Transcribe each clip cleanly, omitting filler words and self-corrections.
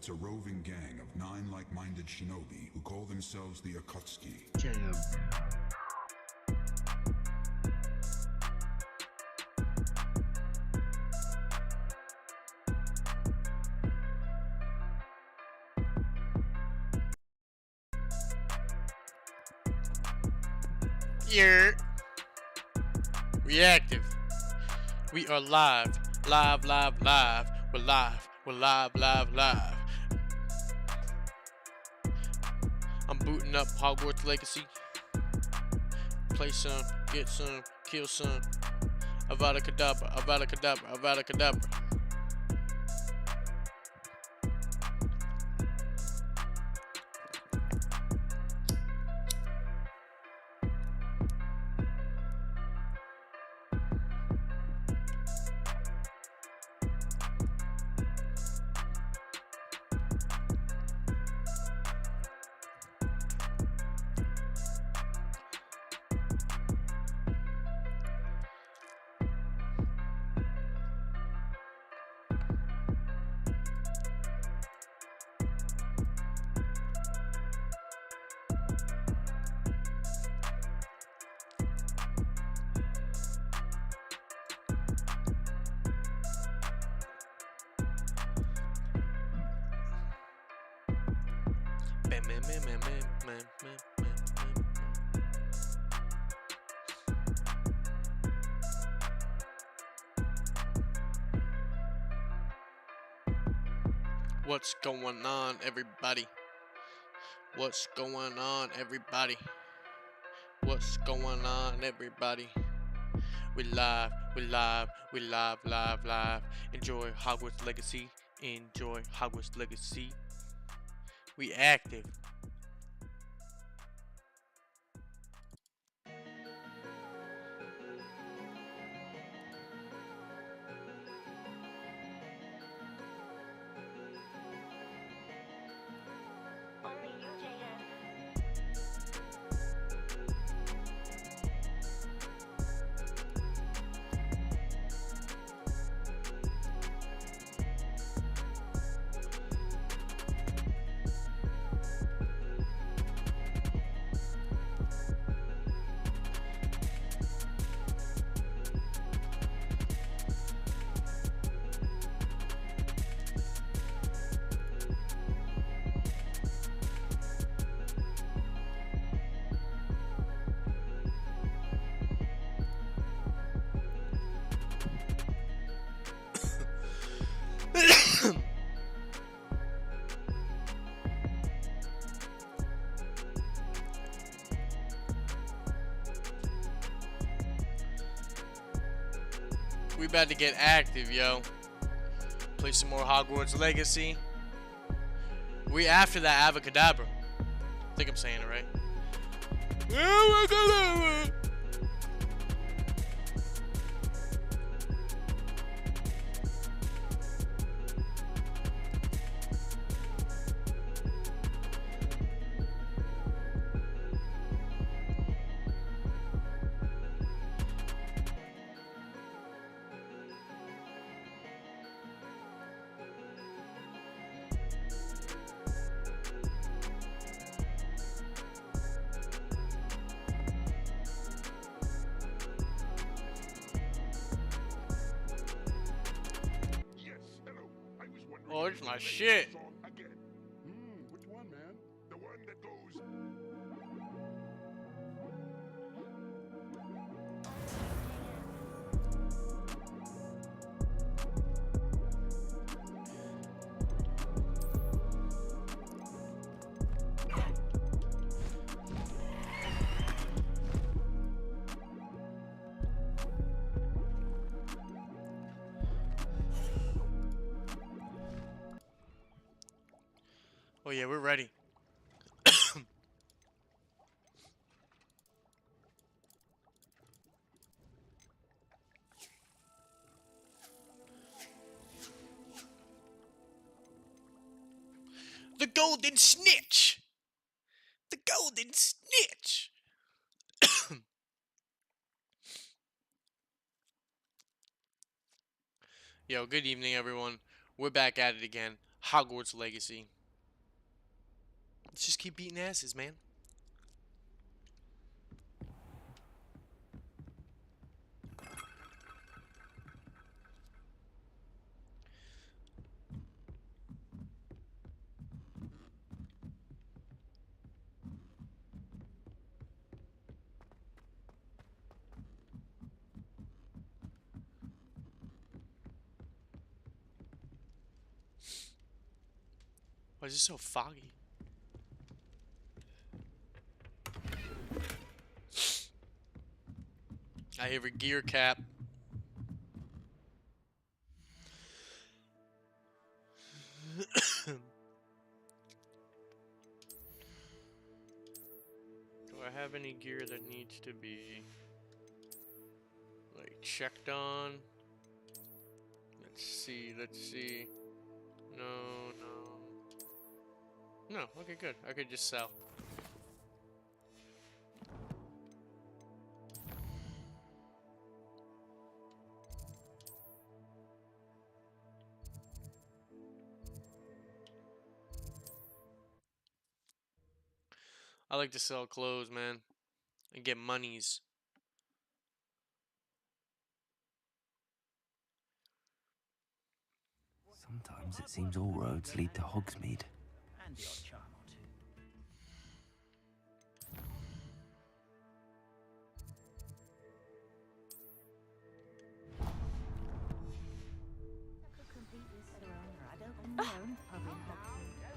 it's a roving gang of 9 like-minded shinobi who call themselves the Akatsuki. Yeah. We active. We are live. Live, live, live. We're live. We're live, live, live. I'm booting up Hogwarts Legacy. Play some, get some, kill some. Avada Kedavra, Avada Kedavra, Avada Kedavra. What's going on, everybody? What's going on, everybody? What's going on, everybody? We live, we live, we live, live, live. Enjoy Hogwarts Legacy. Enjoy Hogwarts Legacy. We active. We about to get active, yo. Play some more Hogwarts Legacy. We after that Avacadabra. I think I'm saying it right. Avacadabra! Oh, it's my shit. Which one, man? The one that goes. Oh yeah, we're ready. The golden snitch. The golden snitch. Yo, good evening, everyone. We're back at it again. Hogwarts Legacy. Let's just keep beating asses, man. Why is it so foggy? I have a gear cap. Do I have any gear that needs to be like checked on? Let's see, let's see. No, no. No, okay, good. I could just sell. I like to sell clothes, man, and get monies. Sometimes it seems all roads lead to Hogsmeade. And the odd charm or two. Could compete with Sir Owner. I don't own my own pub in Hogsmeade.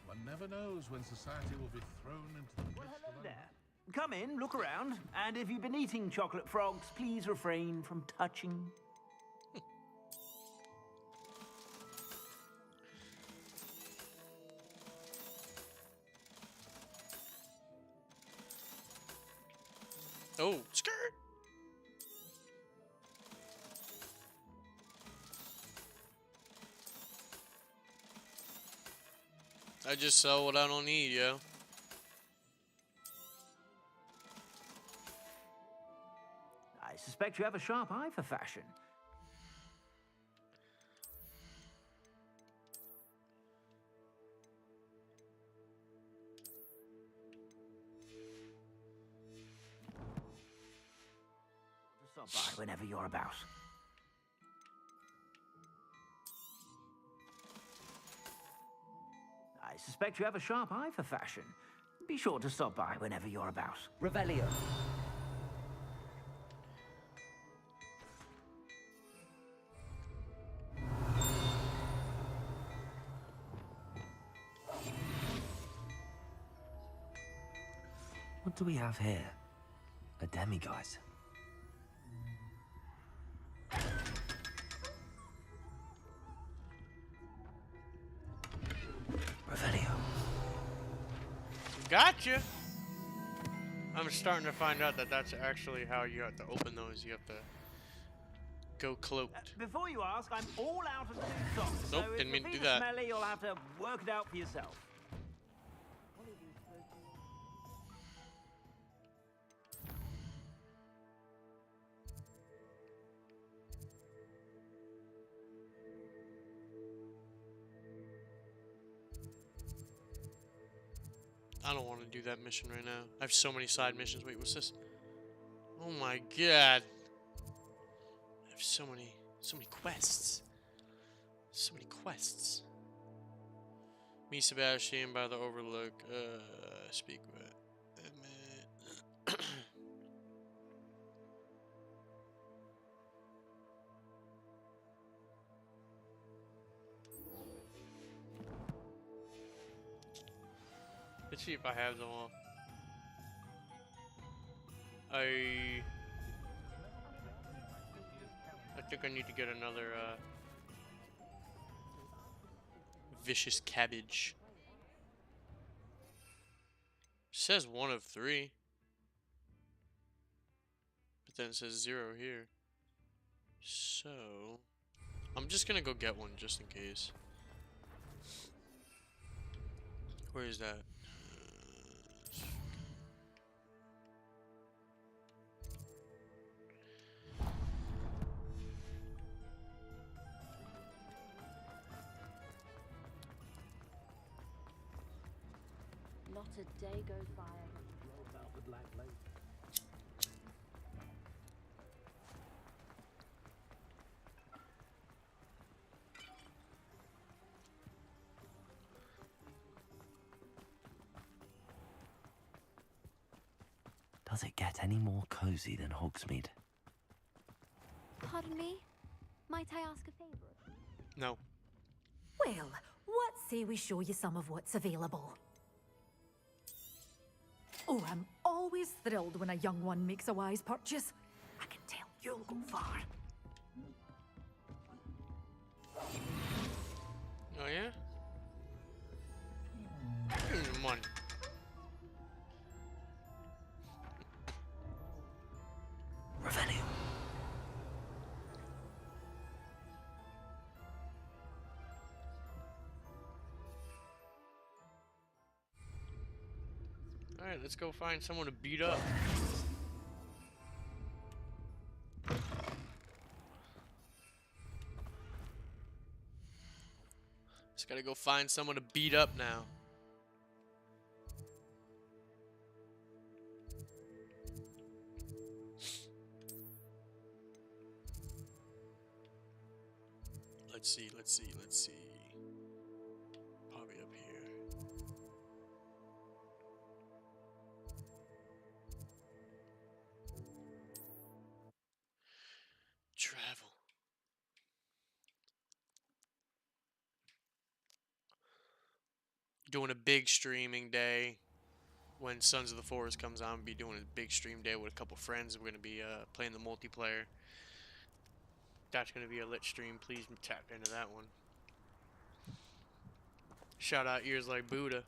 One never knows when society will be thrown into the Well, midst hello of there. Come in, look around, and if you've been eating chocolate frogs, please refrain from touching. Oh, skirt! I just sell what I don't need, yo. I suspect you have a sharp eye for fashion. Stop by whenever you're about. I suspect you have a sharp eye for fashion. Be sure to stop by whenever you're about. Revelio. What do we have here? A demiguise. Revelio. Gotcha! I'm starting to find out that that's actually how you have to open those. You have to go cloaked. Before you ask, I'm all out of new socks. Nope, so didn't mean to if do you're that. smelly, you'll have to work it out for yourself. I don't want to do that mission right now. I have so many side missions. Wait, what's this? Oh my god. I have so many quests. So many quests. Me, Sebastian, by the Overlook. Speak with. Let's see if I have them all. I think I need to get another vicious cabbage. Says 1 of 3. But then it says 0 here. So I'm just gonna go get one just in case. Where is that? Not a day goes by. Does it get any more cozy than Hogsmeade? Pardon me? Might I ask a favor? No. Well, what say we show you some of what's available? Oh, I'm always thrilled when a young one makes a wise purchase. I can tell you'll go far. Oh yeah? Money. Revenue. Alright, let's go find someone to beat up. Just gotta go find someone to beat up now. Let's see. Probably up here. Travel. Doing a big streaming day. When Sons of the Forest comes on, be doing a big stream day with a couple friends. We're gonna be playing the multiplayer. That's gonna be a lit stream. Please tap into that one. Shout out Ears Like Buddha.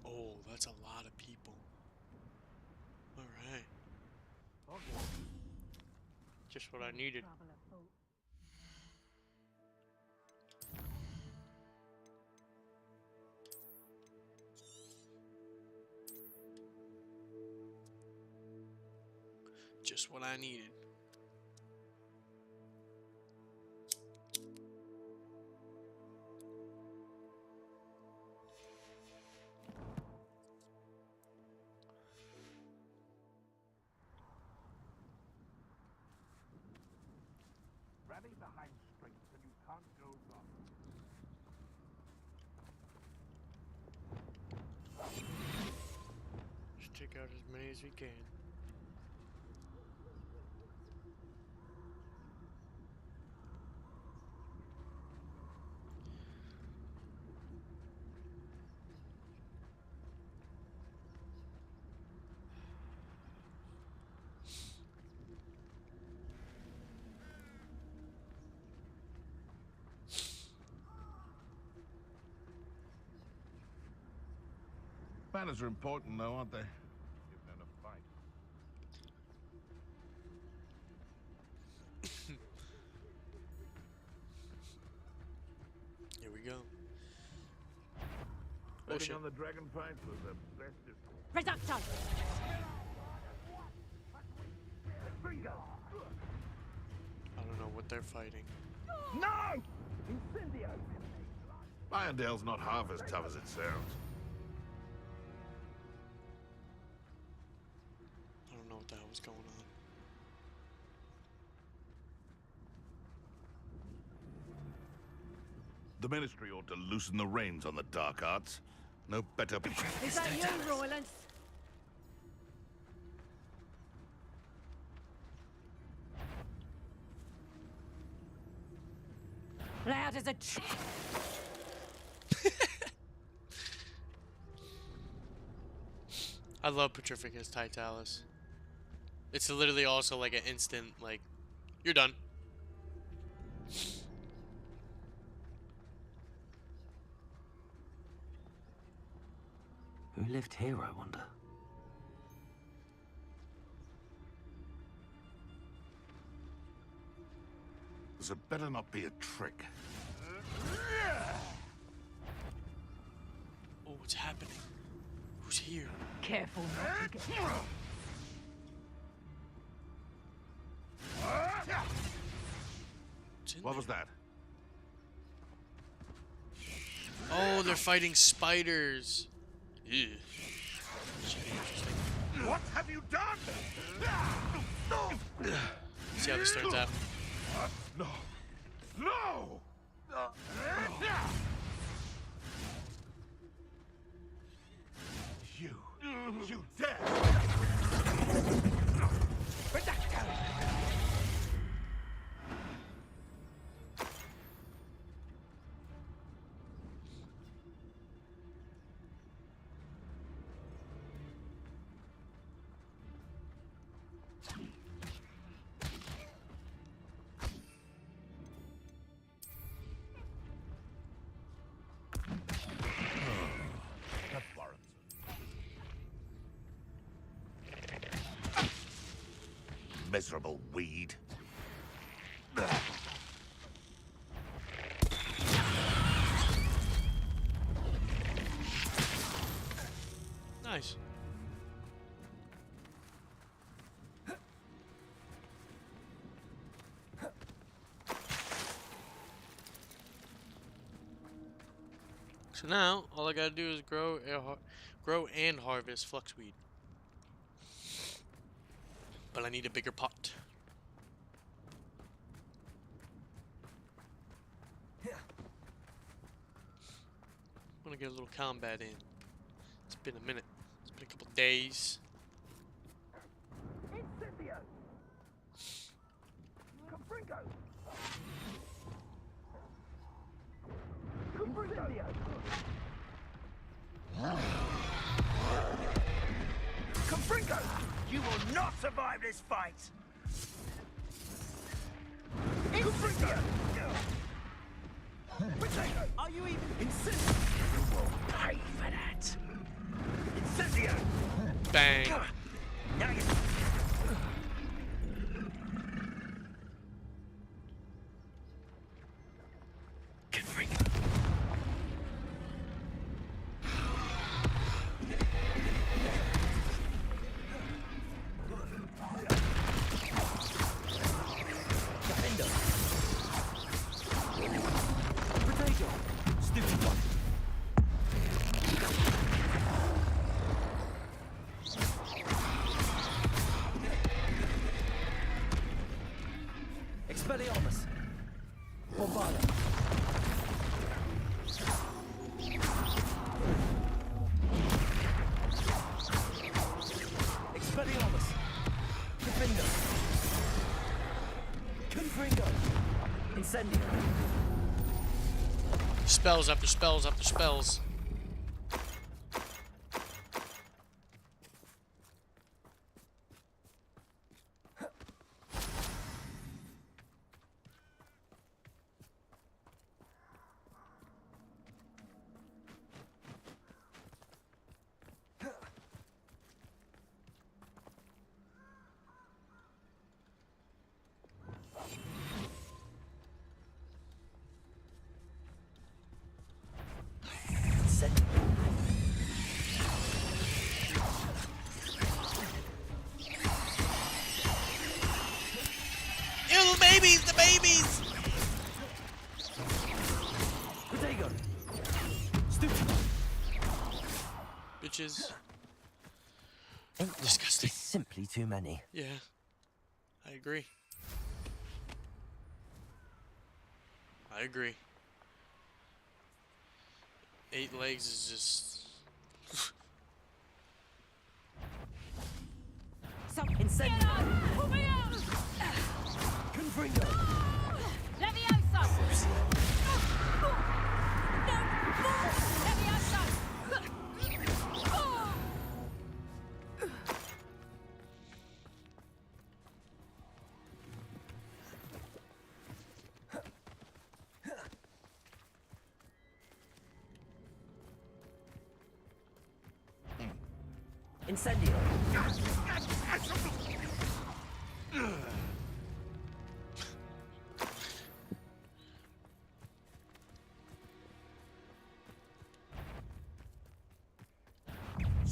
Oh, that's a lot of people. Alright. Just what I needed. Just what I needed. Rally behind strength and you can't go wrong. Just take out as many as we can. Manners are important, though, aren't they? Give men a fight. Here we go. Oh Betting shit. on the dragon fight was the best. Reducto! I don't know what they're fighting. No! Incendio! Irondale's not half as tough as it sounds. I don't know what the hell was going on. The Ministry ought to loosen the reins on the dark arts. No better. Is that you, Roylance? Loud as a I love Petrificus Titalis. It's literally also like an instant, like, you're done. Who lived here, I wonder? This had better not be a trick. Oh, what's happening? Who's here? Careful not to get... What's in What there? was that? Oh, they're fighting spiders. Ew. What have you done? See how this turns out. No. No! You dare! Miserable weed. Nice. So now, all I gotta do is grow and harvest fluxweed. But I need a bigger pot. I want to get a little combat in. It's been a minute. It's been a couple days. Incendio! Confringo! Confringo! Confringo! You will not survive this fight! Confringo! Potato! Are you even... Incendio! You will pay for that! Incendio! Bang. Now you... Confringo! Expelliarmus. Bombada. Expelliarmus. Confringo. Confringo. Incendio. Spells after spells after spells. Ew, the babies! The babies! Protego. Stupid. Bitches. Ain't that Disgusting. just simply too many. Yeah. I agree. I agree. 8 legs is just... So, Incendio. pull me out! Confringo. Levioso! Levioso! Incendio.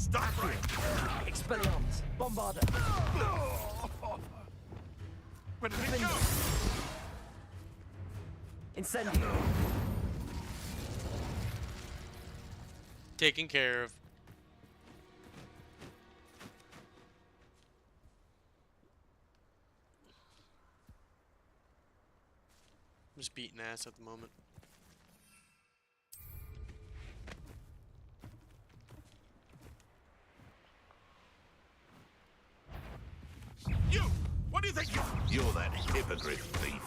Stop right! Expelliarmus! Bombarda! Where did it go? Incendio! Taken care of. I'm just beating ass at the moment. You! What do you think you're that hippogriff thief?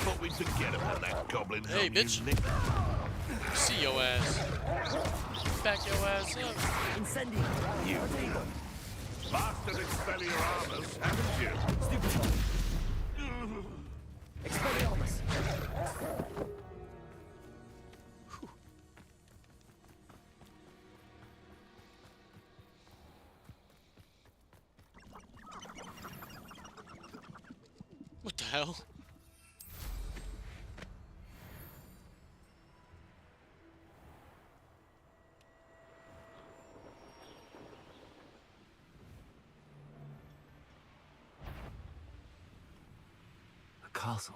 Thought we'd forget about that goblin Hey, helm you bitch. nicked. See your ass. Back your ass up. Incendio! You mastered Expelliarmus, haven't you? Stupefy! Expelliarmus! What the hell? The castle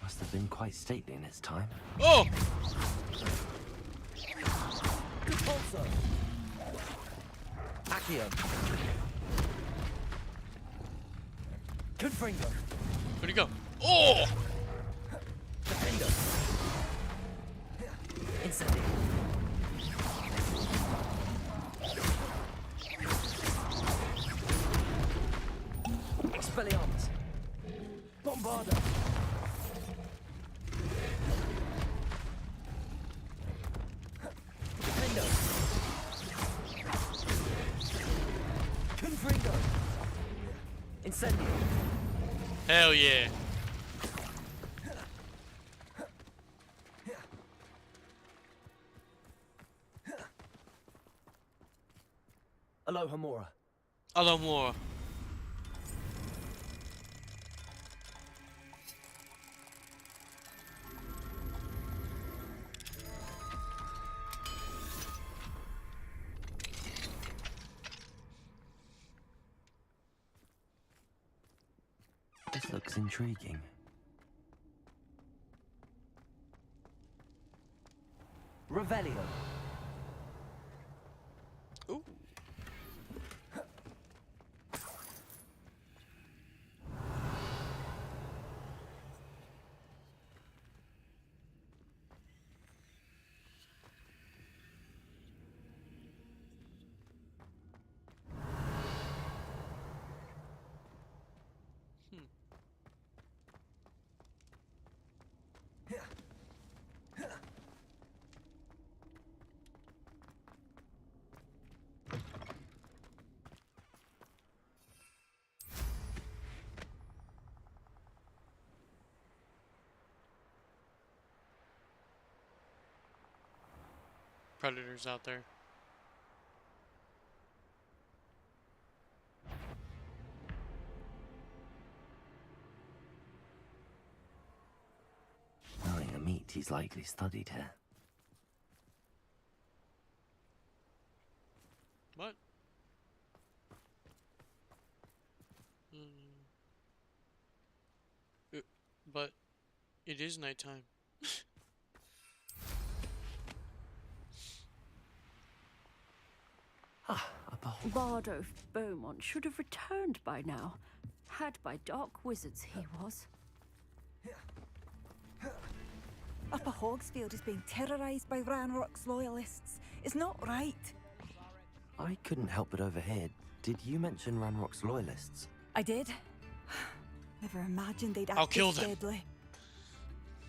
must have been quite stately in its time. Oh! Repulsor! Accio! Confringo! Where'd he go? Oh! Defender! Incendio! Expelliarmus! Bombarda! Defender! Confringo! Incendio! Hell yeah. Alohomora! Alohomora. This looks intriguing. Revelio. Ooh. Predators out there. Smelling the meat he's likely studied here. What? But it is nighttime. Lord of Beaumont should have returned by now. Had by dark wizards he was. Upper Hogsfield is being terrorised by Ranrock's loyalists. It's not right. I couldn't help but overhear. Did you mention Ranrock's loyalists? I did. Never imagined they'd I'll act kill this them. deadly.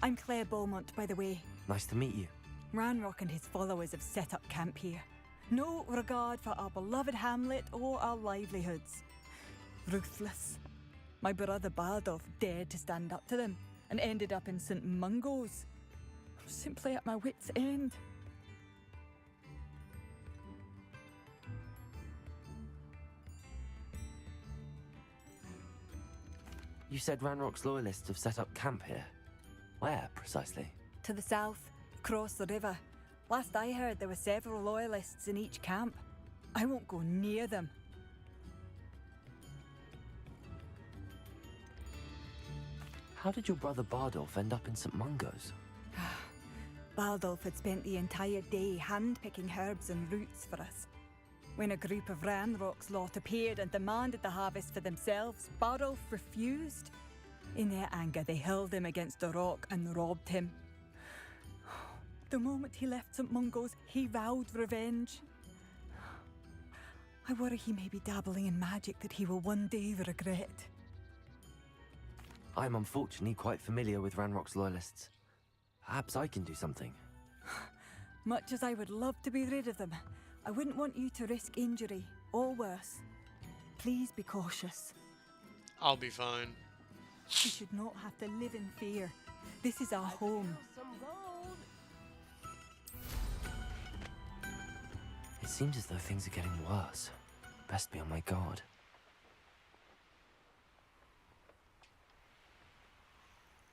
I'm Claire Beaumont, by the way. Nice to meet you. Ranrock and his followers have set up camp here. No regard for our beloved hamlet or our livelihoods. Ruthless. My brother Bardolph dared to stand up to them and ended up in St. Mungo's. I'm simply at my wit's end. You said Ranrock's loyalists have set up camp here. Where, precisely? To the south, across the river, Last I heard, there were several loyalists in each camp. I won't go near them. How did your brother Bardolph end up in St. Mungo's? Baldolf had spent the entire day hand-picking herbs and roots for us. When a group of Ranrock's lot appeared and demanded the harvest for themselves, Bardolph refused. In their anger, they hurled him against a rock and robbed him. The moment he left St. Mungo's, he vowed revenge. I worry he may be dabbling in magic that he will one day regret. I'm unfortunately quite familiar with Ranrock's loyalists. Perhaps I can do something. Much as I would love to be rid of them, I wouldn't want you to risk injury, or worse. Please be cautious. I'll be fine. You should not have to live in fear. This is our home. It seems as though things are getting worse. Best be on my guard.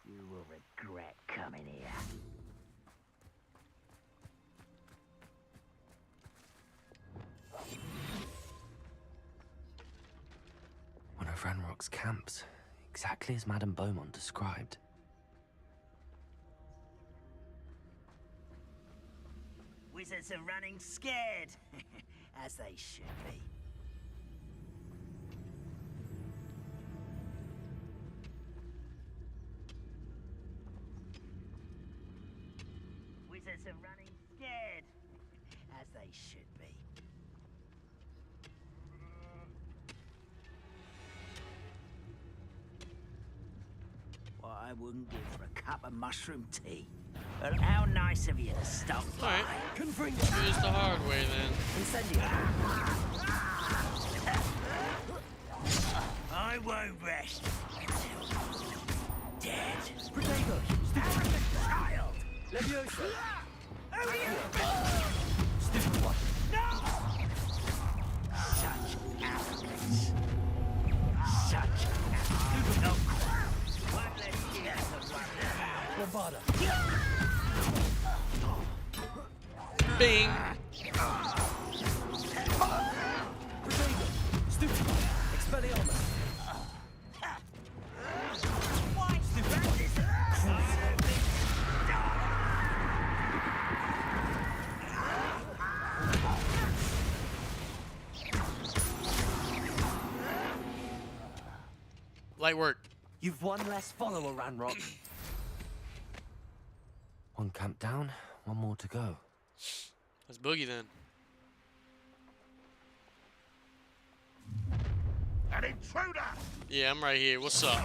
You will regret coming here. One of Ranrock's camps, exactly as Madame Beaumont described. Wizards are running scared, as they should be. Wizards are running scared, as they should be. What I wouldn't give for a cup of mushroom tea. But how nice of you to stop by. Alright. Do this the hard way then. I won't rest until dead. Protego! Arrogant child! Leviosa! Who are you? Stupid one! No! Such arrogance. Such arrogance. No. One less year to run around. Lombarda! Bing! Protego! Stupid one! Expelliarmus! Why? Light work. You've one less follower, Ranrock. One camp down, one more to go. Let's boogie then. An intruder! Yeah, I'm right here. What's up?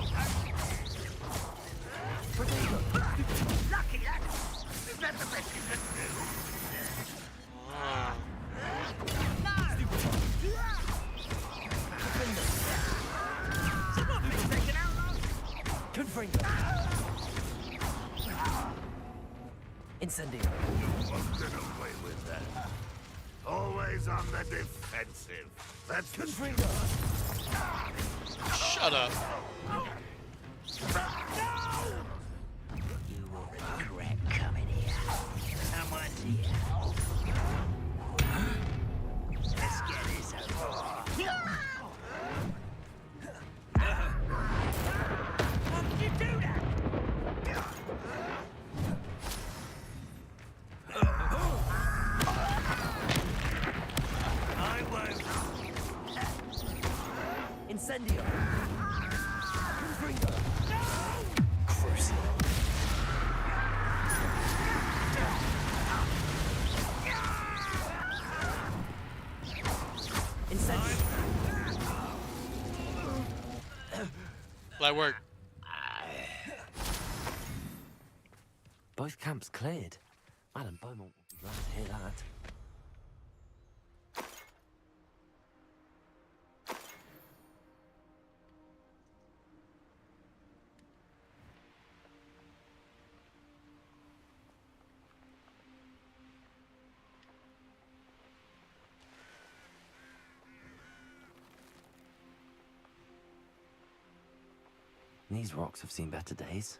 Lucky that! Is that the best you can do? Ah. Confringo! Incendio! You won't get away with that. Always on the defensive. That's Confringo! Shut up. You will regret coming here. Someone's here. Let's get this over. Why did you do that? I won't. Incendio! Confringo! Crucial! Incendio! Light work. Both camps cleared. Madame Beaumont will be glad to hear that. These rocks have seen better days.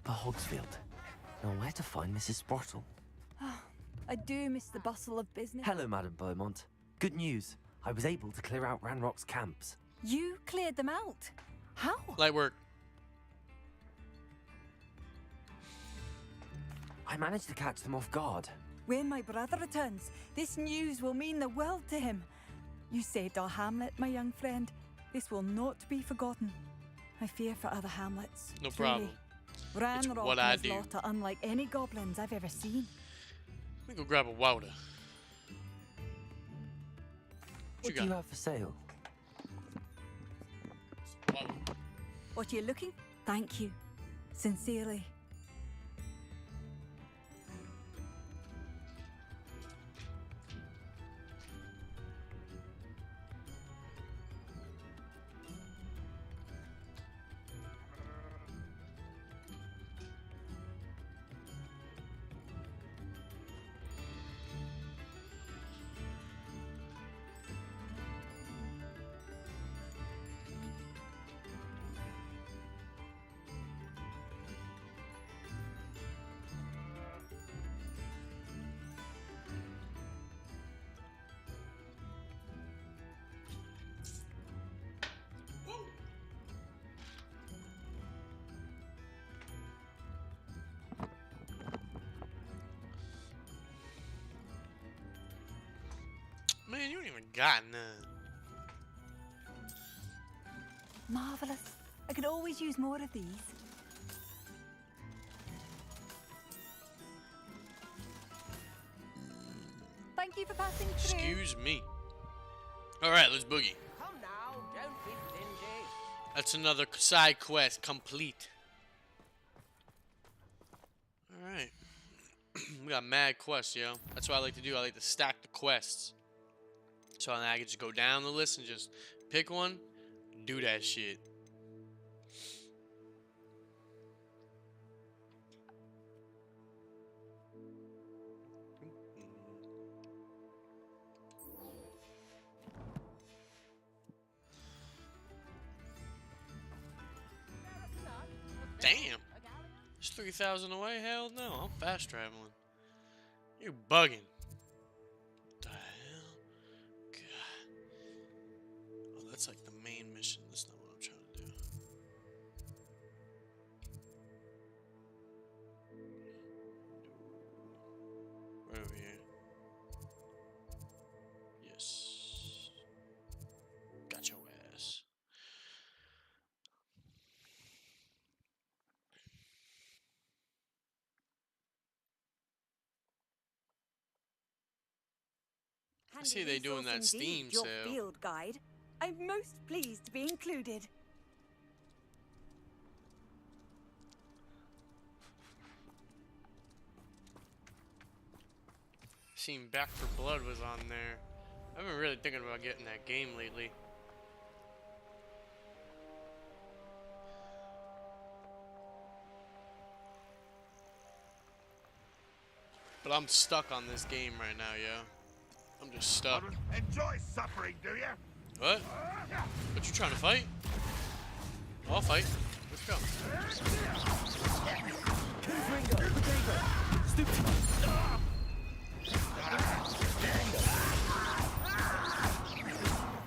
Upper Hogsfield. Now, where to find Mrs. Sprottle? I do miss the bustle of business. Hello, Madam Beaumont. Good news. I was able to clear out Ranrock's camps. You cleared them out? How? Light work. I managed to catch them off guard. When my brother returns, this news will mean the world to him. You saved our hamlet, my young friend. This will not be forgotten. I fear for other hamlets. No truly. problem. It's Ranrock what and I his do. lot are unlike any goblins I've ever seen. Let me go grab a water. What do you have for sale? Water. What are you looking? Thank you. Sincerely. Man, you ain't even got none. Marvelous. I could always use more of these. Thank you for passing through. Excuse me. Alright, let's boogie. Come now, don't be stingy. That's another side quest complete. Alright. We got mad quests, yo. That's what I like to do. I like to stack the quests. So I can just go down the list and just pick one, do that shit. Damn. It's 3,000 away? Hell no. I'm fast traveling. You bugging. What the hell? God. Oh, that's like the main mission. That's not what I'm trying to do. Right over here. Yes. Got your ass. I see they doing that Steam your sale. field guide. I'm most pleased to be included. Seen Back for Blood was on there. I've been really thinking about getting that game lately. But I'm stuck on this game right now, yo. I'm just stuck. Enjoy suffering, do you? What? What, you trying to fight? I'll fight. Let's go.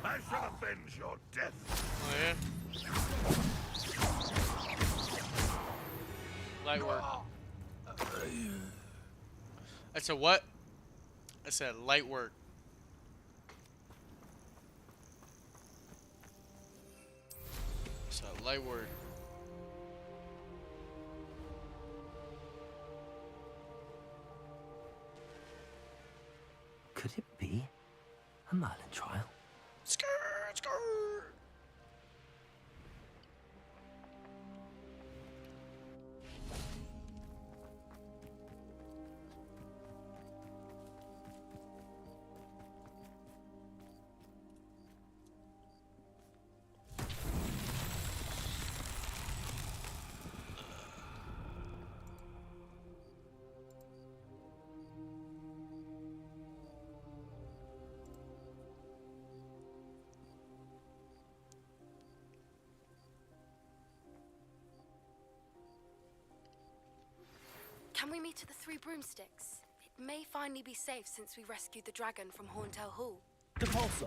I shall avenge your death. Oh, yeah? Light work. I said what? I said light work. I said light work. Could it be a Merlin trial? Skirt, skirt. me to the Three Broomsticks. It may finally be safe since we rescued the dragon from Horntail Hall. Depulso.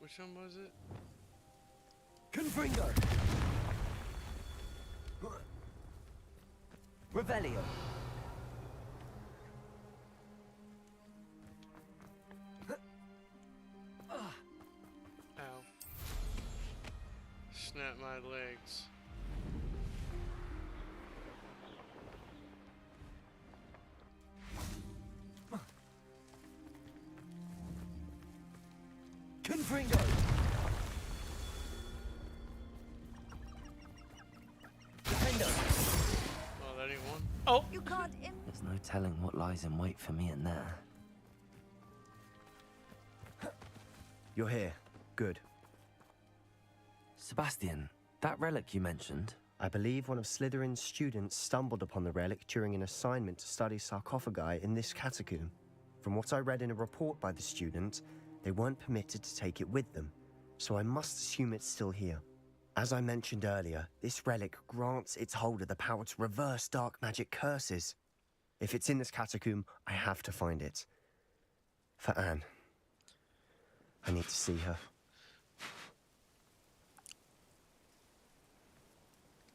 Which one was it? Confringo. Revelio. Ow. Snap my legs. Confringo. Defendo. Oh, that ain't one. Oh! You can't There's no telling what lies in wait for me in there. You're here. Good. Sebastian, that relic you mentioned, I believe one of Slytherin's students stumbled upon the relic during an assignment to study sarcophagi in this catacomb. From what I read in a report by the student, they weren't permitted to take it with them, so I must assume it's still here. As I mentioned earlier, this relic grants its holder the power to reverse dark magic curses. If it's in this catacomb, I have to find it. For Anne. I need to see her.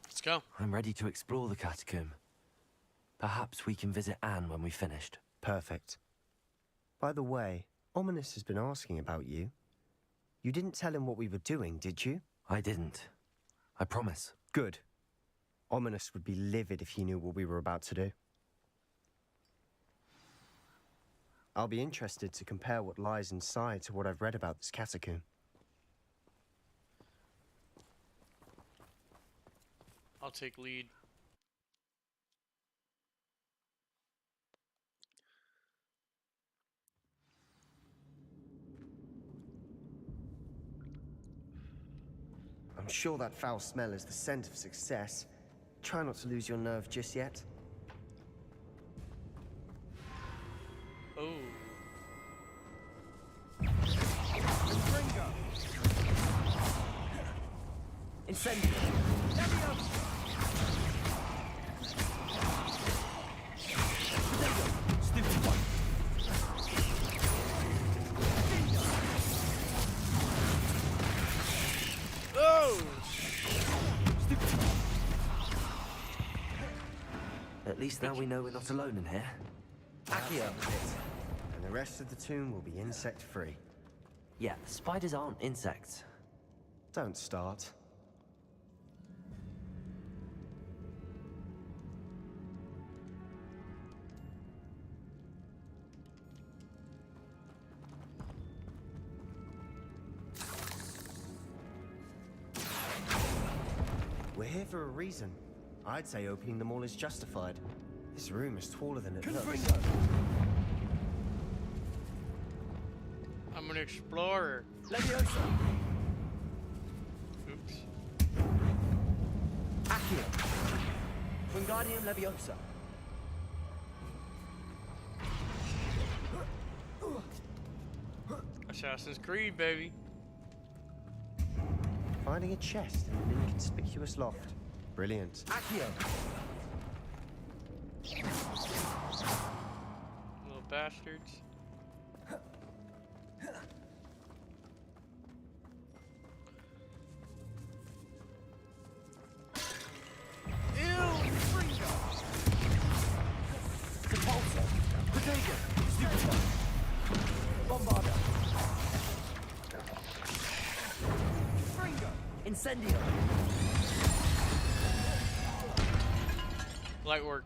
Let's go. I'm ready to explore the catacomb. Perhaps we can visit Anne when we've finished. Perfect. By the way, Ominous has been asking about you. You didn't tell him what we were doing, did you? I didn't. I promise. Good. Ominous would be livid if he knew what we were about to do. I'll be interested to compare what lies inside to what I've read about this catacomb. I'll take lead. I'm sure that foul smell is the scent of success. Try not to lose your nerve just yet. Oh. Incendio. Stupid one. Oh! At least now we know we're not alone in here. Accio. And the rest of the tomb will be insect-free. Yeah, spiders aren't insects. Don't start. We're here for a reason. I'd say opening them all is justified. This room is taller than it looks. I'm an explorer. Leviosa. Oops. Accio. Wingardium Leviosa. Assassin's Creed, baby. Finding a chest in an inconspicuous loft. Brilliant. Accio. Little bastards. Depulso. Protego. Stupid one. Bombarda. Incendio. Light work.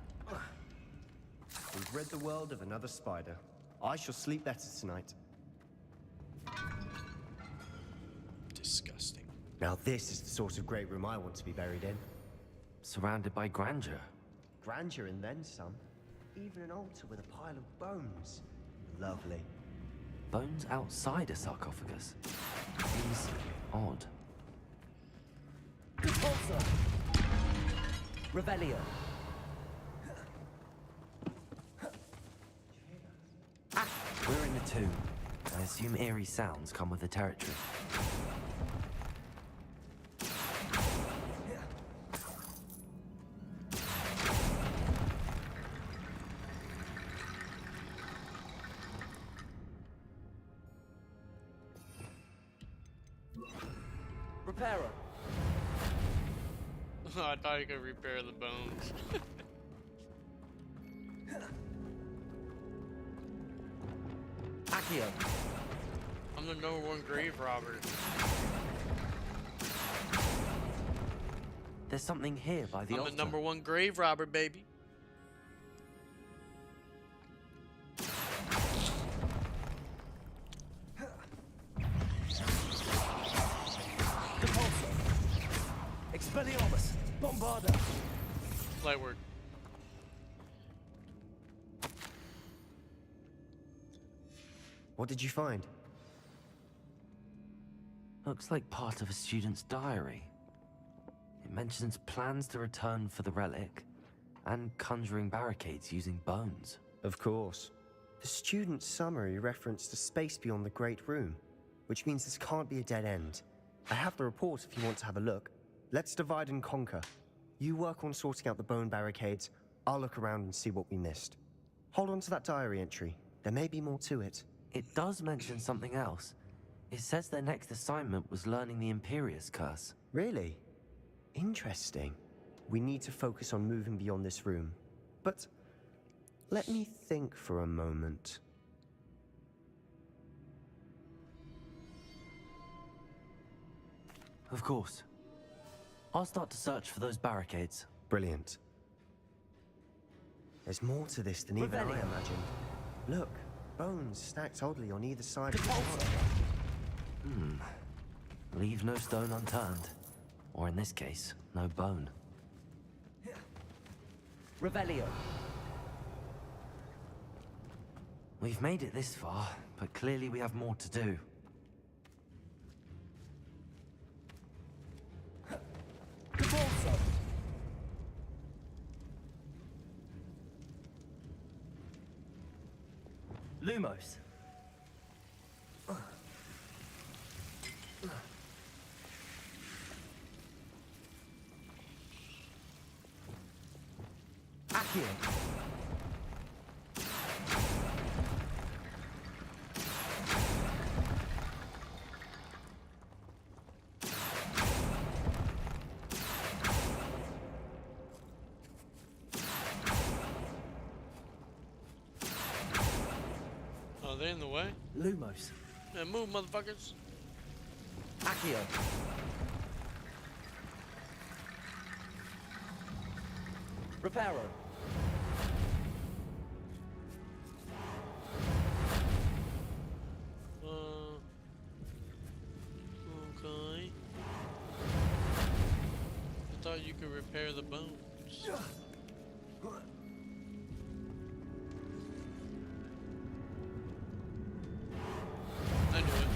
We've read the world of another spider. I shall sleep better tonight. Disgusting. Now this is the sort of great room I want to be buried in. Surrounded by grandeur. Grandeur and then some. Even an altar with a pile of bones. Lovely. Bones outside a sarcophagus. Seems odd. Repulsor. Revelio. Ah, we're in the tomb. I assume eerie sounds come with the territory. Repairer. I thought you could repair the bones. Accio. I'm the #1 grave robber. There's something here by the I'm altar. the #1 grave robber, baby. Depulso. Expelliarmus. Bombarda. Light work. What did you find? Looks like part of a student's diary. It mentions plans to return for the relic and conjuring barricades using bones. Of course. The student's summary referenced a space beyond the Great Room, which means this can't be a dead end. I have the report if you want to have a look. Let's divide and conquer. You work on sorting out the bone barricades. I'll look around and see what we missed. Hold on to that diary entry. There may be more to it. It does mention something else. It says their next assignment was learning the Imperius Curse. Really? Interesting. We need to focus on moving beyond this room. But let me think for a moment. Of course. I'll start to search for those barricades. Brilliant. There's more to this than even I Revelio. imagined. Look, bones stacked oddly on either side of the Depulso. tower. Leave no stone unturned. Or in this case, no bone. Revelio. We've made it this far, but clearly we have more to do. Depulso. Lumos. Accio. Are they in the way? Lumos. Yeah, move, motherfuckers. Accio. Reparo. Okay. I thought you could repair the bones. I knew it.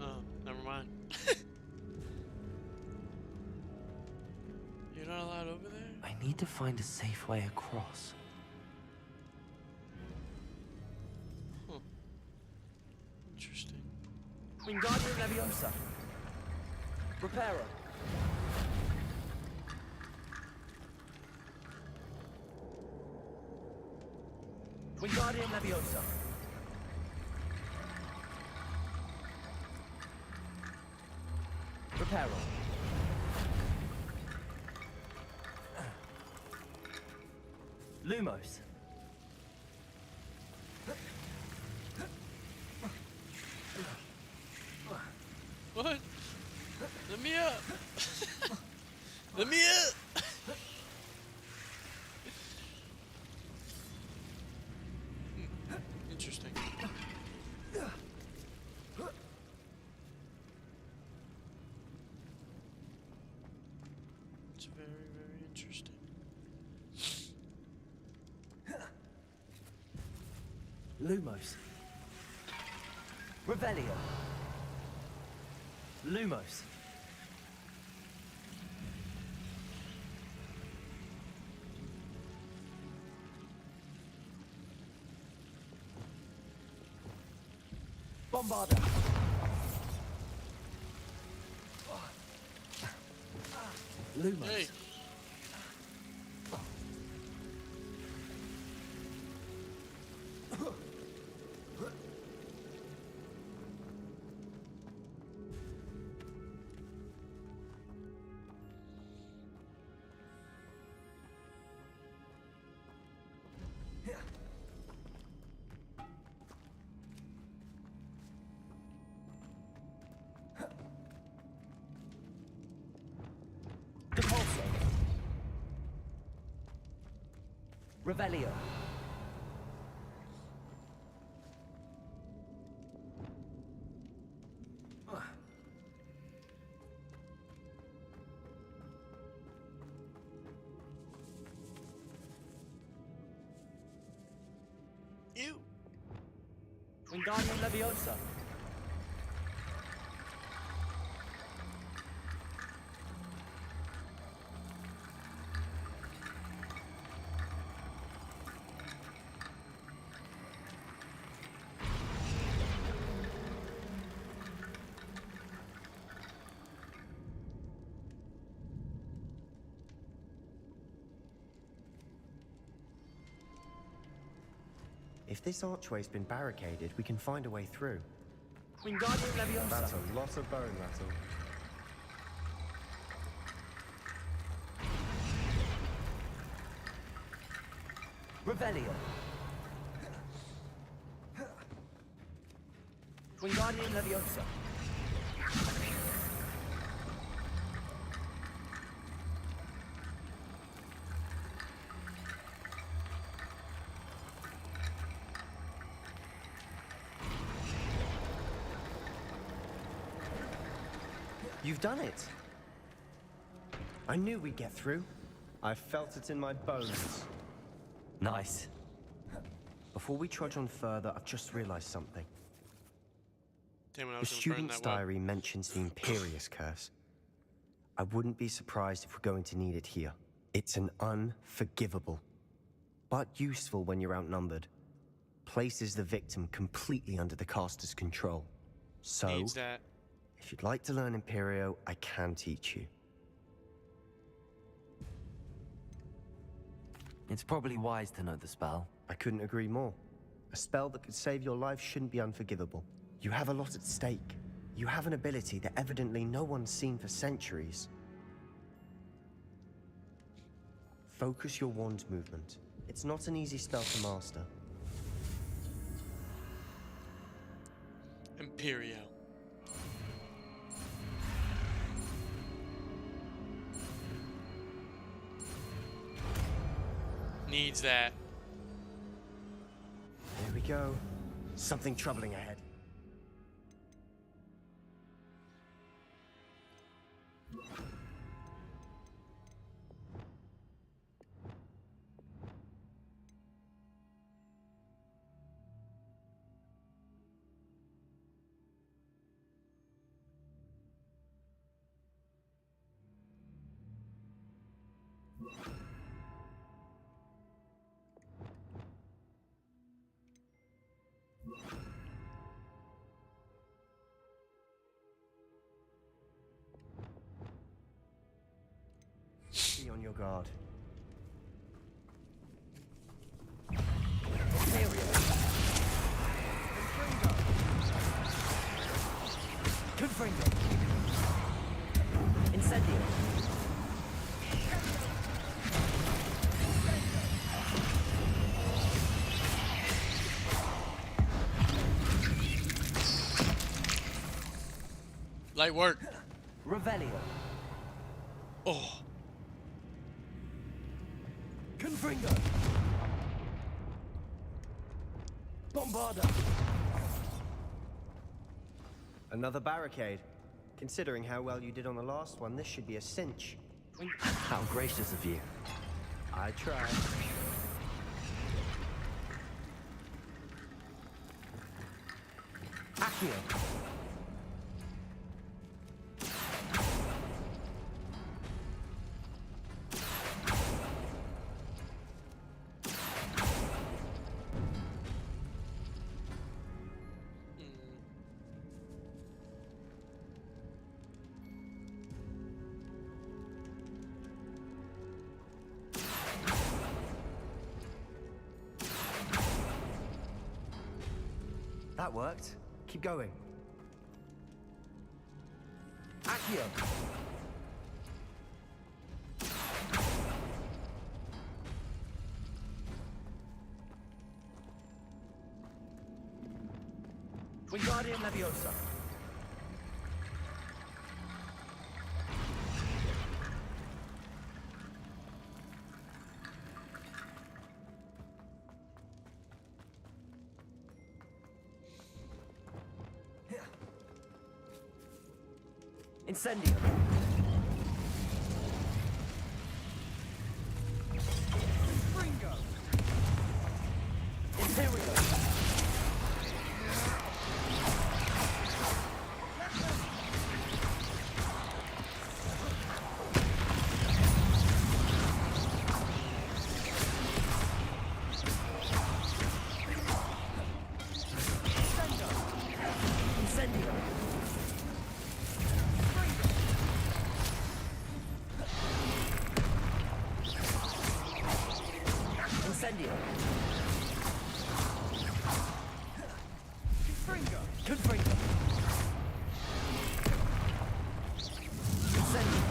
Oh, never mind. You're not allowed over there? I need to find a safe way across. Huh. Interesting. Wingardium Leviosa. Reparo. Wingardium Leviosa. Reparo. Lumos. What? Let me up! Let me up! Interesting. It's very, very interesting. Lumos. Revelio. Lumos. Bombarda. Lumos. Hey! Revelio. Ew. Wingardium Leviosa. If this archway's been barricaded, we can find a way through. Wingardium Leviosa. That's a lot of bone rattle. Revelio. Wingardium Leviosa. You've done it! I knew we'd get through. I felt it in my bones. Nice. Before we trudge on further, I've just realized something. Damn it, I The was gonna burn student's that web. diary mentions the Imperious Curse. I wouldn't be surprised if we're going to need it here. It's an unforgivable, but useful when you're outnumbered. Places the victim completely under the caster's control. So, Needs that. if you'd like to learn Imperio, I can teach you. It's probably wise to know the spell. I couldn't agree more. A spell that could save your life shouldn't be unforgivable. You have a lot at stake. You have an ability that evidently no one's seen for centuries. Focus your wand movement. It's not an easy spell to master. Imperio. Needs that. Here we go. Something troubling ahead. Be on your guard. Confringo. Incendio. Light work. Revelio. Oh. Confringo. Bombarda. Another barricade. Considering how well you did on the last one, this should be a cinch. How gracious of you. I tried. Accio. That worked. Keep going. Accio. Wingardium Leviosa. Incendio. Fringo. Imperio. Incendio. Fringo. Confringo. Incendio.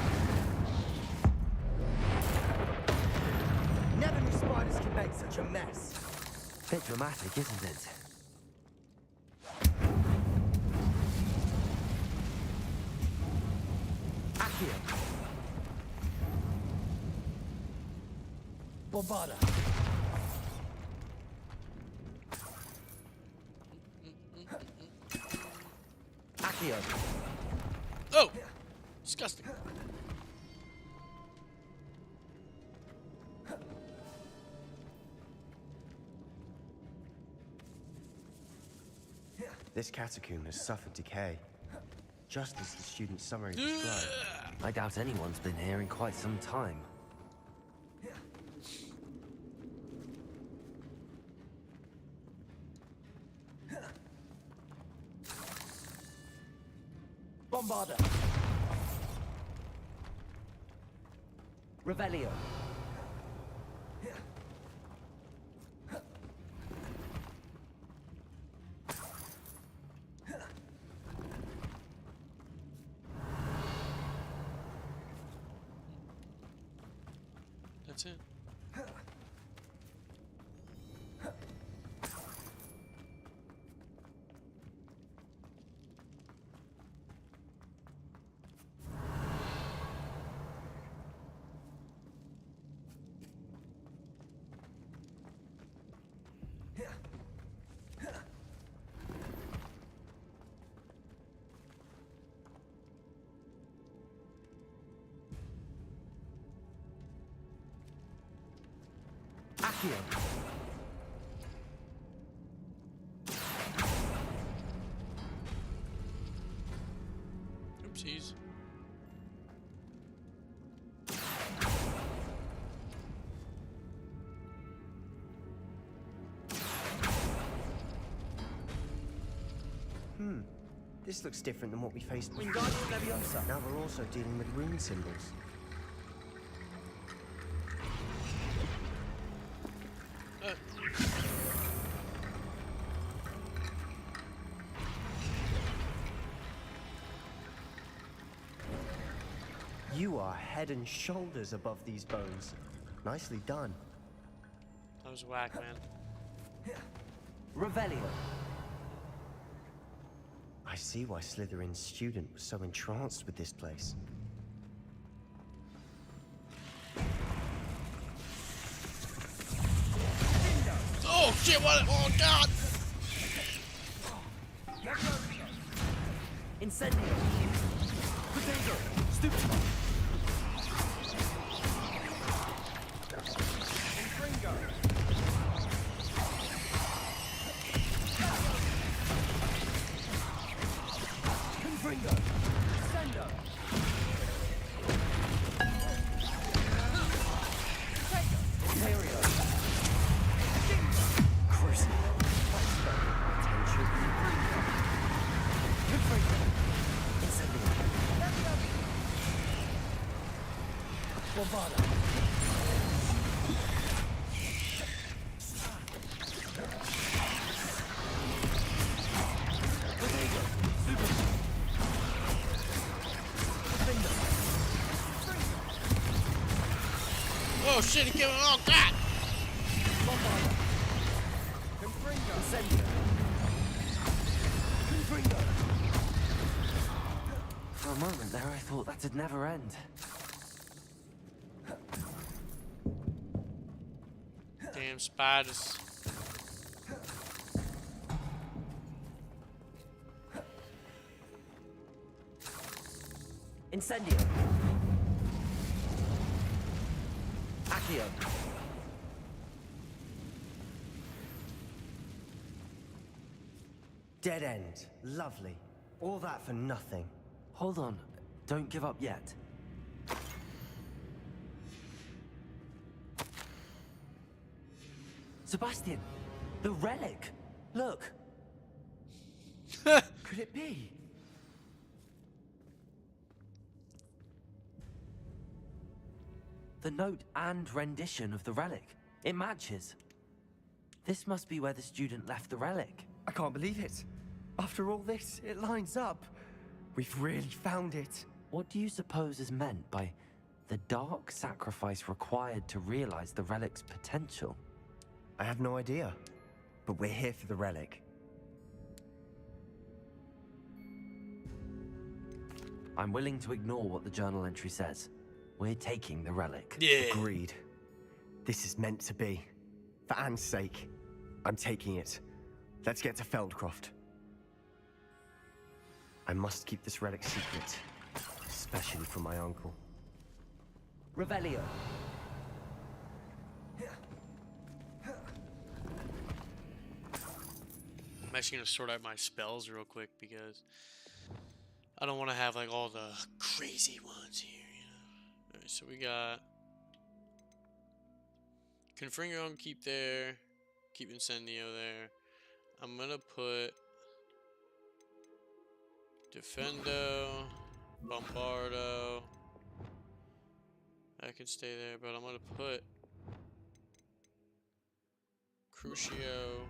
Never knew spiders could make such a mess. Bit dramatic, isn't it? Accio. Bombarda. Accio. Oh! Disgusting. This catacomb has suffered decay, just as the student summary described. I doubt anyone's been here in quite some time. Bombarda. Revelio. That's it. Accio. Oopsies. This looks different than what we faced before. Wingardium Leviosa. Now we're also dealing with rune symbols. You are head and shoulders above these bones. Nicely done. That was whack, man. Revelio. I see why Slytherin's student was so entranced with this place. Oh shit, what? Oh god! Incendio. Potato. Stupid. Fringo. Confringo. Sendo. Imperio. Crucible. Potential. Confringo. Incendio. Bombarda. Oh shit, he came. Oh god! Confringo. Incendio. Confringo. For a moment there, I thought that'd never end. Damn spiders. Incendio. Accio. Dead end. Lovely. All that for nothing. Hold on. Don't give up yet. Sebastian! The relic! Look! Could it be? The note and rendition of the relic. It matches. This must be where the student left the relic. I can't believe it. After all this, it lines up. We've really found it. What do you suppose is meant by the dark sacrifice required to realize the relic's potential? I have no idea, but we're here for the relic. I'm willing to ignore what the journal entry says. We're taking the relic. Yeah. Agreed. This is meant to be. For Anne's sake, I'm taking it. Let's get to Feldcroft. I must keep this relic secret, especially from my uncle. Revelio. I'm actually gonna sort out my spells real quick because I don't want to have like all the crazy ones here, you know. Alright, so we got Confirm Your Own Keep there, keep Incendio there. I'm gonna put Defendo, Bombardo. I can stay there, but I'm gonna put Crucio.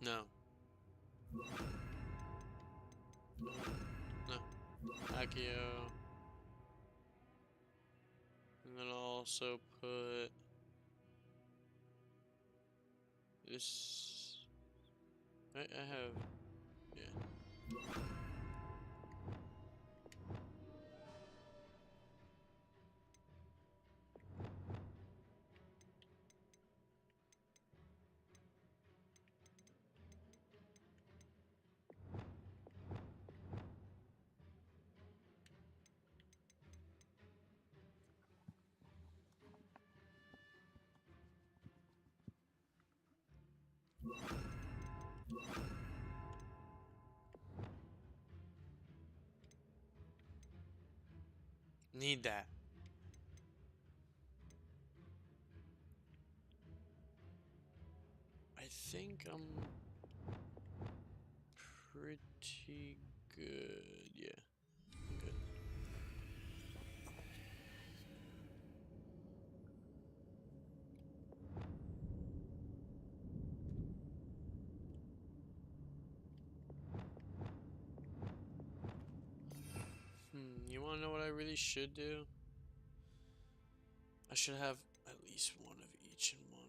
No. No. Accio. And then I'll also put this. I have. Yeah. Need that. I think I'm pretty good. Yeah. I'm good. You want to know what I really should do? I should have at least one of each in one.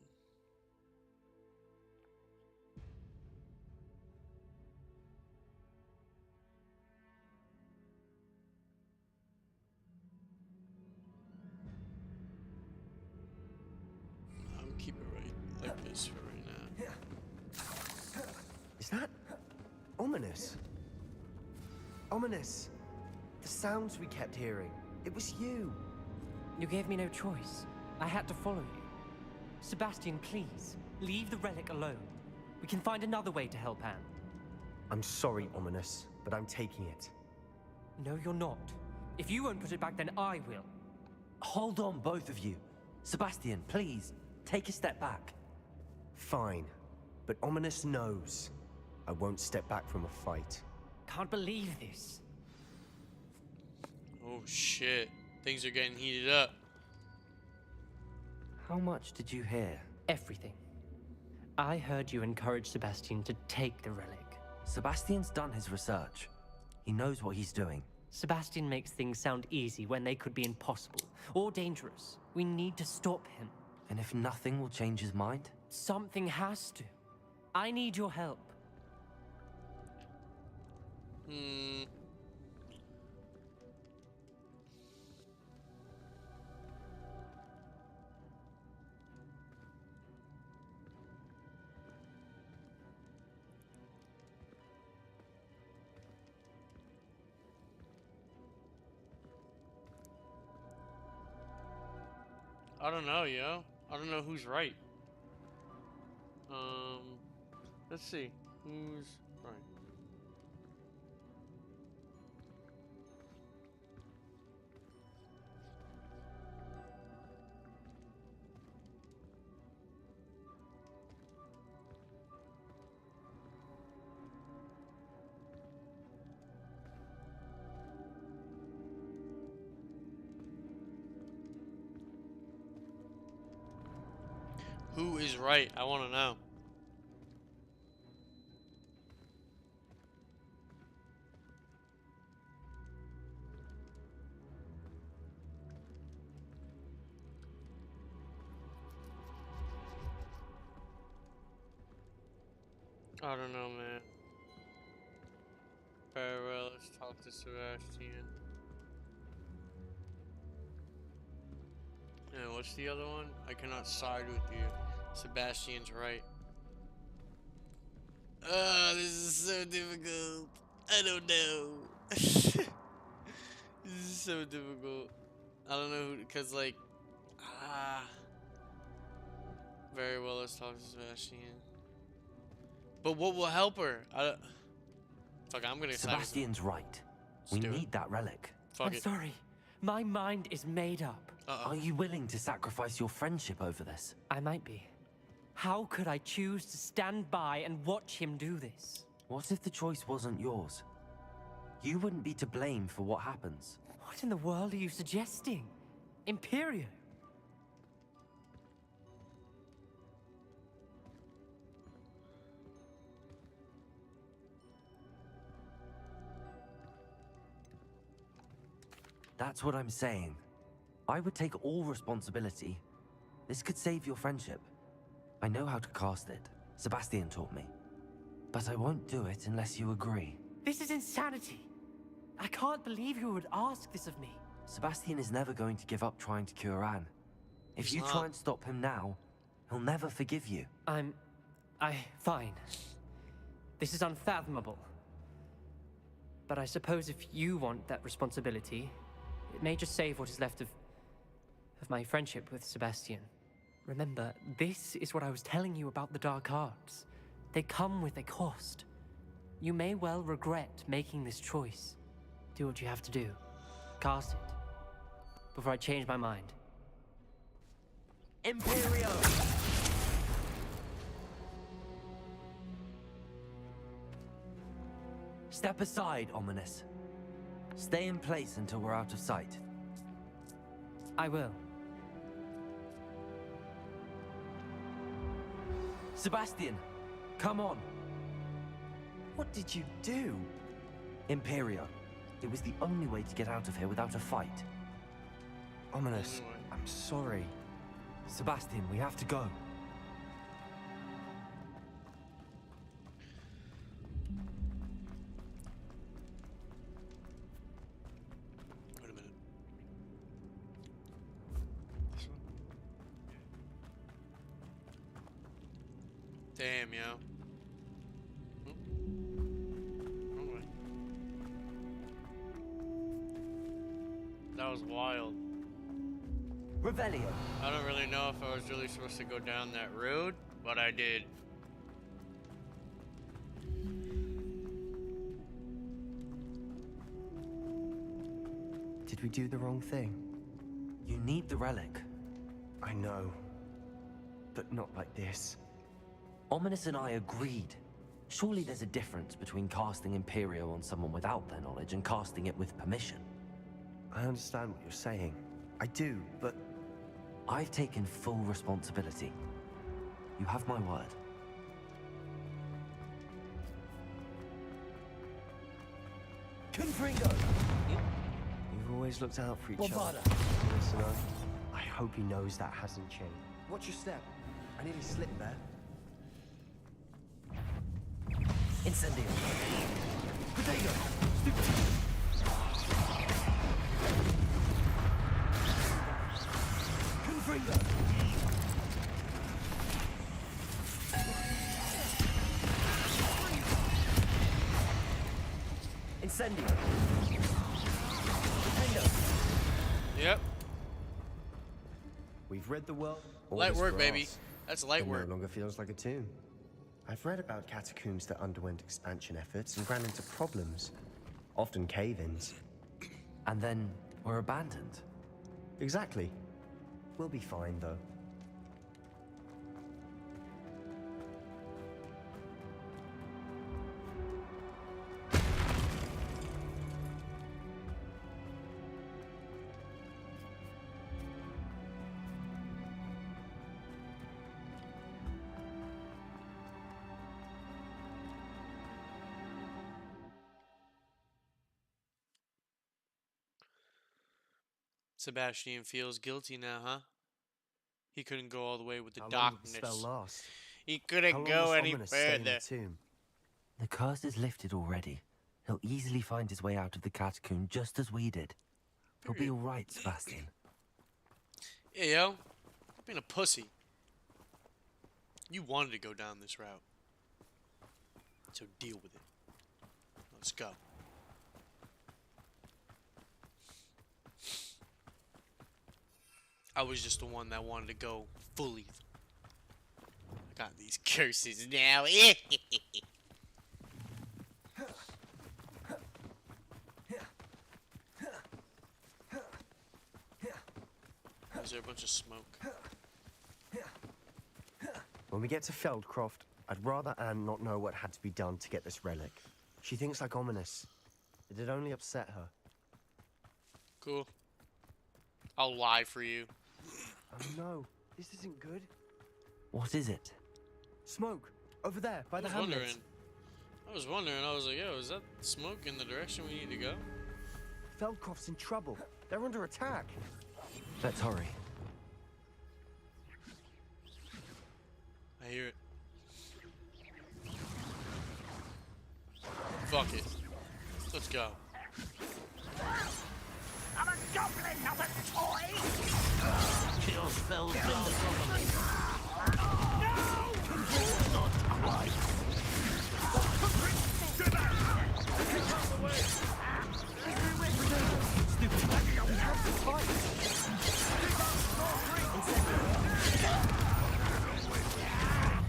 I'm keep it right like this for right now. Is that ominous? Ominous. The sounds we kept hearing. It was you. You gave me no choice. I had to follow you. Sebastian, please, leave the relic alone. We can find another way to help Anne. I'm sorry, Ominous, but I'm taking it. No, you're not. If you won't put it back, then I will. Hold on, both of you. Sebastian, please, take a step back. Fine, but Ominous knows I won't step back from a fight. Can't believe this. Oh shit. Things are getting heated up. How much did you hear? Everything. I heard you encourage Sebastian to take the relic. Sebastian's done his research. He knows what he's doing. Sebastian makes things sound easy when they could be impossible or dangerous. We need to stop him. And if nothing will change his mind? Something has to. I need your help. I don't know, yo. I don't know who's right. Let's see. Who's right? Who is right? I want to know. I don't know, man. Very well, let's talk to Sebastian. And what's the other one? I cannot side with you. Sebastian's right. Oh, this is so difficult. I don't know. This is so difficult. I don't know who, because like, very well, let's talk to Sebastian. But what will help her? Fuck, I'm gonna side with Sebastian's right. We need that relic. Fuck I'm it. sorry. My mind is made up. Are you willing to sacrifice your friendship over this? I might be. How could I choose to stand by and watch him do this? What if the choice wasn't yours? You wouldn't be to blame for what happens. What in the world are you suggesting? Imperio? That's what I'm saying. I would take all responsibility. This could save your friendship. I know how to cast it. Sebastian taught me. But I won't do it unless you agree. This is insanity. I can't believe you would ask this of me. Sebastian is never going to give up trying to cure Anne. If you try and stop him now, he'll never forgive you. Fine. This is unfathomable. But I suppose if you want that responsibility, it may just save what is left of my friendship with Sebastian. Remember, this is what I was telling you about the dark arts. They come with a cost. You may well regret making this choice. Do what you have to do. Cast it. Before I change my mind. Imperio! Step aside, Ominous. Stay in place until we're out of sight. I will. Sebastian, come on. What did you do? Imperio. It was the only way to get out of here without a fight. Ominous, I'm sorry. Sebastian, we have to go. Wait a minute. This one? Damn, yo. Wrong way. That was wild. Revelio. I don't really know if I was really supposed to go down that road, but I did. Did we do the wrong thing? You need the relic. I know. But not like this. Ominous and I agreed. Surely there's a difference between casting Imperio on someone without their knowledge and casting it with permission. I understand what you're saying. I do, but... I've taken full responsibility. You have my word. Confringo! You've always looked out for each other. Listen, I hope he knows that hasn't changed. Watch your step. I nearly slipped there. Incendio. Potato! Confringo! Incendio. Yep. We've We've rid the world. Light work, baby. That's light work. It no longer feels like a tomb. I've read about catacombs that underwent expansion efforts and ran into problems, often cave-ins. And then were abandoned. Exactly. We'll be fine, though. Sebastian feels guilty now, huh? He couldn't go all the way with the How long did the darkness. spell last? He How couldn't long go must any Ominous stay in the further. tomb? The curse is lifted already. He'll easily find his way out of the catacomb just as we did. He'll be all right, Sebastian. Yeah, yo. You're being a pussy. You wanted to go down this route. So deal with it. Let's go. I was just the one that wanted to go fully. I got these curses now. Is there a bunch of smoke? When we get to Feldcroft, I'd rather Anne not know what had to be done to get this relic. She thinks like Ominous. It'd only upset her. Cool. I'll lie for you. Oh no, this isn't good. What is it? Smoke! Over there, by the I was wondering, I was like, yo, is that smoke in the direction we need to go? Feldcroft's in trouble. They're under attack. Let's hurry. I hear it. Fuck it. Let's go. I'm a goblin, not a toy! Kill spells build not quite.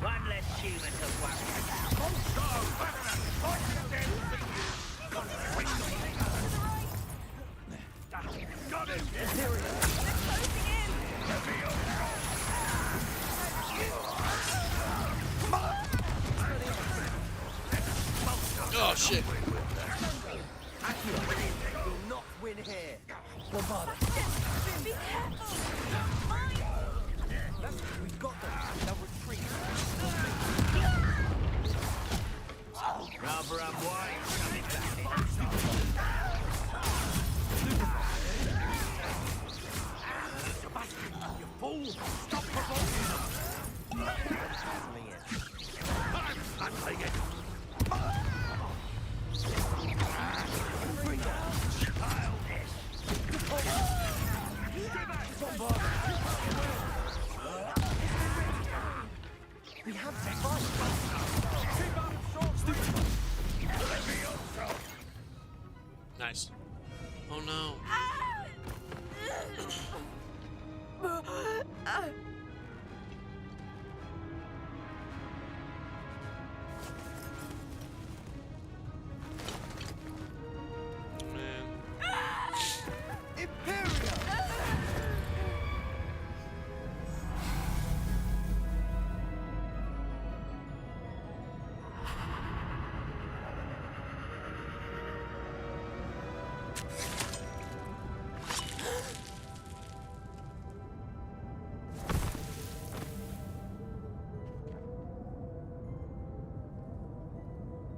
One less human to worry about. Got him! Oh shit. Will not win here. Bombard. Be careful! We've got them. Now retreat. Rubber and wine coming back in. You fool! Stop provoking them. I'm taking it. We have to fight. Nice. Oh no. Man.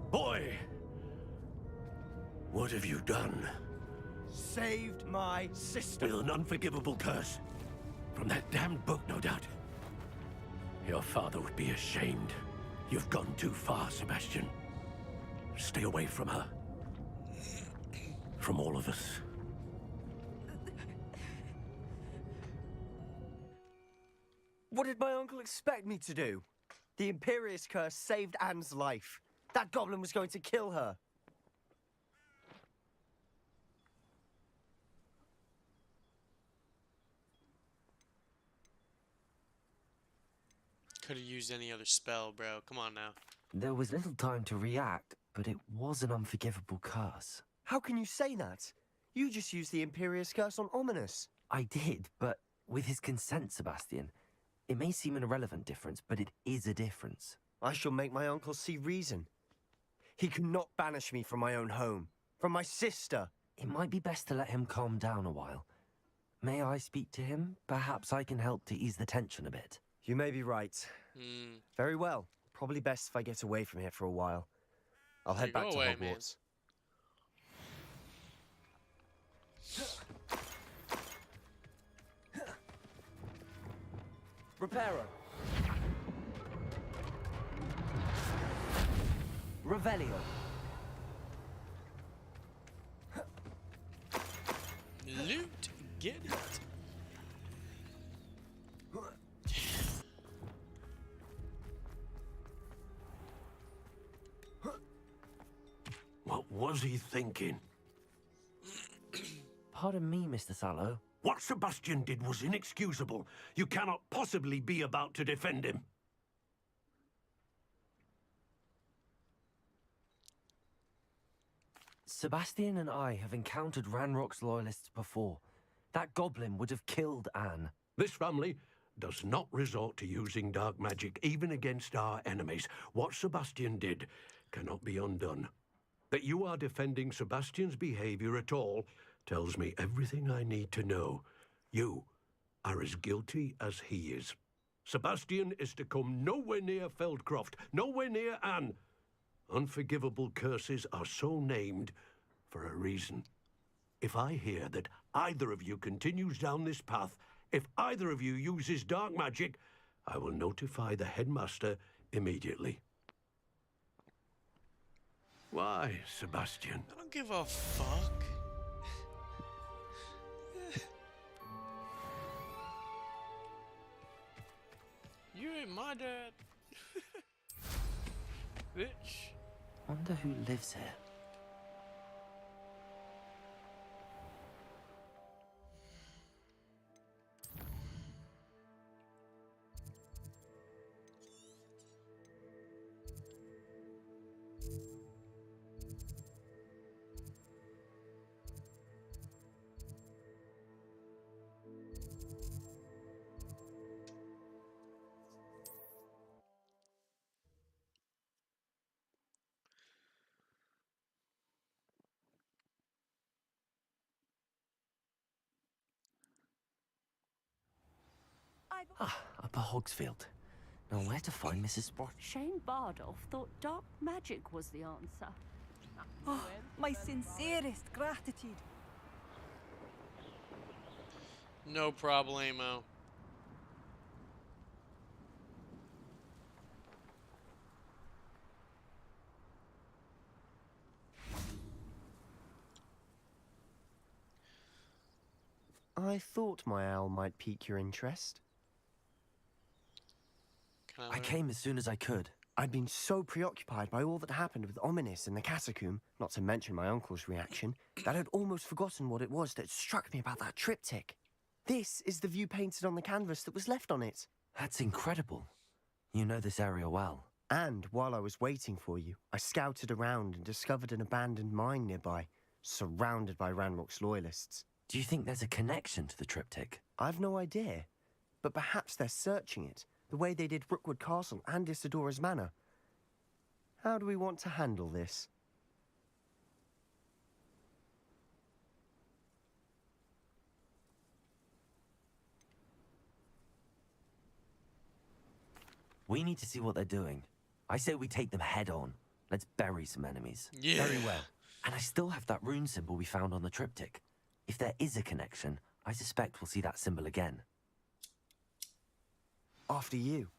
Boy! What have you done? Saved my sister. With an unforgivable curse. From that damned book, no doubt. Your father would be ashamed. You've gone too far, Sebastian. Stay away from her. From all of us. What did my uncle expect me to do? The Imperious curse saved Anne's life. That goblin was going to kill her. Could have used any other spell, bro. Come on now. There was little time to react, but it was an unforgivable curse. How can you say that? You just used the Imperious Curse on Ominous. I did, but with his consent, Sebastian. It may seem an irrelevant difference, but it is a difference. I shall make my uncle see reason. He cannot banish me from my own home, from my sister. It might be best to let him calm down a while. May I speak to him? Perhaps I can help to ease the tension a bit. You may be right. Very well. Probably best if I get away from here for a while. I'll head back to Hogwarts. Reparo. Revelio. Loot. Get it. What was he thinking? Pardon me, Mr. Sallow. What Sebastian did was inexcusable. You cannot possibly be about to defend him. Sebastian and I have encountered Ranrock's loyalists before. That goblin would have killed Anne. This family does not resort to using dark magic, even against our enemies. What Sebastian did cannot be undone. That you are defending Sebastian's behavior at all tells me everything I need to know. You are as guilty as he is. Sebastian is to come nowhere near Feldcroft, nowhere near Anne. Unforgivable curses are so named for a reason. If I hear that either of you continues down this path, if either of you uses dark magic, I will notify the headmaster immediately. Why, Sebastian? I don't give a fuck. You ain't my dad. Bitch. Wonder who lives here. Upper Hogsfield. Now where to find Mrs. Sprott? Shane Bardolph thought dark magic was the answer. Oh, my sincerest gratitude. No problemo. I thought my owl might pique your interest. I came as soon as I could. I'd been so preoccupied by all that happened with Ominous in the catacomb, not to mention my uncle's reaction, that I'd almost forgotten what it was that struck me about that triptych. This is the view painted on the canvas that was left on it. That's incredible. You know this area well. And while I was waiting for you, I scouted around and discovered an abandoned mine nearby, surrounded by Ranrock's loyalists. Do you think there's a connection to the triptych? I've no idea, but perhaps they're searching it, the way they did Rookwood Castle and Isidora's Manor. How do we want to handle this? We need to see what they're doing. I say we take them head on. Let's bury some enemies. Yeah. Very well. And I still have that rune symbol we found on the triptych. If there is a connection, I suspect we'll see that symbol again. After you.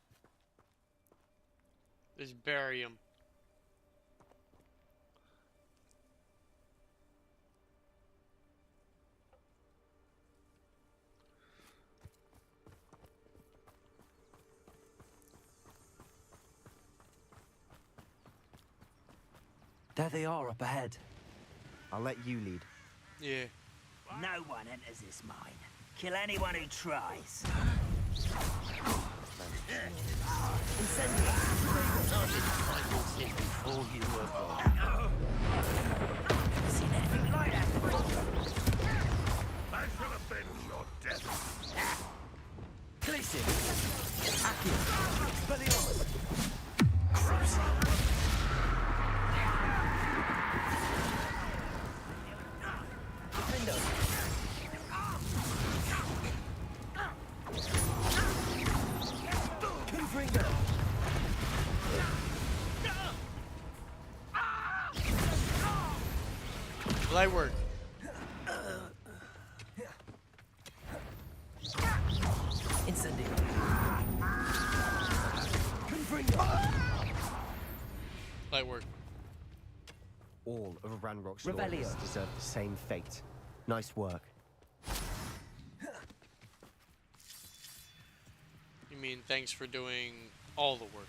Just bury him. There they are up ahead. I'll let you lead. Yeah. No one enters this mine. Kill anyone who tries. Before you were born. Seen anything like that before? I shall avenge your death. Listen, Aki, Belios, Cruise. Window. Confringo. Light work. Incendio. Light work. All of Ranrock's Revelio. loyalists deserve the same fate. Nice work. You mean thanks for doing all the work?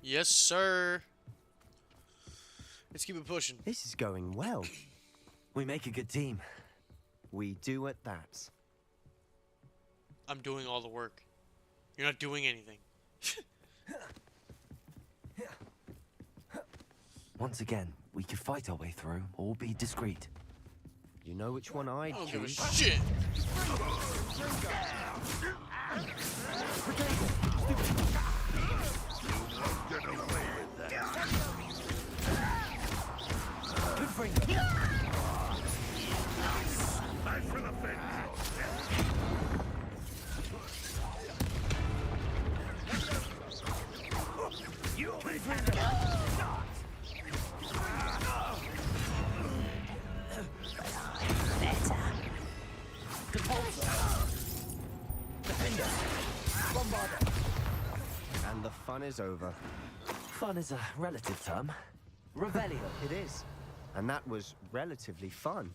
Yes, sir. Let's keep it pushing. This is going well. We make a good team. We do at that. I'm doing all the work. You're not doing anything. Once again, we could fight our way through or be discreet. You know which one I'd I don't give a choose? shit. Get away with that. I shall avenge your death. You may And the fun is over. Fun is a relative term. Revelio. It is. And that was relatively fun.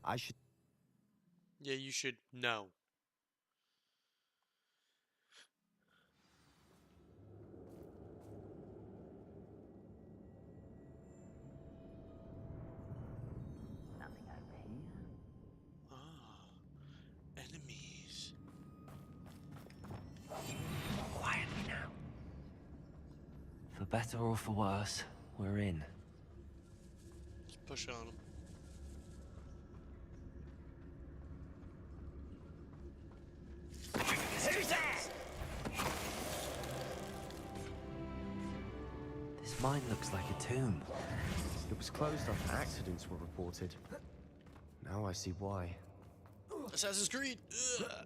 I should... Yeah, you should know. Nothing over here. Ah, enemies. Quietly now. For better or for worse, we're in. Let's push on them. This mine looks like a tomb. It was closed after accidents were reported. Now I see why. Assassin's Creed. Ugh.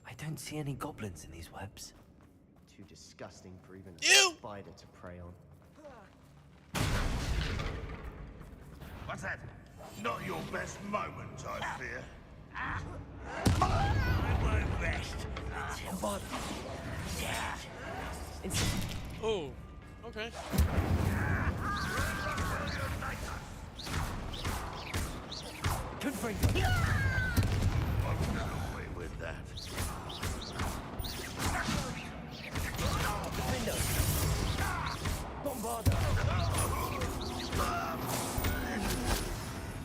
I don't see any goblins in these webs. Too disgusting for even a Ew! spider to prey on. What's that? Not your best moment, I fear. I won't rest. Oh, okay. I'll get away with that.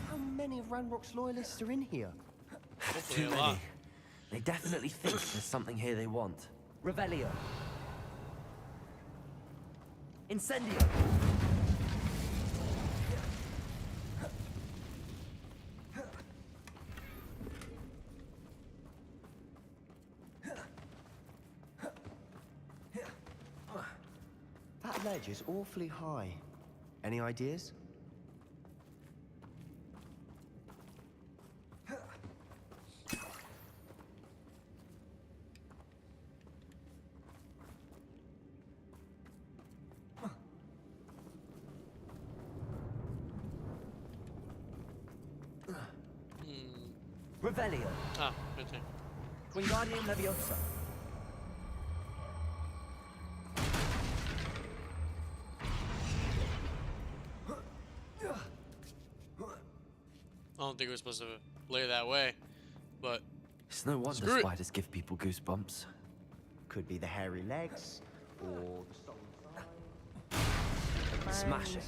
How many of Ranrock's loyalists are in here? Hopefully Too a many. lot. They definitely think there's something here they want. Revelio. Incendio. That ledge is awfully high. Any ideas? Revelio. Ah, right there. Wingardium Leviosa. I don't think we're supposed to play that way, but It's no wonder screw it. spiders give people goosebumps. Could be the hairy legs, or the stolen Smashing.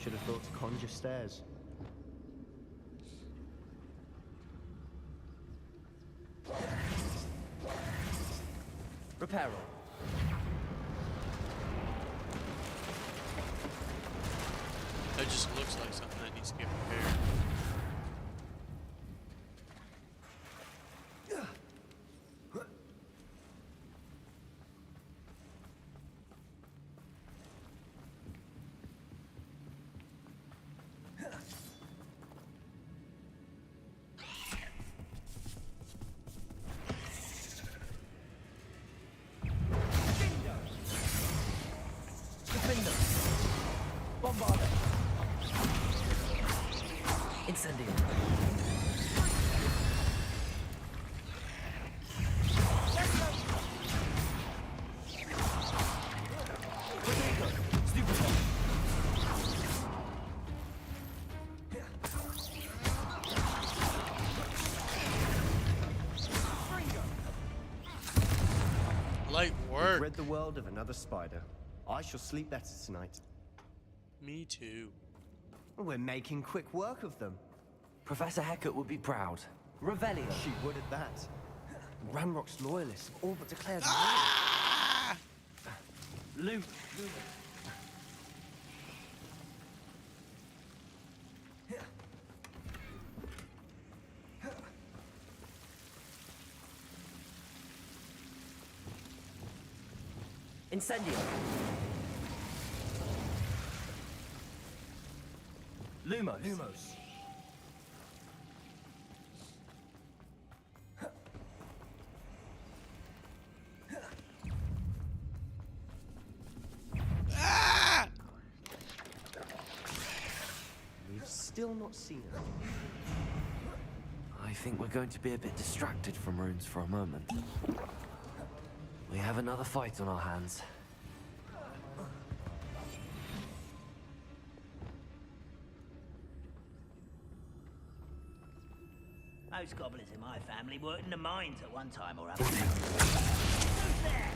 Should have thought to conjure stairs. Reparo. that just looks like something that needs to get repaired. Defender. Bombarder. Incendio. Light We've work. rid the world of another spider. I shall sleep better tonight. Me too. We're making quick work of them. Professor Hecat would be proud. Revelio. She would at that. Ranrock's loyalists have all but declared Luke. Incendio. Lumos. We've still not seen her. I think we're going to be a bit distracted from runes for a moment. We have another fight on our hands. Most goblins in my family worked in the mines at one time or other. Who's there?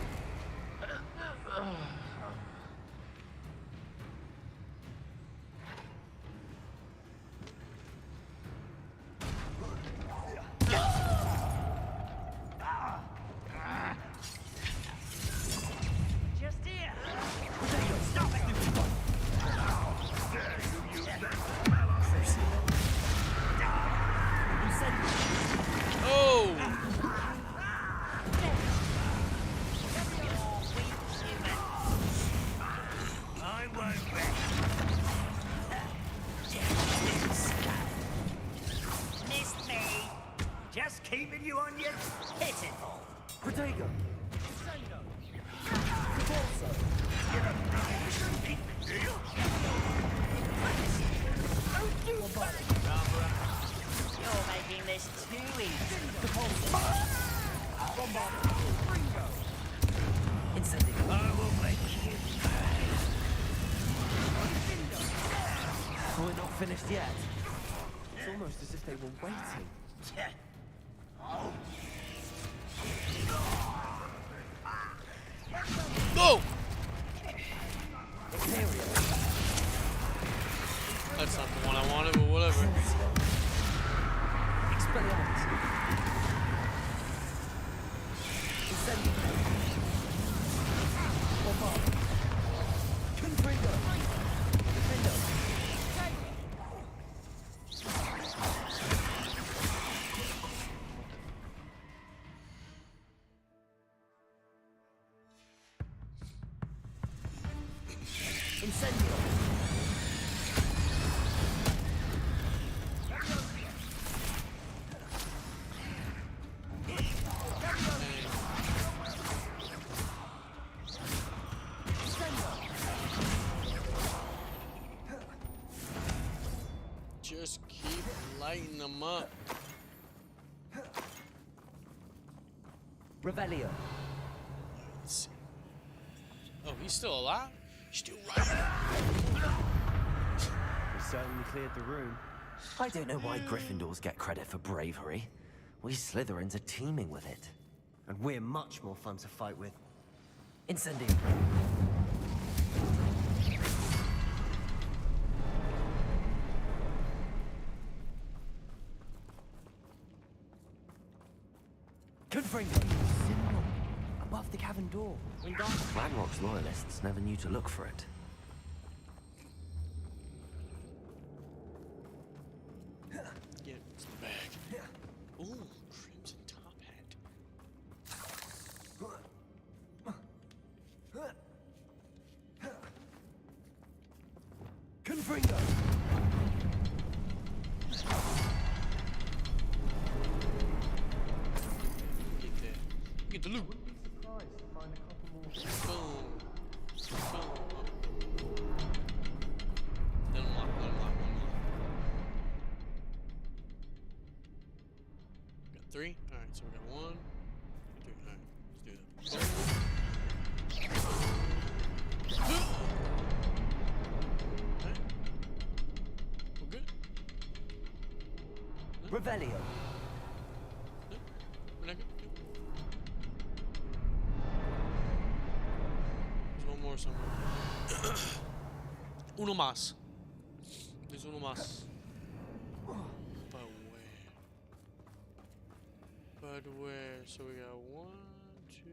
Just here. Stop it! Oh! I won't rest. Missed me. Just keeping you on your pitiful. Protego. You're making this too easy. Incendio. I will make you. We're not finished yet. It's almost as if they were waiting. Go! That's not the one I wanted, but whatever. Expelliarmus. Incendio. Bombarder. Confringo. Defendo. Incendio. Just keep lighting them up. Revelio. Let's see. Oh, he's still alive? He's still right. We certainly cleared the room. I don't know why Gryffindors get credit for bravery. We Slytherins are teeming with it. And we're much more fun to fight with. Incendio. Confringo! Symbol. Above the cavern door. Ranrock's loyalists never knew to look for it. Get some bag. Ooh, crimson top hat. Confringo! Get there. Get the loot. Boom. Boom. Unlock. Got 3. Alright, so we got 1, 2, 3. Alright, let's do that. Alright. We're good. Revelio. No? We're not good? There's one more somewhere. Uno más. There's uno más. But where? But where? So we got 1, 2.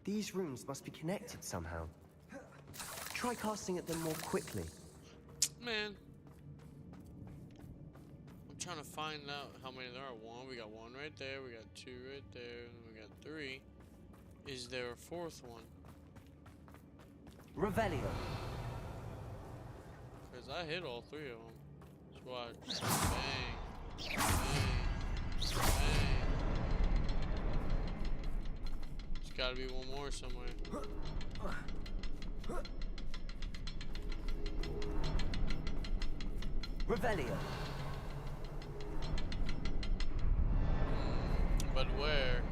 These rooms must be connected somehow. Try casting at them more quickly. Man. I'm trying to find out how many there are. 1, we got 1 right there, we got 2 right there, and we got 3. Is there a 4th one? Revelio. Because I hit all 3 of them. Just watch. Bang. Bang. Bang. There's gotta be one more somewhere. Revelio. But where?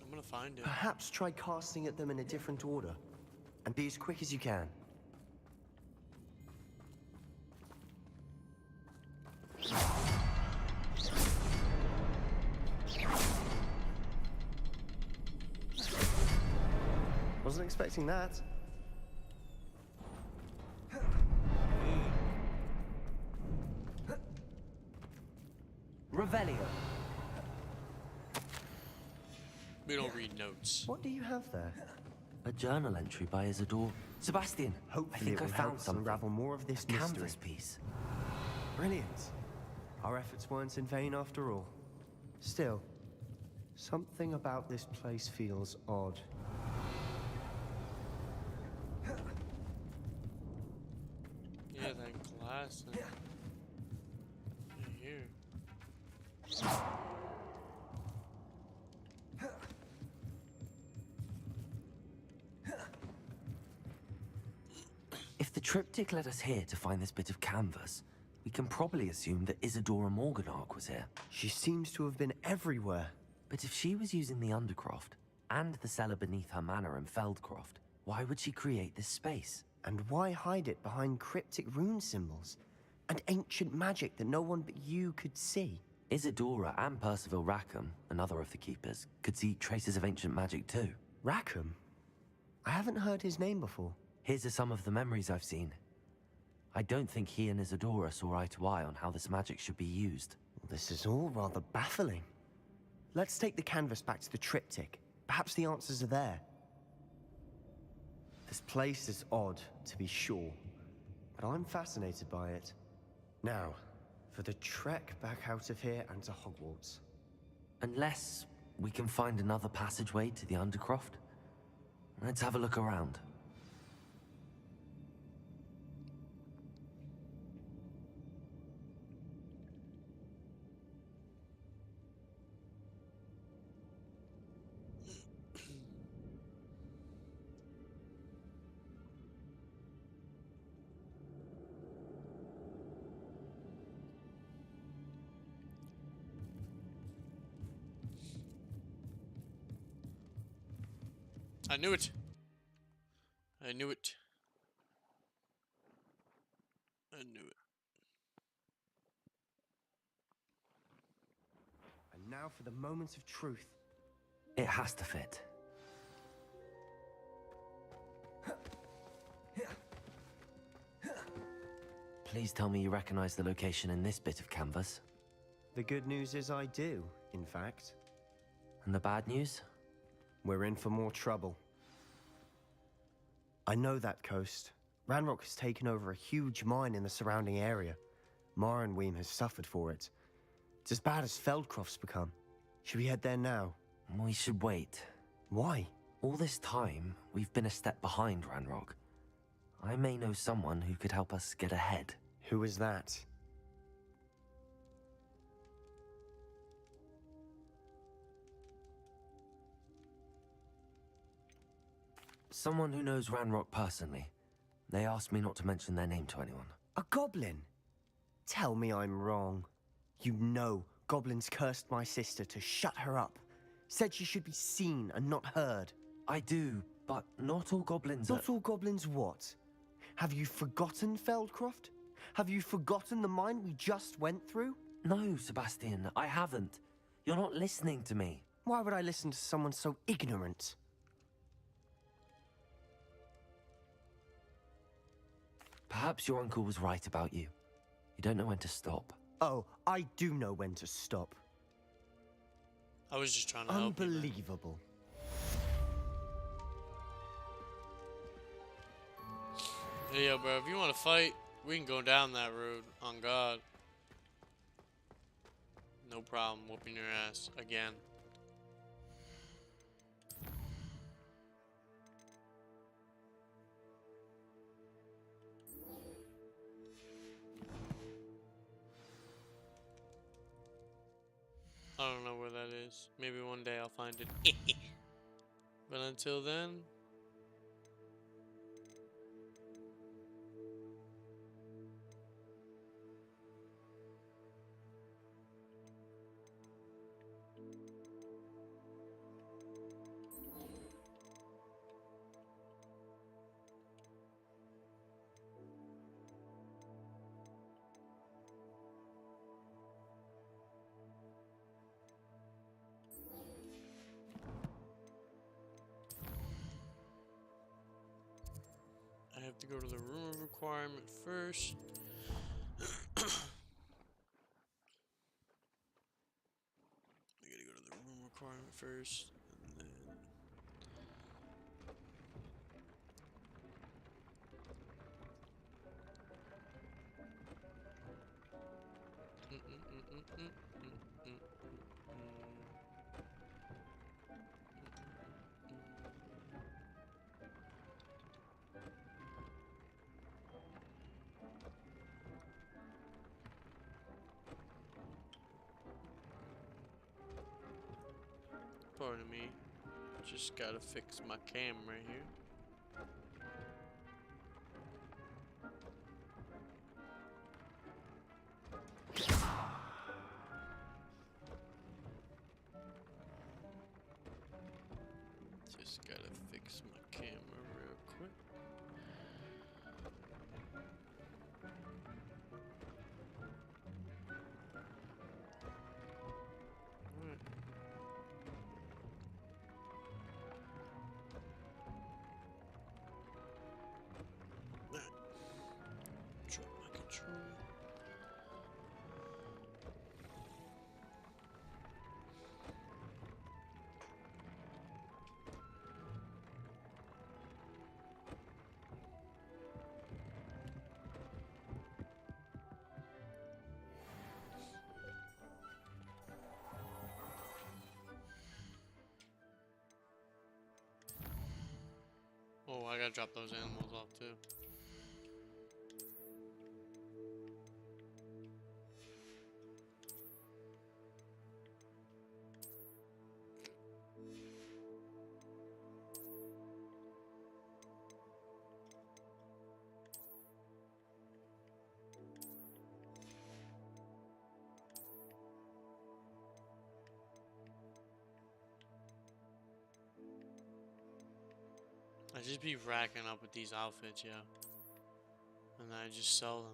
I'm gonna find it. Perhaps try casting at them in a different order. And be as quick as you can. Wasn't expecting that. Revelio. We don't read notes. What do you have there? A journal entry by Isidore. Sebastian, Hopefully I think I found help something. unravel more of this Canvas mystery. piece. Brilliant. Our efforts weren't in vain after all. Still, something about this place feels odd. Yeah, that glass. Here. If the triptych led us here to find this bit of canvas, we can probably assume that Isadora Morganach was here. She seems to have been everywhere. But if she was using the Undercroft and the cellar beneath her manor in Feldcroft, why would she create this space? And why hide it behind cryptic rune symbols and ancient magic that no one but you could see? Isadora and Percival Rackham, another of the keepers, could see traces of ancient magic too. Rackham? I haven't heard his name before. Here's some of the memories I've seen. I don't think he and Isadora saw eye to eye on how this magic should be used. This is all rather baffling. Let's take the canvas back to the triptych. Perhaps the answers are there. This place is odd, to be sure, but I'm fascinated by it. Now, for the trek back out of here and to Hogwarts. Unless we can find another passageway to the Undercroft. Let's have a look around. I knew it. I knew it. I knew it. And now for the moments of truth. It has to fit. Please tell me you recognize the location in this bit of canvas. The good news is I do, in fact. And the bad news? We're in for more trouble. I know that coast. Ranrock has taken over a huge mine in the surrounding area. Morinweem has suffered for it. It's as bad as Feldcroft's become. Should we head there now? We should wait. Why? All this time, we've been a step behind Ranrock. I may know someone who could help us get ahead. Who is that? Someone who knows Ranrock personally. They asked me not to mention their name to anyone. A goblin? Tell me I'm wrong. You know goblins cursed my sister to shut her up. Said she should be seen and not heard. I do, but not all goblins Not all goblins what? Have you forgotten Feldcroft? Have you forgotten the mine we just went through? No, Sebastian, I haven't. You're not listening to me. Why would I listen to someone so ignorant? Perhaps your uncle was right about you. You don't know when to stop. Oh, I do know when to stop. I was just trying to help you, man. Unbelievable. Hey, yo, bro, if you want to fight, we can go down that road. On God. No problem whooping your ass again. I don't know where that is. Maybe one day I'll find it. But until then... I have to go to the room of requirement first. I gotta go to the room requirement first, and then... Pardon me, just gotta fix my camera here. Just gotta fix my camera real quick. Alright. Drop my controller. Oh, I gotta drop those animals off too. I just be racking up with these outfits, yeah. And then I just sell them.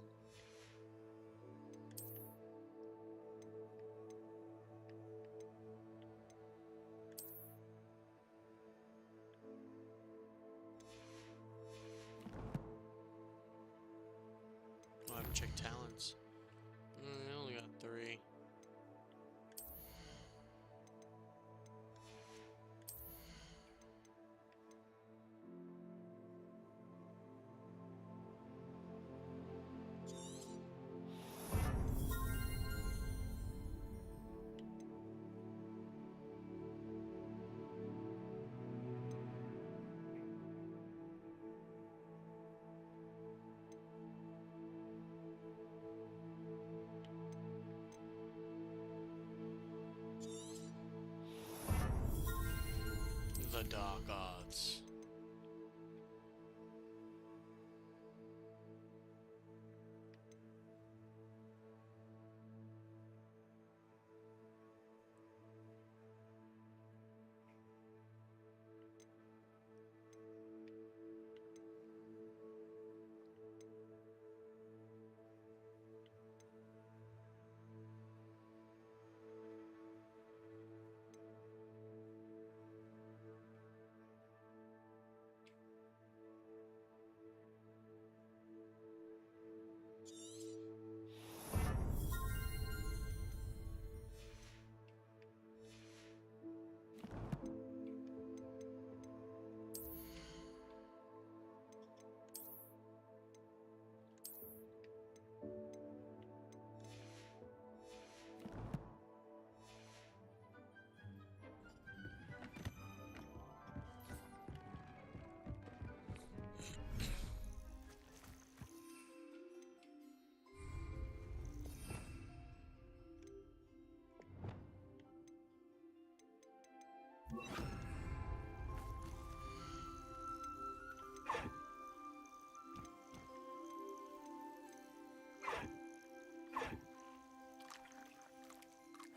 Oh, I haven't checked talents. I only got 3. The Dark Arts.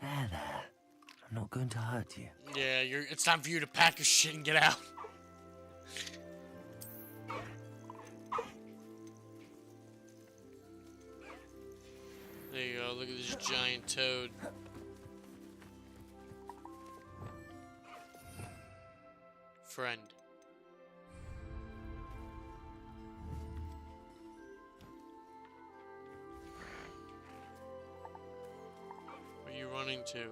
There. I'm not going to hurt you. Yeah, it's time for you to pack your shit and get out. There you go, look at this giant toad. Friend. Where are you running to?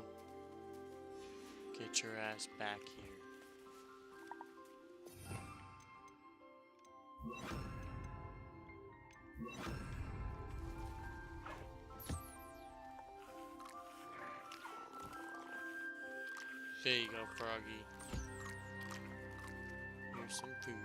Get your ass back here. There you go, Froggy. Here's some foodie.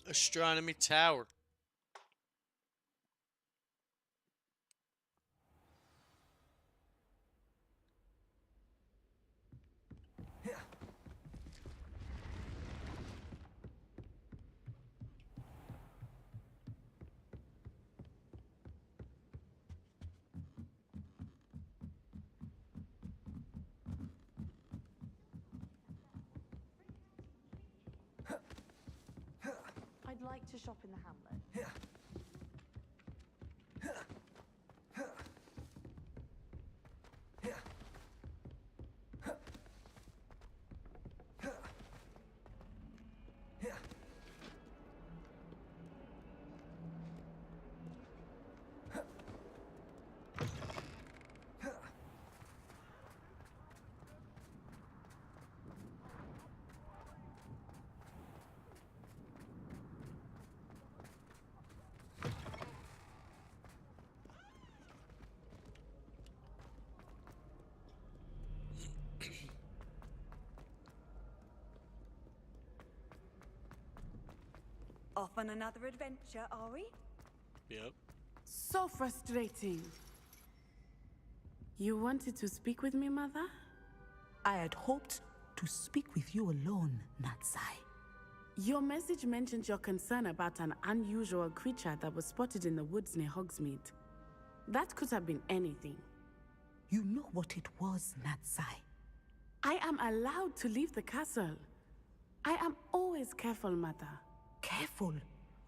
Astronomy Tower. I'd like to shop in the hamlet. Off on another adventure, are we? Yep. So frustrating. You wanted to speak with me, Mother? I had hoped to speak with you alone, Natsai. Your message mentioned your concern about an unusual creature that was spotted in the woods near Hogsmeade. That could have been anything. You know what it was, Natsai. I am allowed to leave the castle. I am always careful, Mother. Careful.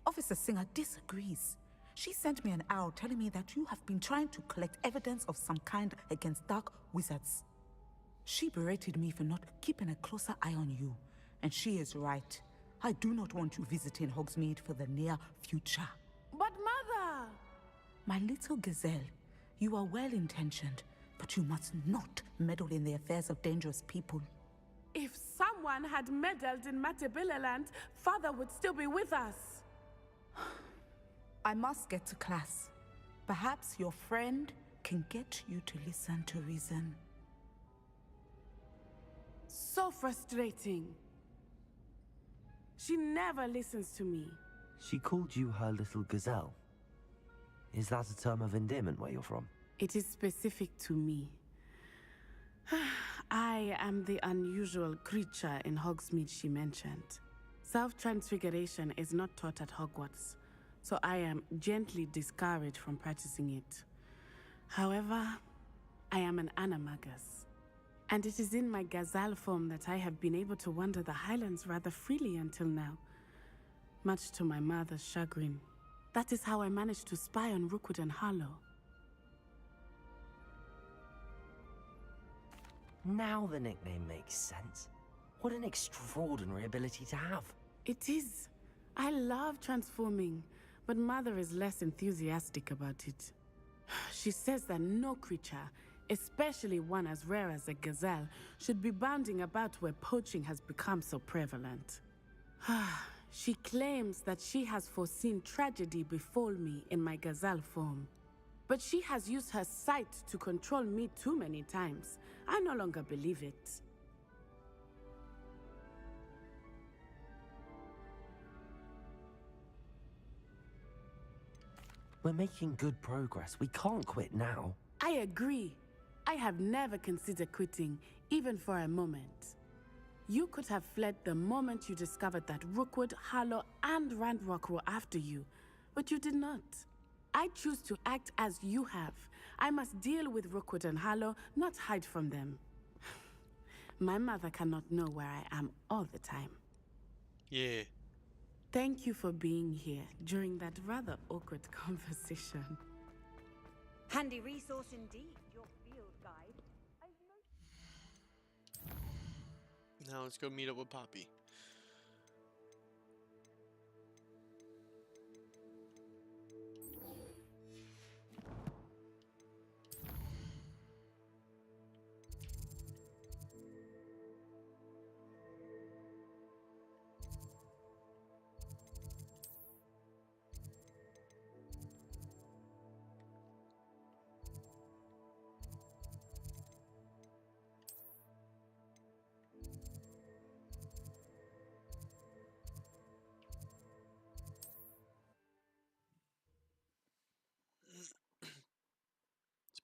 Officer Singer disagrees. She sent me an owl telling me that you have been trying to collect evidence of some kind against dark wizards. She berated me for not keeping a closer eye on you, and she is right. I do not want you visiting Hogsmeade for the near future. But Mother! My little gazelle, you are well-intentioned, but you must not meddle in the affairs of dangerous people. If someone had meddled in Matabeleland, Father would still be with us. I must get to class. Perhaps your friend can get you to listen to reason. So frustrating. She never listens to me. She called you her little gazelle. Is that a term of endearment where you're from? It is specific to me. I am the unusual creature in Hogsmeade she mentioned. Self-transfiguration is not taught at Hogwarts, so I am gently discouraged from practicing it. However, I am an animagus, and it is in my gazelle form that I have been able to wander the Highlands rather freely until now, much to my mother's chagrin. That is how I managed to spy on Rookwood and Harlow. Now the nickname makes sense. What an extraordinary ability to have. It is. I love transforming, but Mother is less enthusiastic about it. She says that no creature, especially one as rare as a gazelle, should be bounding about where poaching has become so prevalent. She claims that she has foreseen tragedy befall me in my gazelle form. But she has used her sight to control me too many times. I no longer believe it. We're making good progress. We can't quit now. I agree. I have never considered quitting, even for a moment. You could have fled the moment you discovered that Rookwood, Harlow, and Randrock were after you, but you did not. I choose to act as you have. I must deal with Rookwood and Harlow, not hide from them. My mother cannot know where I am all the time. Yeah. Thank you for being here during that rather awkward conversation. Handy resource indeed, your field guide. Now let's go meet up with Poppy.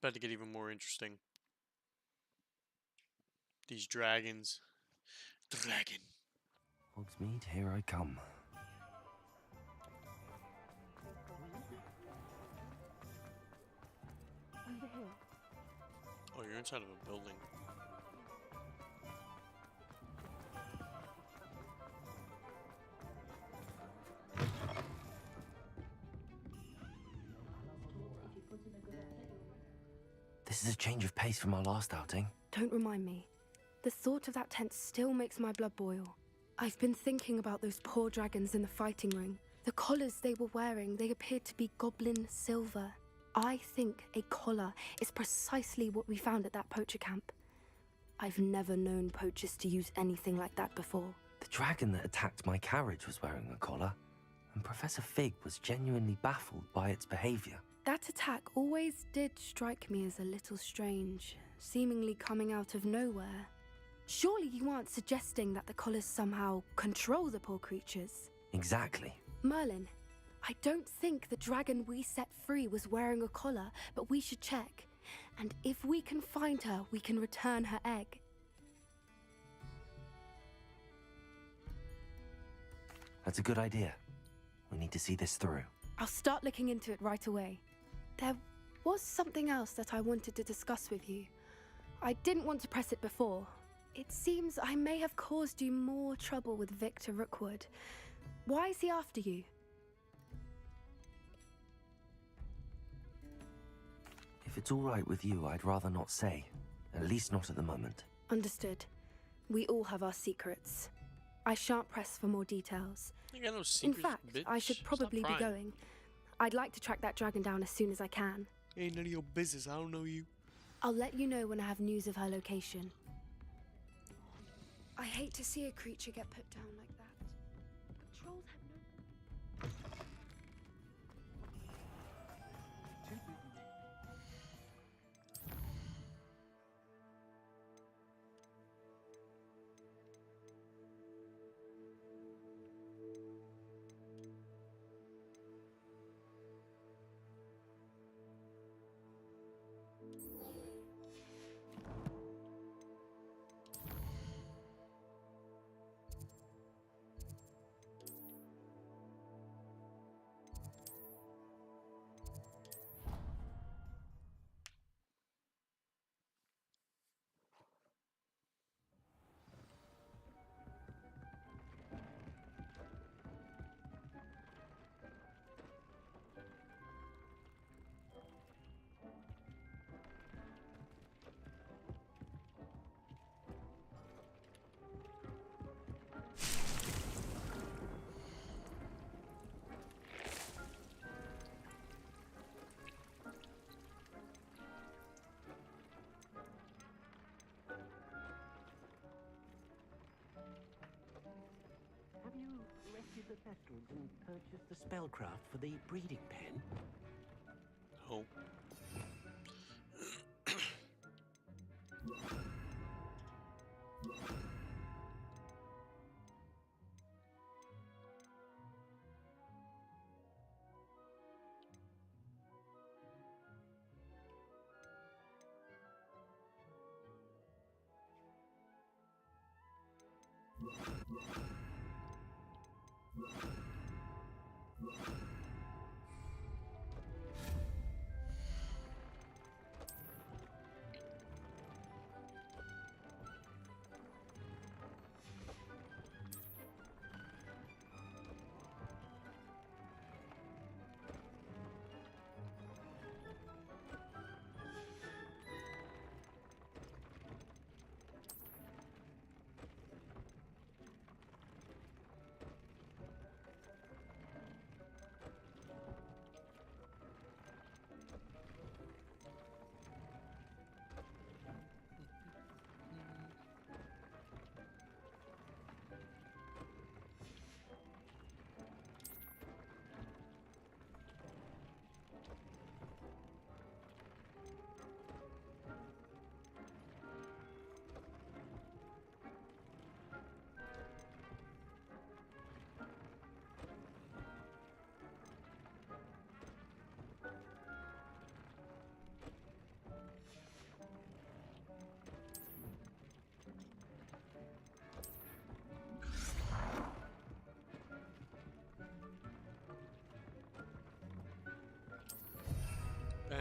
about to get even more interesting. These dragons. Dragon. Hogsmeade, here I come. Over here. Oh, you're inside of a building. This is a change of pace from our last outing. Don't remind me. The thought of that tent still makes my blood boil. I've been thinking about those poor dragons in the fighting ring. The collars they were wearing, they appeared to be goblin silver. I think a collar is precisely what we found at that poacher camp. I've never known poachers to use anything like that before. The dragon that attacked my carriage was wearing a collar, and Professor Fig was genuinely baffled by its behavior. That attack always did strike me as a little strange, seemingly coming out of nowhere. Surely you aren't suggesting that the collars somehow control the poor creatures? Exactly. Merlin, I don't think the dragon we set free was wearing a collar, but we should check. And if we can find her, we can return her egg. That's a good idea. We need to see this through. I'll start looking into it right away. There was something else that I wanted to discuss with you. I didn't want to press it before. It seems I may have caused you more trouble with Victor Rookwood. Why is he after you? If it's all right with you, I'd rather not say. At least not at the moment. Understood. We all have our secrets. I shan't press for more details. You got no In secrets, fact, bitch. I should probably be Stop crying. going. I'd like to track that dragon down as soon as I can. Ain't none of your business. I don't know you. I'll let you know when I have news of her location. I hate to see a creature get put down like that. Trolls have no... Have you rescued the Thestrals and purchased the spellcraft for the breeding pen? Oh.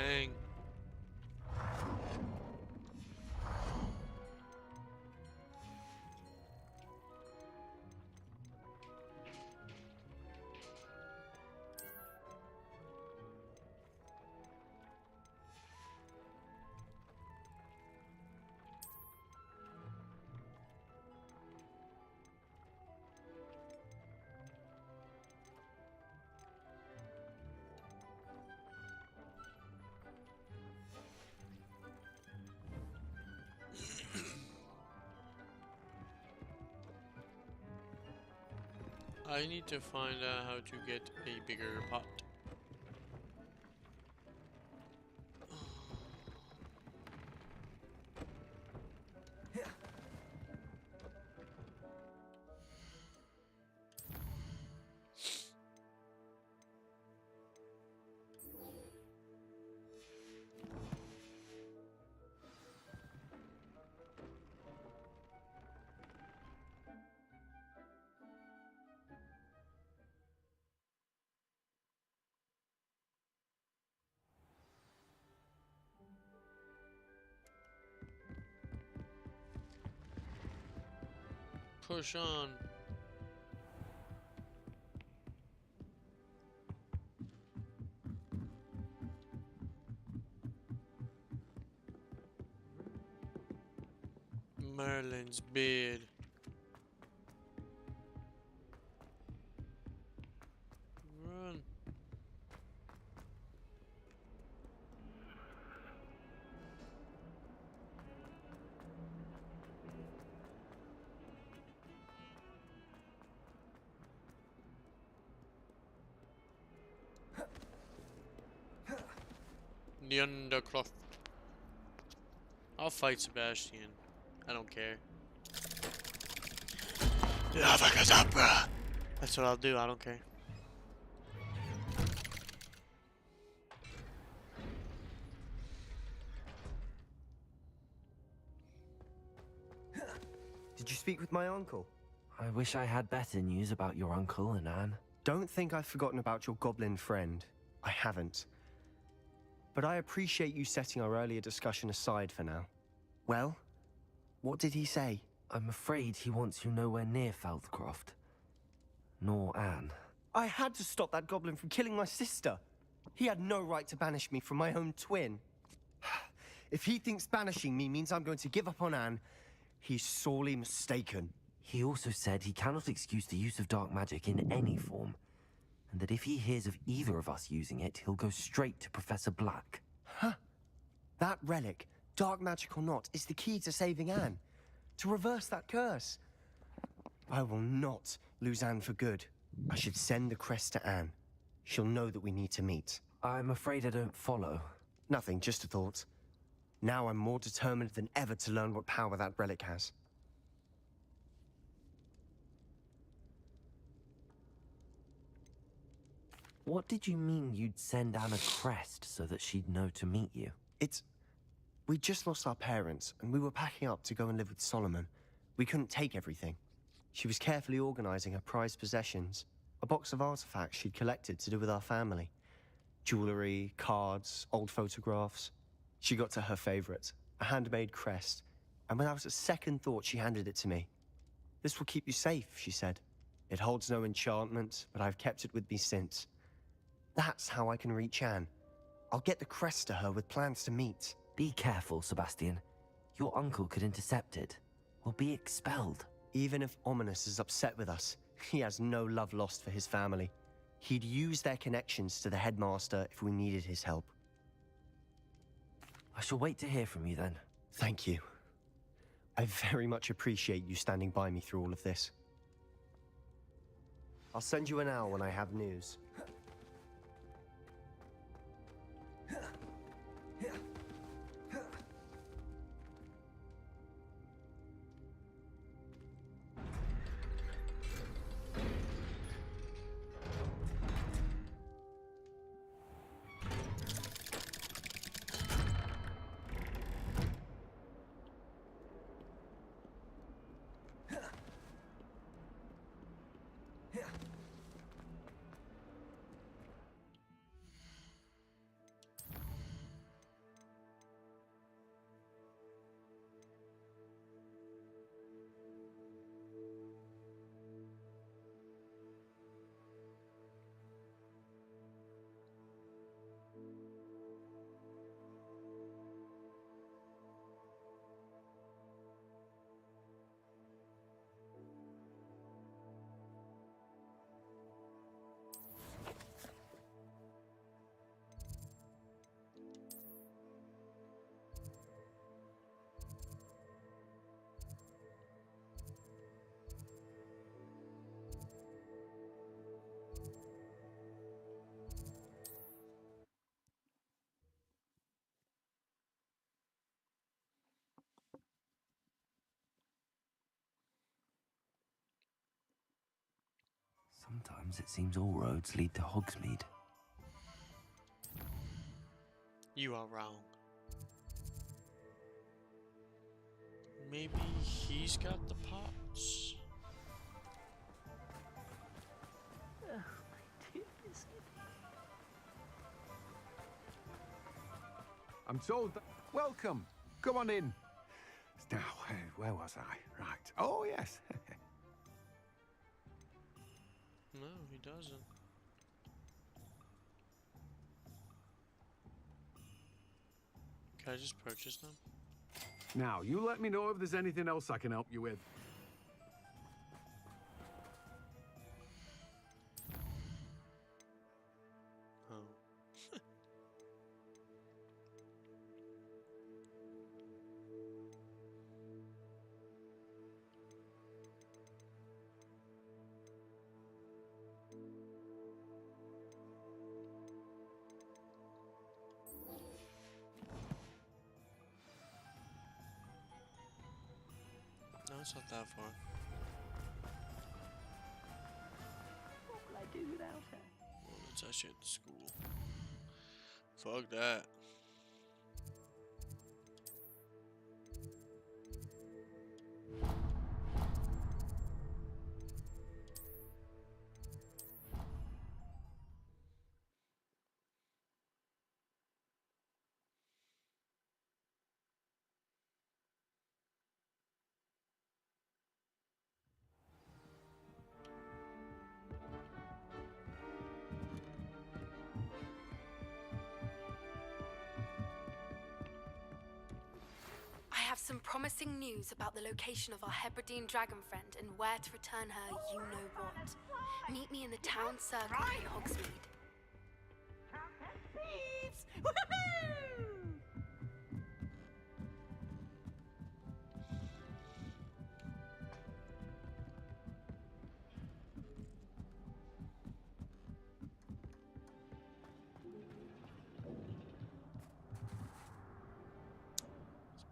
Dang. I need to find out how to get a bigger pot. Push on. Merlin's bed. Run. The Undercroft. I'll fight Sebastian. I don't care. Lava Cadabra. That's what I'll do. I don't care. Did you speak with my uncle? I wish I had better news about your uncle and Anne. Don't think I've forgotten about your goblin friend. I haven't. But I appreciate you setting our earlier discussion aside for now. Well, what did he say? I'm afraid he wants you nowhere near Feldcroft. Nor Anne. I had to stop that goblin from killing my sister. He had no right to banish me from my own twin. If he thinks banishing me means I'm going to give up on Anne, he's sorely mistaken. He also said he cannot excuse the use of dark magic in any form, and that if he hears of either of us using it, he'll go straight to Professor Black. Huh. That relic, dark magic or not, is the key to saving Anne. To reverse that curse. I will not lose Anne for good. I should send the crest to Anne. She'll know that we need to meet. I'm afraid I don't follow. Nothing, just a thought. Now I'm more determined than ever to learn what power that relic has. What did you mean you'd send Anne a crest so that she'd know to meet you? We just lost our parents, and we were packing up to go and live with Solomon. We couldn't take everything. She was carefully organizing her prized possessions, a box of artifacts she'd collected to do with our family. Jewelry, cards, old photographs. She got to her favorite, a handmade crest, and without a second thought, she handed it to me. This will keep you safe, she said. It holds no enchantment, but I've kept it with me since. That's how I can reach Anne. I'll get the crest to her with plans to meet. Be careful, Sebastian. Your uncle could intercept it. We'll be expelled. Even if Ominous is upset with us, he has no love lost for his family. He'd use their connections to the headmaster if we needed his help. I shall wait to hear from you then. Thank you. I very much appreciate you standing by me through all of this. I'll send you an owl when I have news. Sometimes it seems all roads lead to Hogsmeade. You are wrong. Maybe he's got the pots? Oh, my dear biscuit. I'm told that... Welcome. Come on in. Now, where was I? Right. Oh, yes. No, he doesn't. Can I just purchase them? Now, you let me know if there's anything else I can help you with. Oh. No, it's not that far. What will I do without her? Well, it's actually at the school. Fuck that. I have some promising news about the location of our Hebridean dragon friend and where to return her you-know-what. Meet me in the town circle in Hogsmeade. Thieves! Woohoo!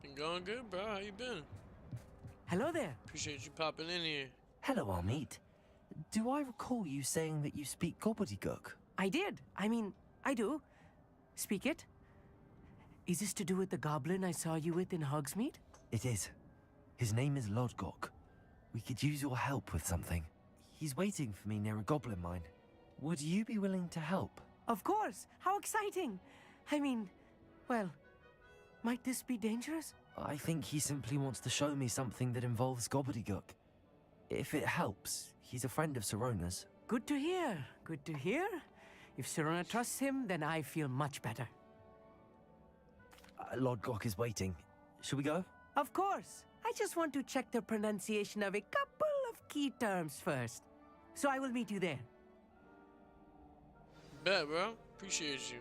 Been going good, bro. How you been? Hello there. Appreciate you popping in here. Hello, Armeet. Do I recall you saying that you speak gobbledygook? I did. I mean, I do. Speak it. Is this to do with the goblin I saw you with in Hogsmeade? It is. His name is Lodgok. We could use your help with something. He's waiting for me near a goblin mine. Would you be willing to help? Of course. How exciting. I mean, well, might this be dangerous? I think he simply wants to show me something that involves gobbledygook. If it helps, he's a friend of Sirona's. Good to hear. Good to hear. If Sirona trusts him, then I feel much better. Lodgok is waiting. Shall we go? Of course. I just want to check the pronunciation of a couple of key terms first. So I will meet you there. Bet, bro. Appreciate you.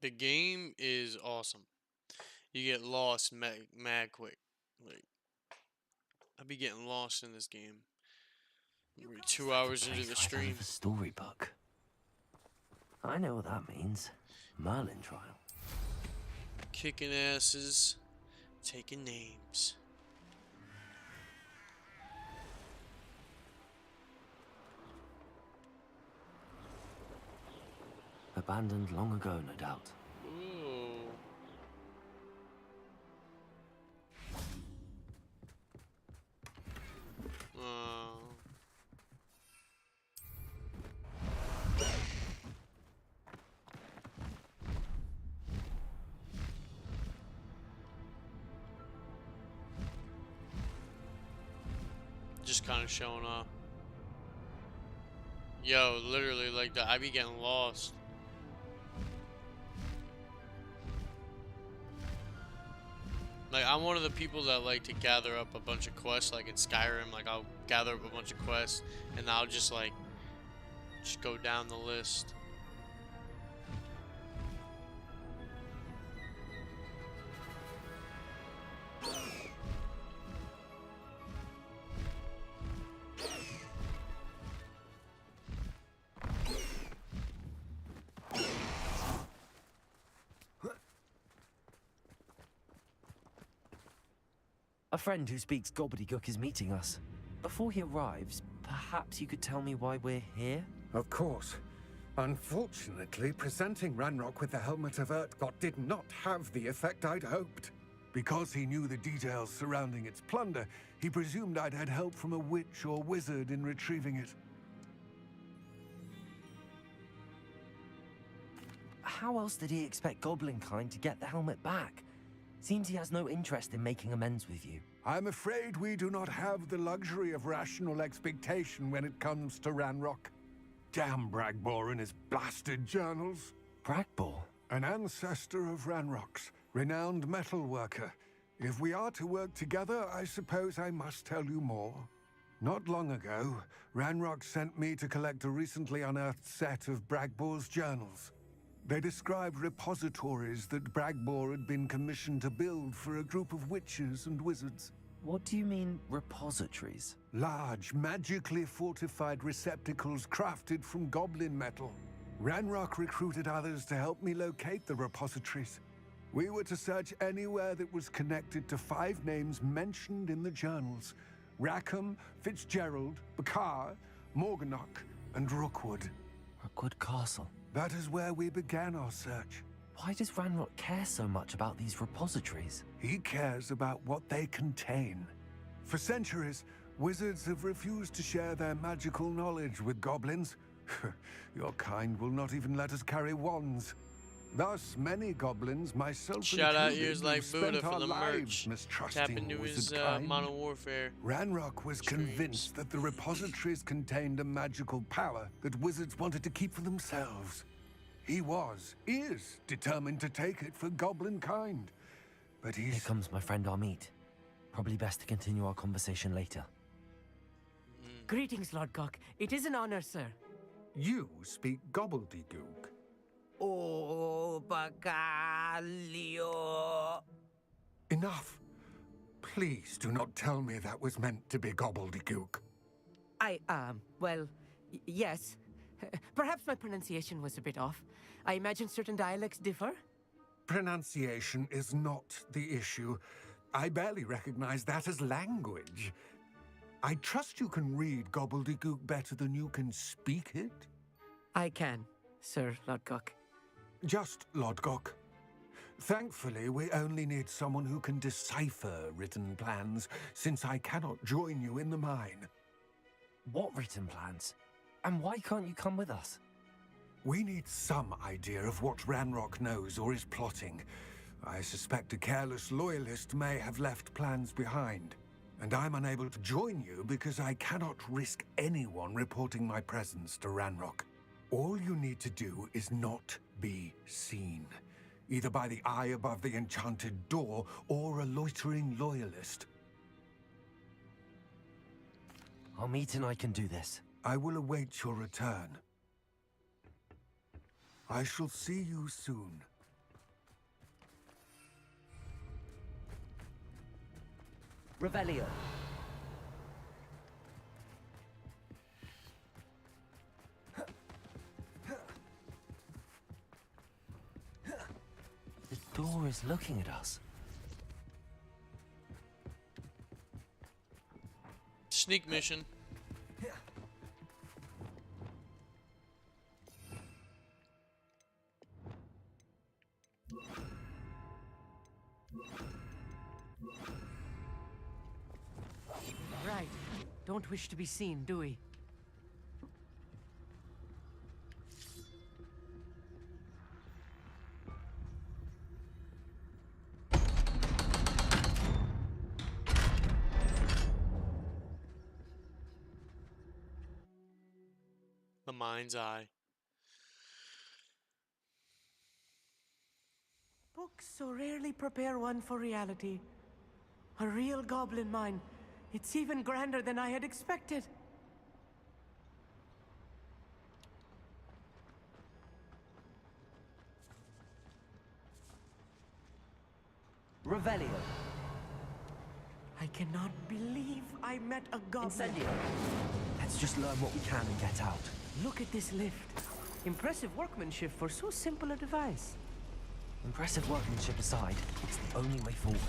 The game is awesome. You get lost mad quick. Like, I'll be getting lost in this game. We're 2 hours into the stream. A storybook. I know what that means. Merlin trial. Kicking asses, taking names. Abandoned long ago, no doubt. Ooh. Just kind of showing off. Yo, literally, like, I be getting lost. Like, I'm one of the people that like to gather up a bunch of quests, like in Skyrim. Like, I'll gather up a bunch of quests, and I'll just, like, Just go down the list. A friend who speaks gobbledygook is meeting us. Before he arrives, perhaps you could tell me why we're here? Of course. Unfortunately, presenting Ranrock with the Helmet of Urtkot did not have the effect I'd hoped. Because he knew the details surrounding its plunder, he presumed I'd had help from a witch or wizard in retrieving it. How else did he expect Goblinkind to get the helmet back? Seems he has no interest in making amends with you. I'm afraid we do not have the luxury of rational expectation when it comes to Ranrock. Damn Bragbor and his blasted journals. Bragbor? An ancestor of Ranrock's, renowned metal worker. If we are to work together, I suppose I must tell you more. Not long ago, Ranrock sent me to collect a recently unearthed set of Bragbor's journals. They described repositories that Bragbor had been commissioned to build for a group of witches and wizards. What do you mean, repositories? Large, magically fortified receptacles crafted from goblin metal. Ranrock recruited others to help me locate the repositories. We were to search anywhere that was connected to 5 names mentioned in the journals: Rackham, Fitzgerald, Bakar, Morganach, and Rookwood. Rookwood Castle. That is where we began our search. Why does Ranrock care so much about these repositories? He cares about what they contain. For centuries, wizards have refused to share their magical knowledge with goblins. Your kind will not even let us carry wands. Thus, many goblins, myself Shout out included, ears like have Buddha spent for our the lives merch. mistrusting Tap into wizard his kind. Modern Warfare. Ranrock was convinced that the repositories contained a magical power that wizards wanted to keep for themselves. He is determined to take it for goblin kind. But Here comes my friend Amit. Probably best to continue our conversation later. Greetings, Lord Cock. It is an honor, sir. You speak gobbledygook. Oh, Bacalio. Enough. Please do not tell me that was meant to be gobbledygook. Well, yes. Perhaps my pronunciation was a bit off. I imagine certain dialects differ? Pronunciation is not the issue. I barely recognize that as language. I trust you can read gobbledygook better than you can speak it? I can, Sir Lodgok. Just Lodgok. Thankfully, we only need someone who can decipher written plans, since I cannot join you in the mine. What written plans? And why can't you come with us? We need some idea of what Ranrock knows or is plotting. I suspect a careless loyalist may have left plans behind. And I'm unable to join you because I cannot risk anyone reporting my presence to Ranrock. All you need to do is not be seen, either by the eye above the enchanted door or a loitering loyalist. Amit and I can do this. I will await your return. I shall see you soon. Revelio. The door is looking at us. Sneak mission. Right. Don't wish to be seen, do we? The mind's eye. Books so rarely prepare one for reality. A real goblin mine. It's even grander than I had expected. Revelio. I cannot believe I met a goblin. Incendio. Let's just learn what we can and get out. Look at this lift. Impressive workmanship for so simple a device. Impressive workmanship aside, it's the only way forward.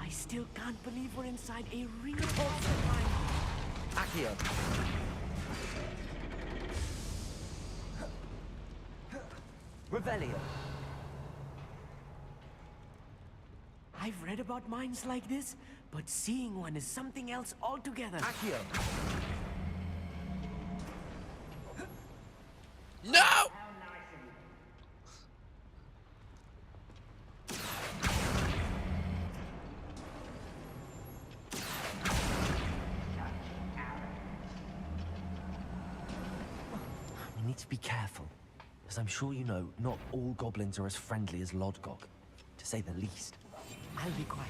I still can't believe we're inside a real horse mine. Accio. Revelio. I've read about mines like this, but seeing one is something else altogether. Accio. No! We need to be careful. As I'm sure you know, not all goblins are as friendly as Lodgok, to say the least. I'll be quiet.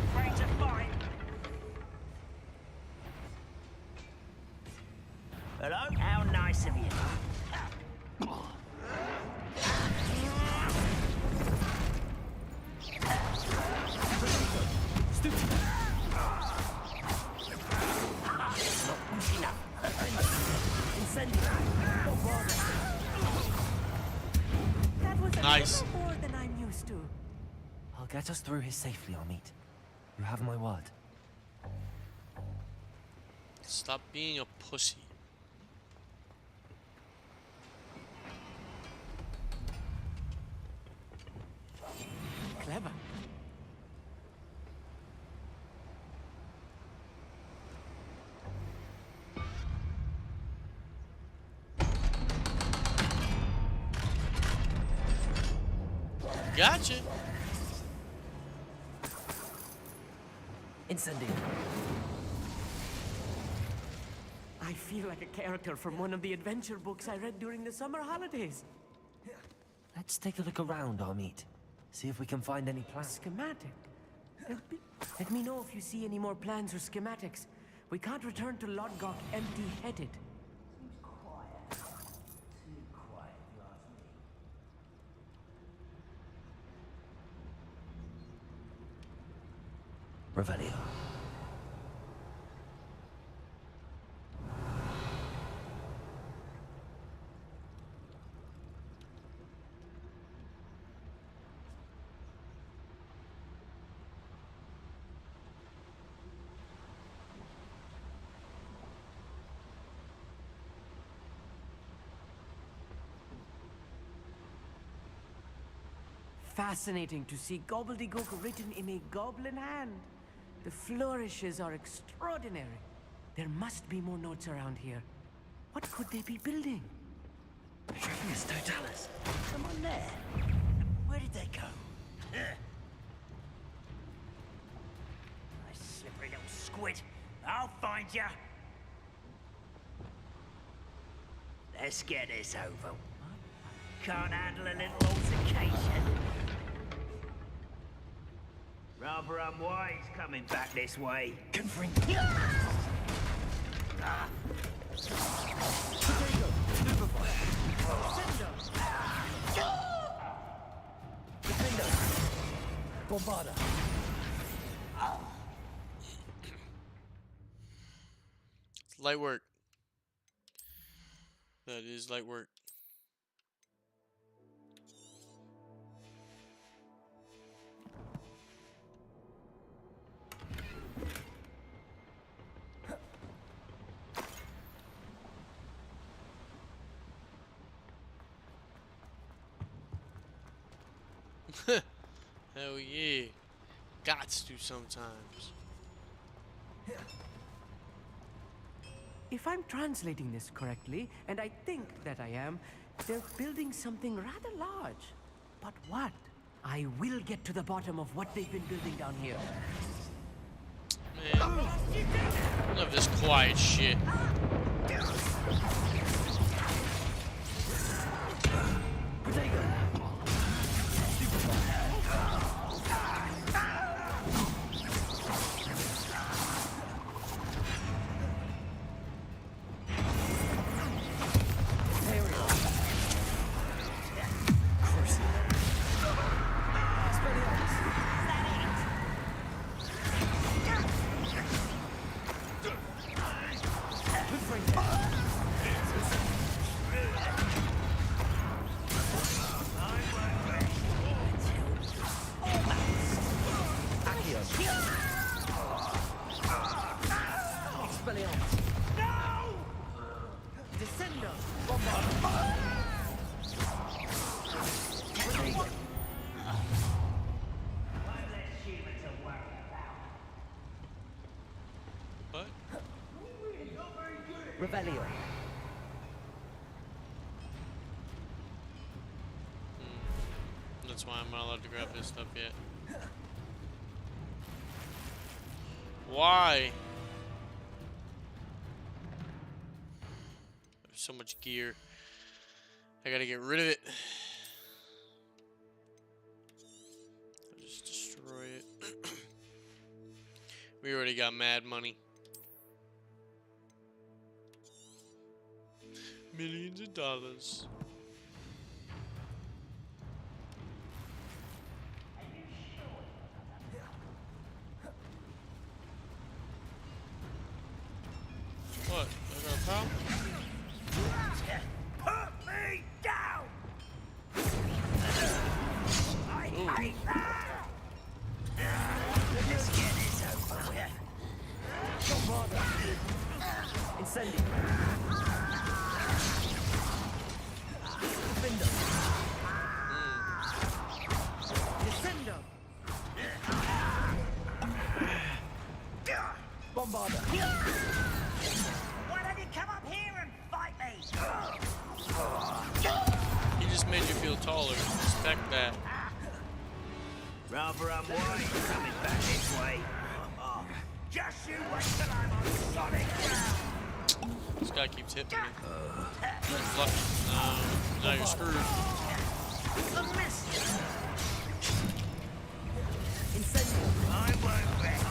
Afraid to fight. Hello? How nice of you. That was a Nice. little more than I'm used to. I'll get us through here safely, Amit. You have my word. Stop being a pussy. Clever. Gotcha. Incendio. I feel like a character from one of the adventure books I read during the summer holidays. Let's take a look around, Amit. See if we can find any plans. Schematic. Let me know if you see any more plans or schematics. We can't return to Lodgok empty-headed. Revelio. Fascinating to see gobbledygook written in a goblin hand. The flourishes are extraordinary. There must be more notes around here. What could they be building? Yes, Totalis. Someone there. Where did they go? Nice slippery little squid. I'll find you. Let's get this over. Can't handle a little altercation. Rather unwise coming back this way. Confring. Bombarda. Light work. That is light work. Hell yeah. Gots to sometimes. If I'm translating this correctly, and I think that I am, they're building something rather large. But what? I will get to the bottom of what they've been building down here. Man, I love this quiet shit. Revelio. That's why I'm not allowed to grab this stuff yet. Why? There's so much gear. I gotta get rid of it. I'll just destroy it. We already got mad money. Millions of dollars. What? I got a problem? Put me down! I hate that! Let's get this over with. Don't bother. Incendio. Defendo. Descendo. Bombarda. Why don't you come up here and fight me? He just made you feel taller. Respect that. Rather unwise coming back this way. Just you wait till I'm on solid ground. This guy keeps hitting me. He's lucky. Now you're screwed. Incendio. I won't rest.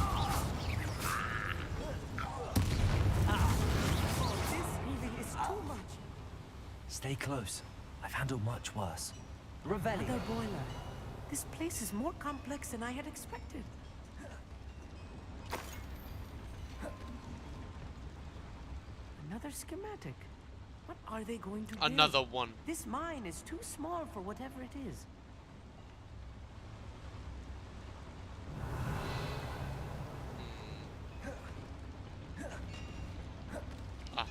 This really is too much. Stay close. I've handled much worse. Revelio. Another boiler. This place is more complex than I had expected. Another schematic. What are they going to do? Another one. This mine is too small for whatever it is. Ah.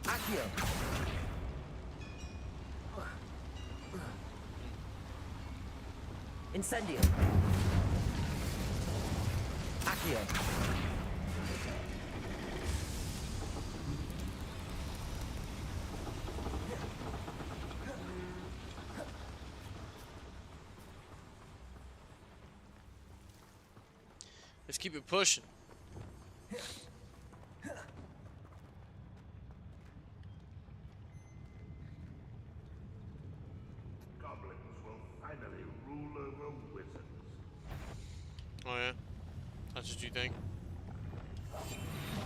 Accio. Incendio. Accio. Let's keep it pushing. Goblins will finally rule over wizards. Oh yeah? That's what you think?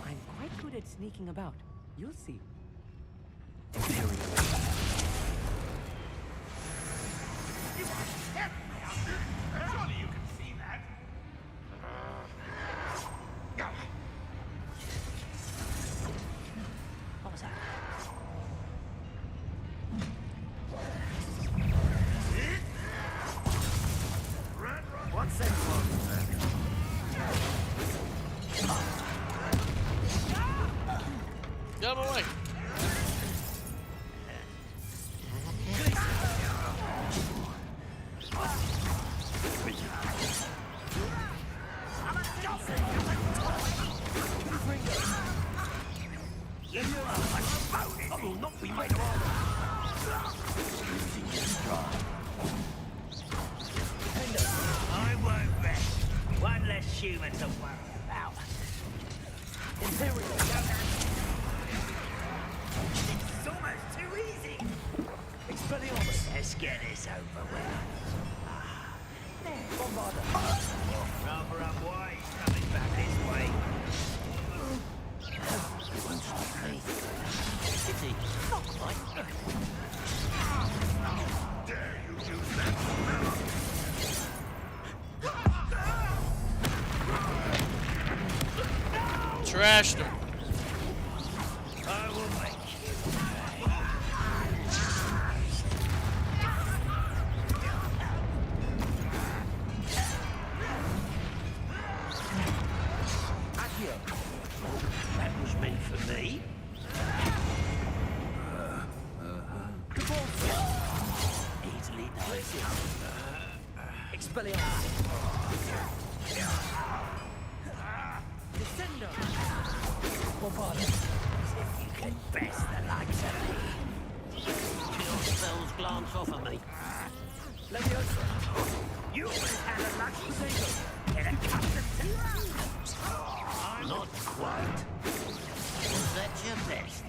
I'm quite good at sneaking about. You'll see. Surely you can see that. What was that? What's that for? Get out of my way. I will not be made I won't rest. One less human to worry about. Imperial. It's almost too easy. Expelliarmus. Let's get this over with. Bombarda. Rather unwise coming back this way. Kitty. Not quite. Dare you use that spell? Trashed him. I will make you. Accio. That was meant for me. Easily noticed. Expelliarmus. Descendo. If you can best the likes of me. Your spells glance off of me. Leviosa, you will have a lucky saver. Get accustomed to not quite. Was that your best?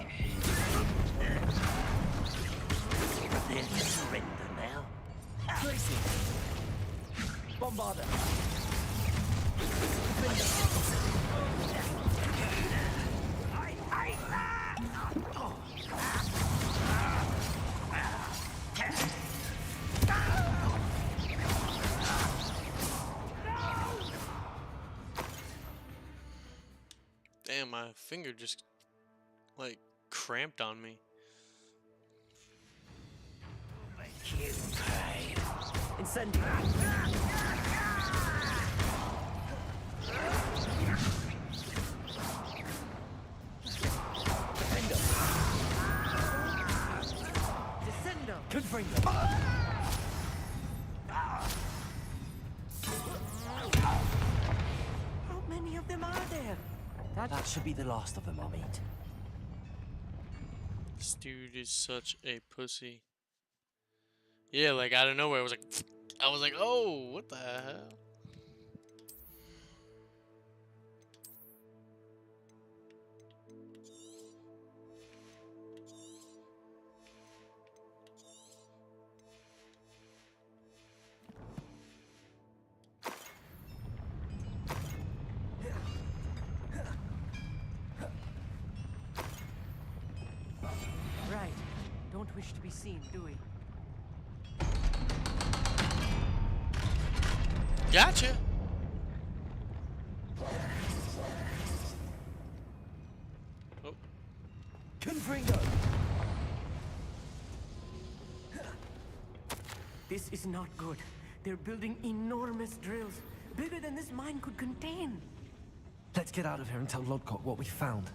Prepare to surrender now. Tracy! Bombarder! Damn, my finger just like cramped on me. Incendio! Descendo! Confringo! How many of them are there? That should be the last of them, I'll meet. This dude is such a pussy. Yeah, like out of nowhere, I was like, oh, what the hell? Right. Don't wish to be seen, do we? Gotcha. Oh. Confringo! This is not good. They're building enormous drills, bigger than this mine could contain. Let's get out of here and tell Lodcock what we found.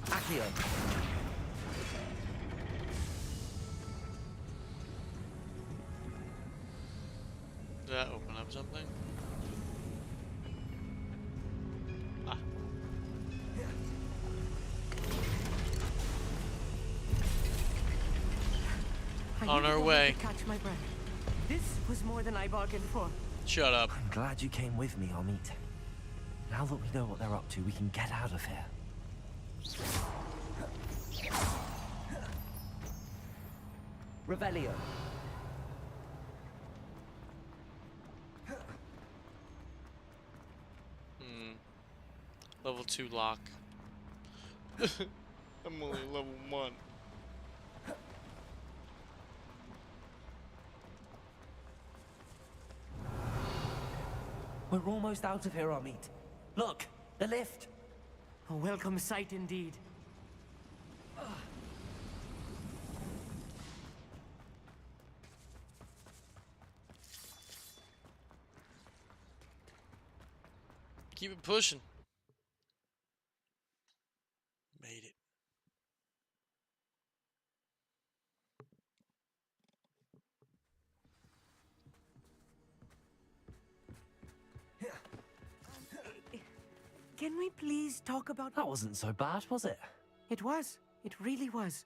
Accio! Did that open up something? Ah. On our way. Catch my breath. This was more than I bargained for. Shut up. I'm glad you came with me, Amit. Now that we know what they're up to, we can get out of here. Revelio. Level 2 lock. I'm only level 1. We're almost out of here, Amit. Look, the lift. A welcome sight indeed. Keep it pushing. Made it. Can we please talk about... That wasn't so bad, was it? It was. It really was.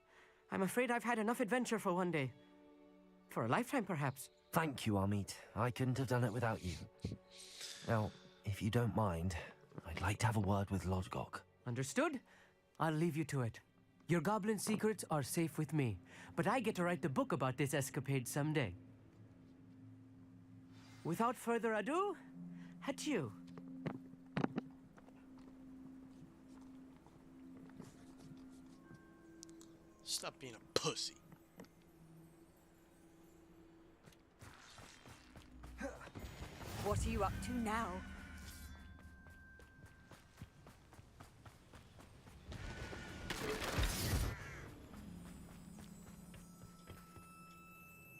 I'm afraid I've had enough adventure for one day. For a lifetime, perhaps. Thank you, Amit. I couldn't have done it without you. Now, if you don't mind, I'd like to have a word with Lodgok. Understood? I'll leave you to it. Your goblin secrets are safe with me, but I get to write the book about this escapade someday. Without further ado, adieu. Stop being a pussy. What are you up to now?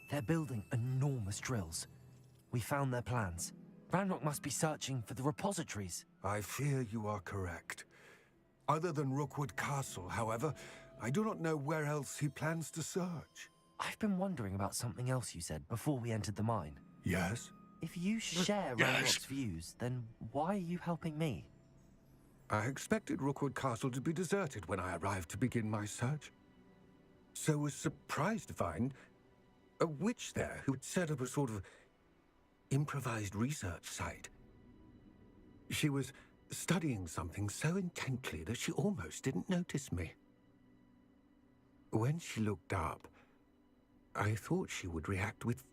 They're building enormous drills. We found their plans. Ranrock must be searching for the repositories. I fear you are correct. Other than Rookwood Castle, however, I do not know where else he plans to search. I've been wondering about something else you said before we entered the mine. Yes? If you share Ranrock's views, then why are you helping me? I expected Rookwood Castle to be deserted when I arrived to begin my search. So was surprised to find a witch there who had set up a sort of improvised research site. She was studying something so intently that she almost didn't notice me. When she looked up, I thought she would react with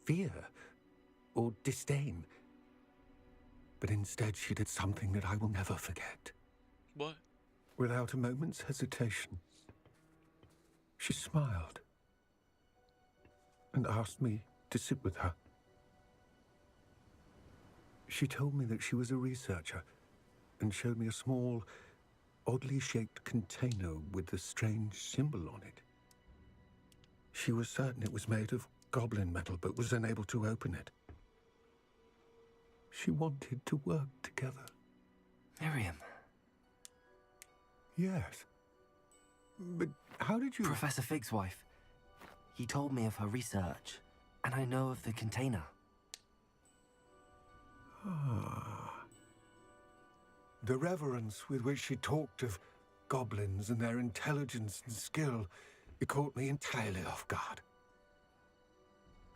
fear or disdain. But instead she did something that I will never forget. What? Without a moment's hesitation, she smiled and asked me to sit with her. She told me that she was a researcher and showed me a small, oddly shaped container with a strange symbol on it. She was certain it was made of goblin metal, but was unable to open it. She wanted to work together. Miriam. Yes. But how did you... Professor Fig's wife. He told me of her research, and I know of the container. Ah. The reverence with which she talked of goblins and their intelligence and skill, it caught me entirely off guard.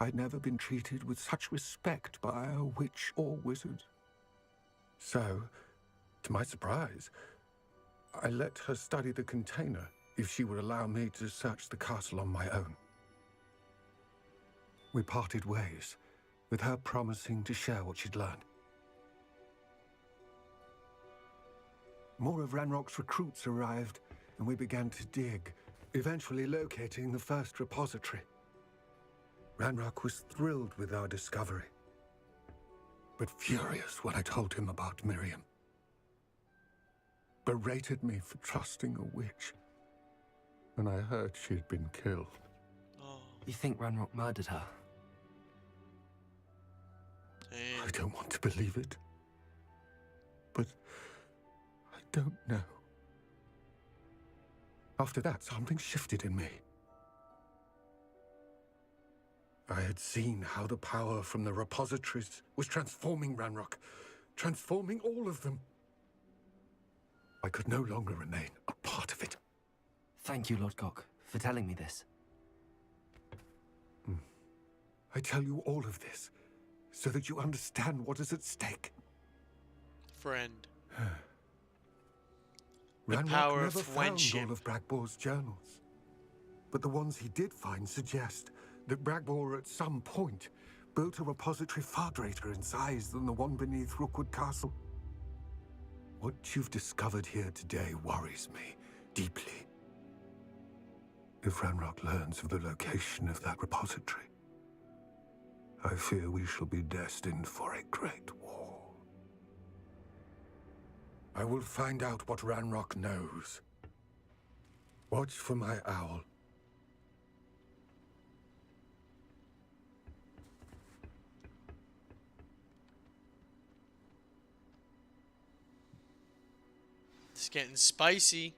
I'd never been treated with such respect by a witch or wizard. So, to my surprise, I let her study the container if she would allow me to search the castle on my own. We parted ways, with her promising to share what she'd learned. More of Ranrock's recruits arrived, and we began to dig, eventually locating the first repository. Ranrock was thrilled with our discovery, but furious when I told him about Miriam. Berated me for trusting a witch, and I heard she'd been killed. You think Ranrock murdered her? Damn. I don't want to believe it, but I don't know. After that, something shifted in me. I had seen how the power from the repositories was transforming Ranrock, transforming all of them. I could no longer remain a part of it. Thank you, Lord Cock, for telling me this. I tell you all of this so that you understand what is at stake. Friend. The Ranrock power never of found friendship. all of Bragbor's journals, but the ones he did find suggest that Bragbor at some point built a repository far greater in size than the one beneath Rookwood Castle. What you've discovered here today worries me deeply. If Ranrock learns of the location of that repository, I fear we shall be destined for a great war. I will find out what Ranrock knows. Watch for my owl. It's getting spicy.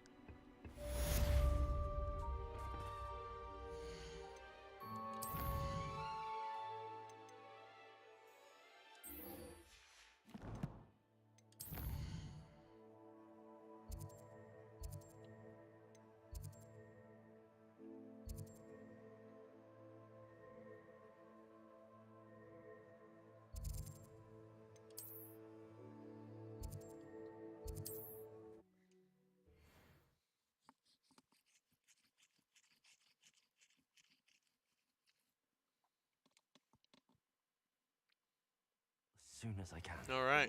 As soon as I can. All right.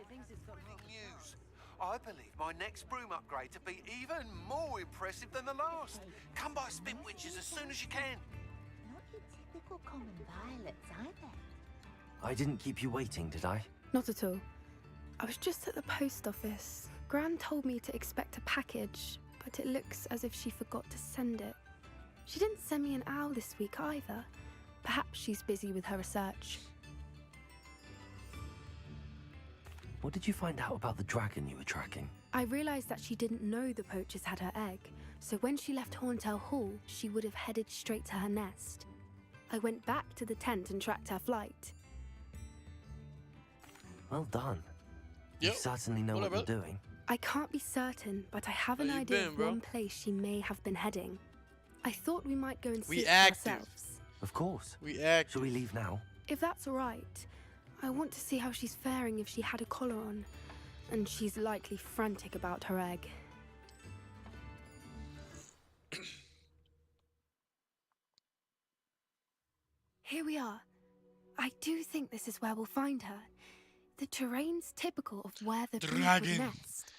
News. I believe my next broom upgrade to be even more impressive than the last. Come by Spin Witches as soon as you can. Not your typical common violets, I bet. I didn't keep you waiting, did I? Not at all. I was just at the post office. Gran told me to expect a package, but it looks as if she forgot to send it. She didn't send me an owl this week either. Perhaps she's busy with her research. What did you find out about the dragon you were tracking? I realised that she didn't know the poachers had her egg, so when she left Horntail Hall, she would have headed straight to her nest. I went back to the tent and tracked her flight. Well done. Yep. You certainly know what you're doing. I can't be certain, but I have an Where you idea been, of bro? one place she may have been heading. I thought we might go and see We for active. ourselves. Of course. We act. Shall we leave now? If that's all right, I want to see how she's faring if she had a collar on. And she's likely frantic about her egg. Here we are. I do think this is where we'll find her. The terrain's typical of where the brood would Dragon. nest.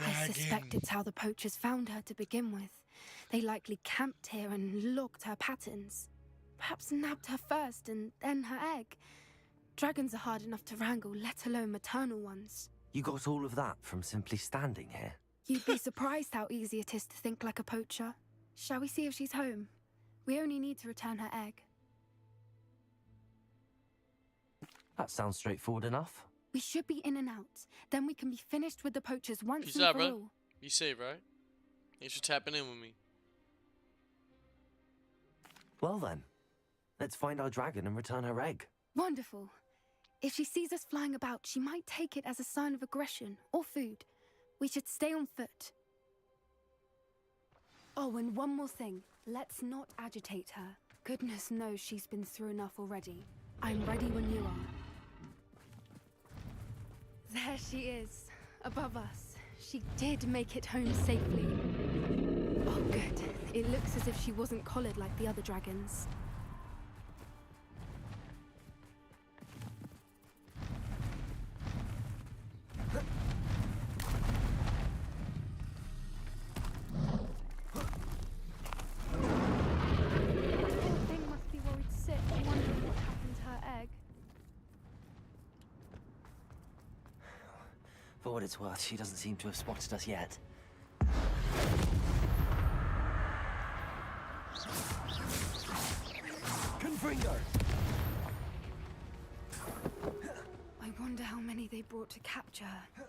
I suspect it's how the poachers found her to begin with. They likely camped here and logged her patterns. Perhaps nabbed her first and then her egg. Dragons are hard enough to wrangle, let alone maternal ones. You got all of that from simply standing here. You'd be surprised how easy it is to think like a poacher. Shall we see if she's home? We only need to return her egg. That sounds straightforward enough. We should be in and out. Then we can be finished with the poachers once Peace and out, for bro. all. You safe, right? Thanks for tapping in with me. Well then, let's find our dragon and return her egg. Wonderful. If she sees us flying about, she might take it as a sign of aggression or food. We should stay on foot. Oh, and one more thing. Let's not agitate her. Goodness knows she's been through enough already. I'm ready when you are. There she is, above us. She did make it home safely. Oh, good. It looks as if she wasn't collared like the other dragons. Thing must be worried sick, wondering what happened to her egg. For what it's worth, she doesn't seem to have spotted us yet. Confringo! I wonder how many they brought to capture her.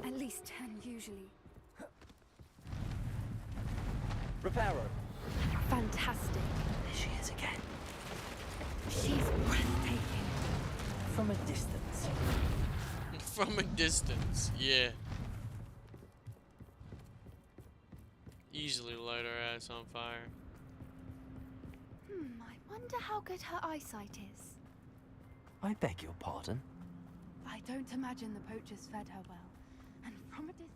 At least 10 usually. Reparo! Fantastic. There she is again. She's breathtaking. From a distance. From a distance, yeah. Easily light her ass on fire. I wonder how good her eyesight is. I beg your pardon? I don't imagine the poachers fed her well. And from a distance...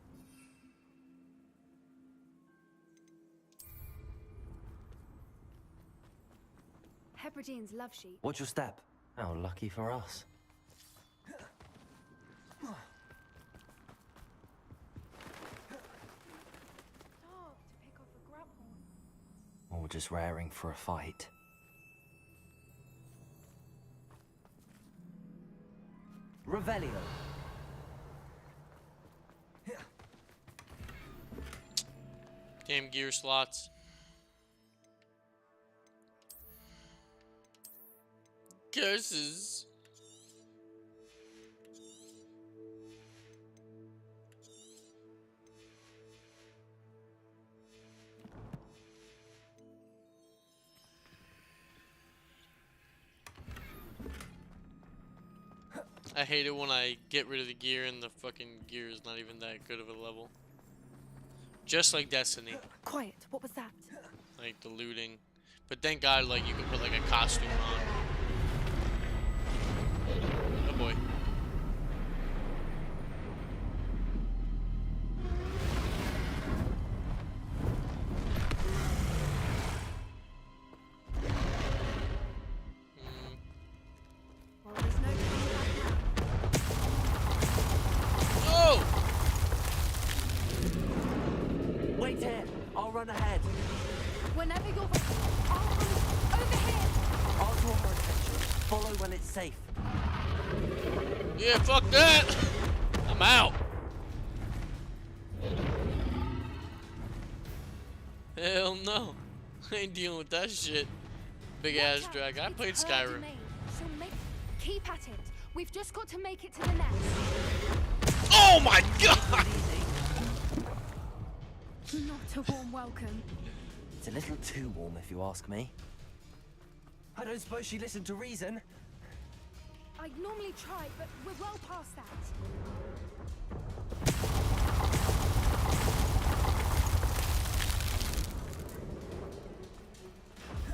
Hebridean's love sheep. Watch your step. How lucky for us. Stop to pick off a grapple. Or just raring for a fight. Revelio. Damn gear slots. Curses. I hate it when I get rid of the gear and the fucking gear is not even that good of a level. Just like Destiny. Quiet, what was that? Like the looting. But thank God, like, you can put like a costume on. Oh boy. Well, there's no coming back now. Oh! Wait here. I'll run ahead. Whenever you're ready, I'll run over here. I'll draw her attention. Follow when it's safe. Yeah, fuck that! I'm out! Hell no. I ain't dealing with that shit. Big ass drag. I played It's her Skyrim. domain. She'll make... Keep at it. We've just got to make it to the nest. Oh my god! Not a warm welcome. It's a little too warm, if you ask me. I don't suppose she listened to reason. I'd normally try, but we're well past that.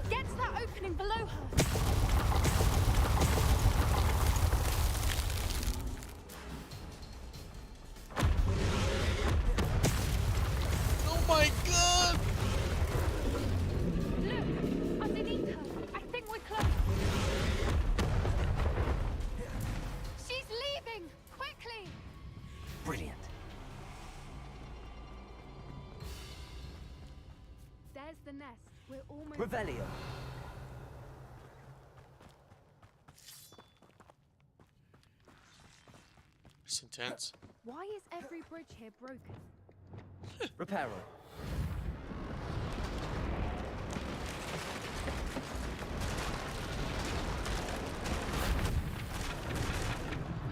Get to that opening below her. Oh my god! Look, underneath her. I think we're close. She's leaving! Quickly! Brilliant. There's the nest. We're almost... Revelio. It's intense. Why is every bridge here broken? Reparo.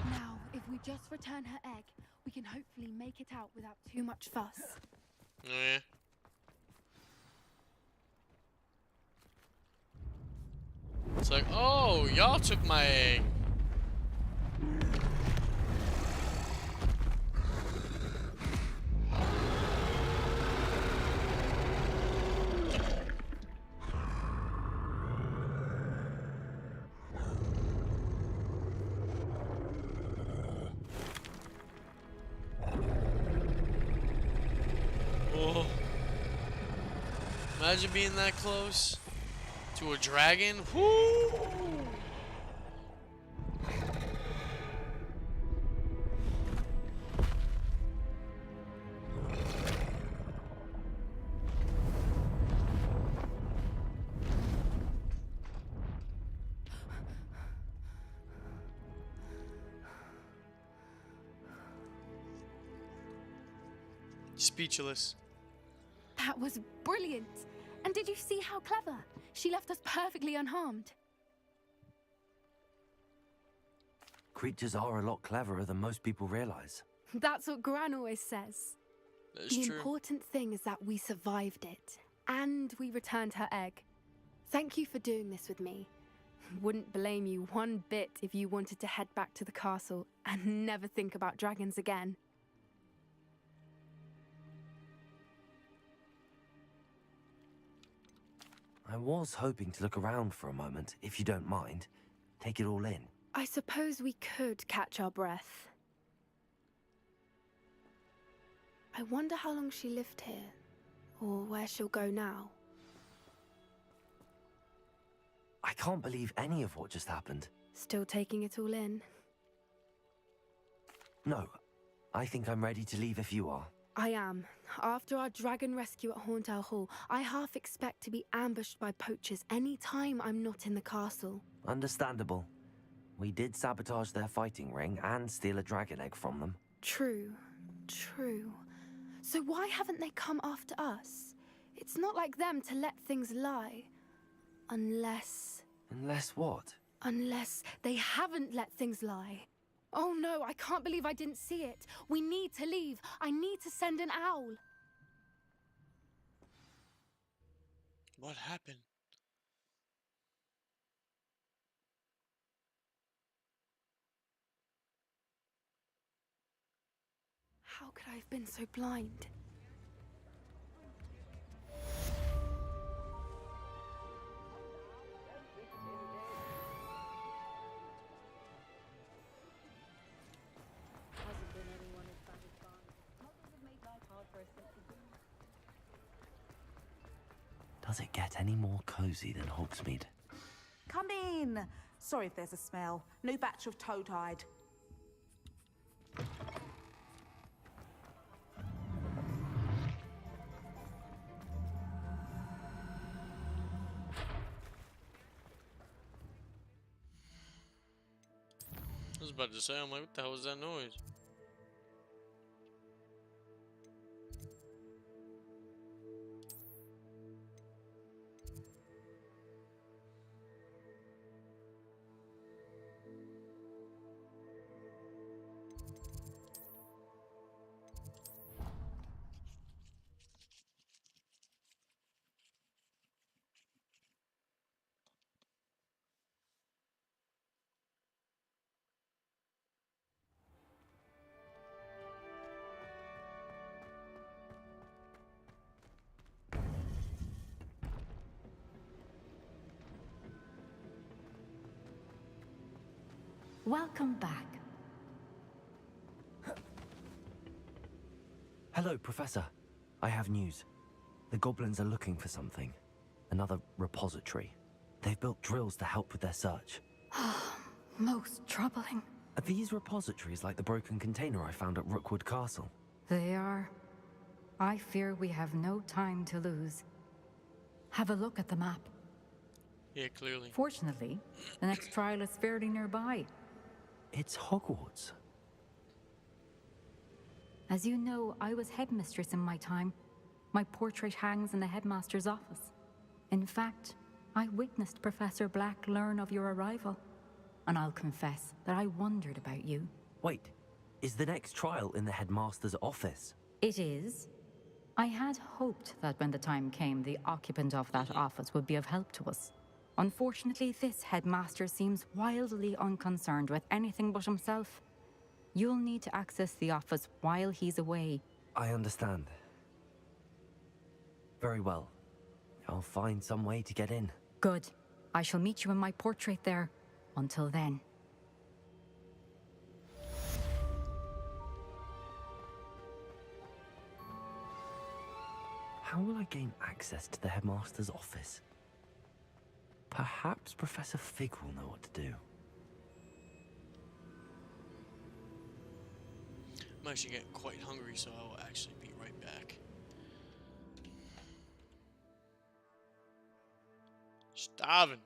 Now, if we just return her egg, we can hopefully make it out without too much fuss. Yeah. It's like, oh, y'all took my egg. Oh. Imagine being that close to a dragon. Whoo! Speechless. That was brilliant. And did you see how clever? She left us perfectly unharmed. Creatures are a lot cleverer than most people realize. That's what Gran always says. That's The true. important thing is that we survived it, and we returned her egg. Thank you for doing this with me. Wouldn't blame you one bit if you wanted to head back to the castle and never think about dragons again. I was hoping to look around for a moment, if you don't mind. Take it all in. I suppose we could catch our breath. I wonder how long she lived here, or where she'll go now. I can't believe any of what just happened. Still taking it all in. No, I think I'm ready to leave if you are. I am. After our dragon rescue at Horndale Hall, I half expect to be ambushed by poachers any time I'm not in the castle. Understandable. We did sabotage their fighting ring and steal a dragon egg from them. True. So why haven't they come after us? It's not like them to let things lie. Unless what? Unless they haven't let things lie. Oh no, I can't believe I didn't see it. We need to leave. I need to send an owl. What happened? How could I have been so blind? Does it get any more cozy than Hogsmeade? Come in. Sorry if there's a smell. New batch of toe-tied. I was about to say, I'm like, what the hell was that noise? Welcome back. Hello, Professor. I have news. The goblins are looking for something. Another repository. They've built drills to help with their search. Most troubling. Are these repositories like the broken container I found at Rookwood Castle? They are. I fear we have no time to lose. Have a look at the map. Yeah, clearly. Fortunately, the next trial is fairly nearby. It's Hogwarts. As you know, I was headmistress in my time. My portrait hangs in the headmaster's office. In fact, I witnessed Professor Black learn of your arrival. And I'll confess that I wondered about you. Wait, is the next trial in the headmaster's office? It is. I had hoped that when the time came, the occupant of that office would be of help to us. Unfortunately, this headmaster seems wildly unconcerned with anything but himself. You'll need to access the office while he's away. I understand. Very well. I'll find some way to get in. Good. I shall meet you in my portrait there. Until then. How will I gain access to the headmaster's office? Perhaps Professor Fig will know what to do. I'm actually getting quite hungry, so I will actually be right back. Starving.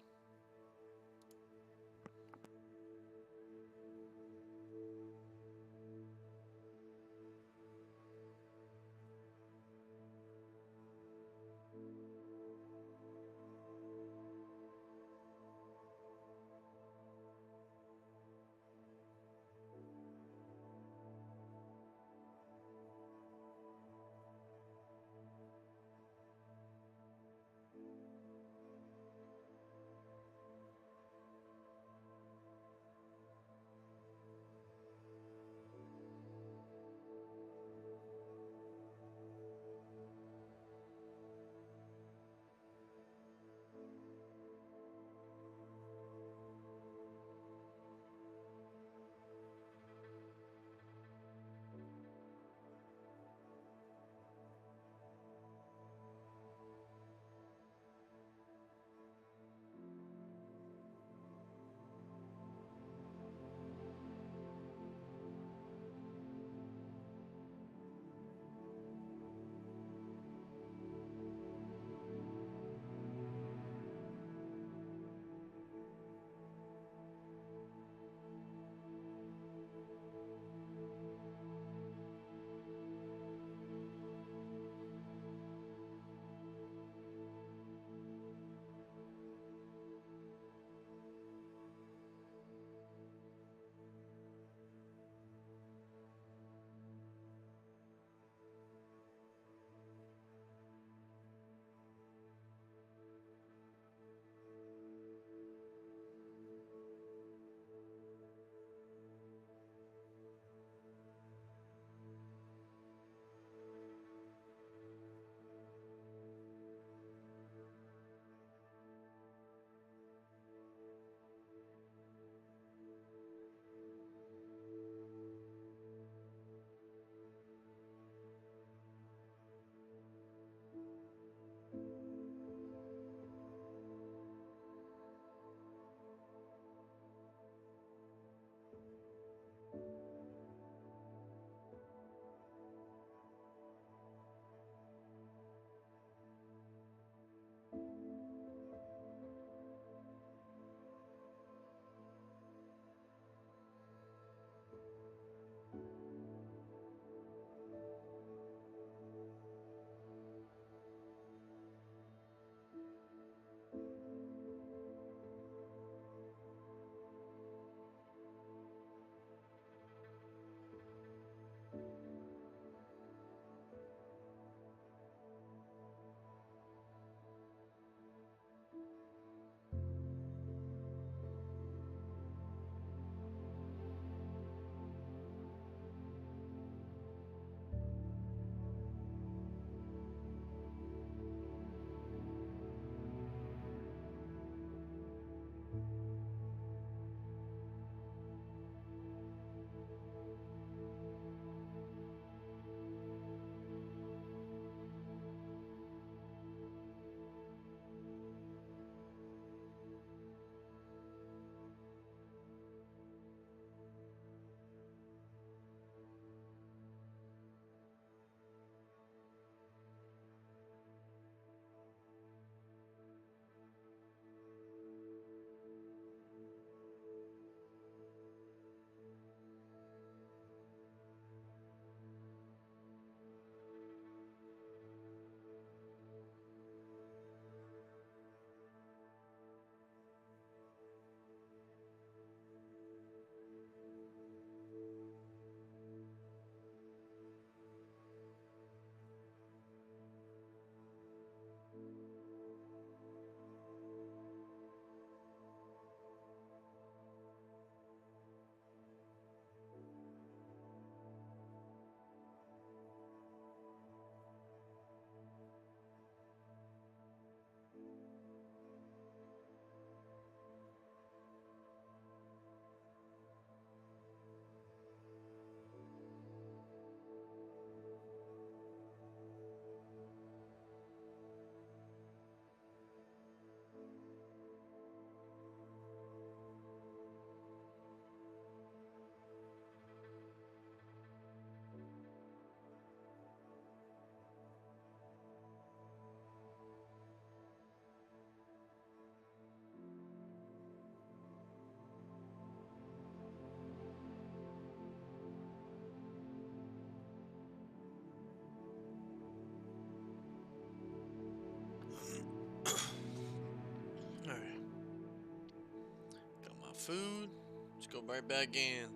food. Let's go right back in.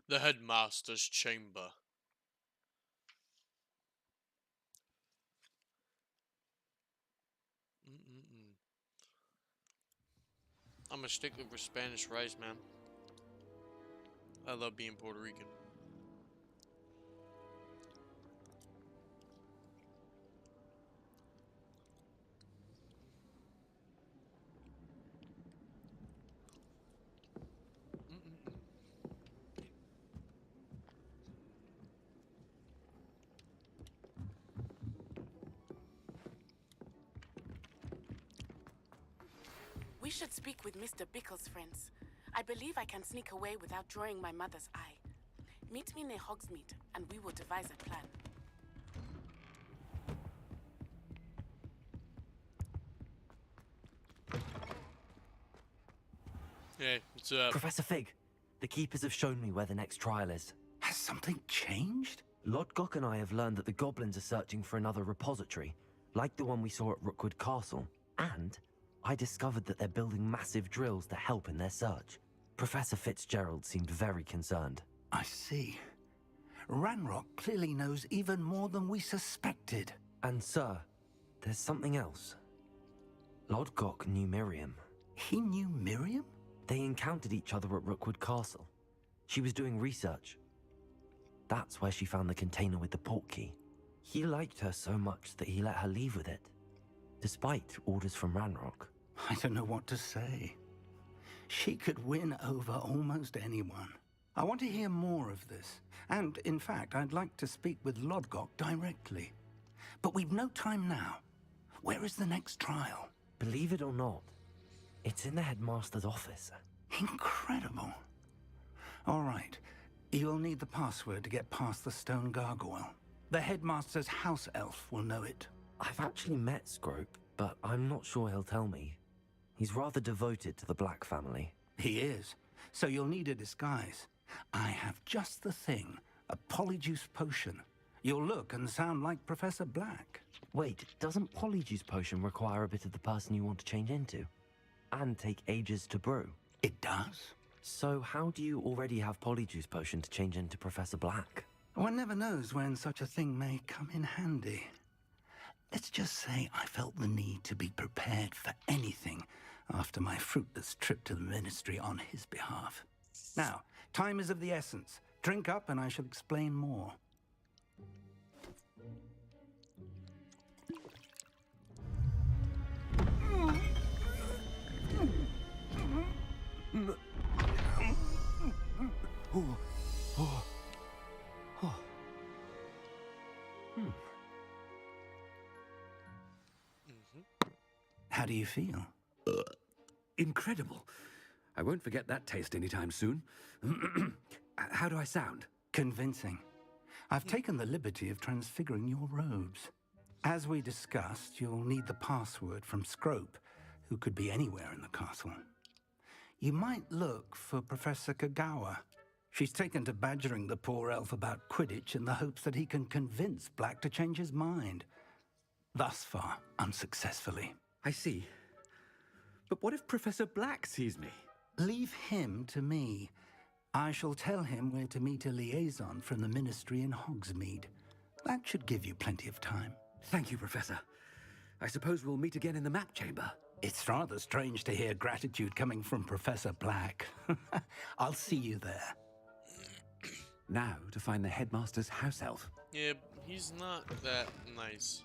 The headmaster's chamber. I'm a stickler for Spanish rice, man. I love being Puerto Rican. We should speak with Mr. Bickle's friends. I believe I can sneak away without drawing my mother's eye. Meet me near Hogsmeade, and we will devise a plan. Hey, what's up? Professor Fig, the Keepers have shown me where the next trial is. Has something changed? Lodgok and I have learned that the goblins are searching for another repository, like the one we saw at Rookwood Castle. And I discovered that they're building massive drills to help in their search. Professor Fitzgerald seemed very concerned. I see. Ranrock clearly knows even more than we suspected. And sir, there's something else. Lodgok knew Miriam. He knew Miriam? They encountered each other at Rookwood Castle. She was doing research. That's where she found the container with the portkey. He liked her so much that he let her leave with it, despite orders from Ranrock. I don't know what to say. She could win over almost anyone. I want to hear more of this. And, in fact, I'd like to speak with Lodgok directly. But we've no time now. Where is the next trial? Believe it or not, it's in the headmaster's office. Incredible. All right. You'll need the password to get past the stone gargoyle. The headmaster's house elf will know it. I've actually met Scrope, but I'm not sure he'll tell me. He's rather devoted to the Black family. He is. So you'll need a disguise. I have just the thing. A polyjuice potion. You'll look and sound like Professor Black. Wait, doesn't polyjuice potion require a bit of the person you want to change into? And take ages to brew? It does. So how do you already have polyjuice potion to change into Professor Black? One never knows when such a thing may come in handy. Let's just say I felt the need to be prepared for anything after my fruitless trip to the Ministry on his behalf. Now, time is of the essence. Drink up and I shall explain more. How do you feel? Incredible. I won't forget that taste anytime soon. How do I sound? Convincing. I've taken the liberty of transfiguring your robes. As we discussed, you'll need the password from Scrope, who could be anywhere in the castle. You might look for Professor Kagawa. She's taken to badgering the poor elf about Quidditch in the hopes that he can convince Black to change his mind. Thus far, unsuccessfully. I see. But what if Professor Black sees me? Leave him to me. I shall tell him where to meet a liaison from the Ministry in Hogsmeade. That should give you plenty of time. Thank you, Professor. I suppose we'll meet again in the map chamber. It's rather strange to hear gratitude coming from Professor Black. I'll see you there. Now to find the headmaster's house elf. Yeah, he's not that nice.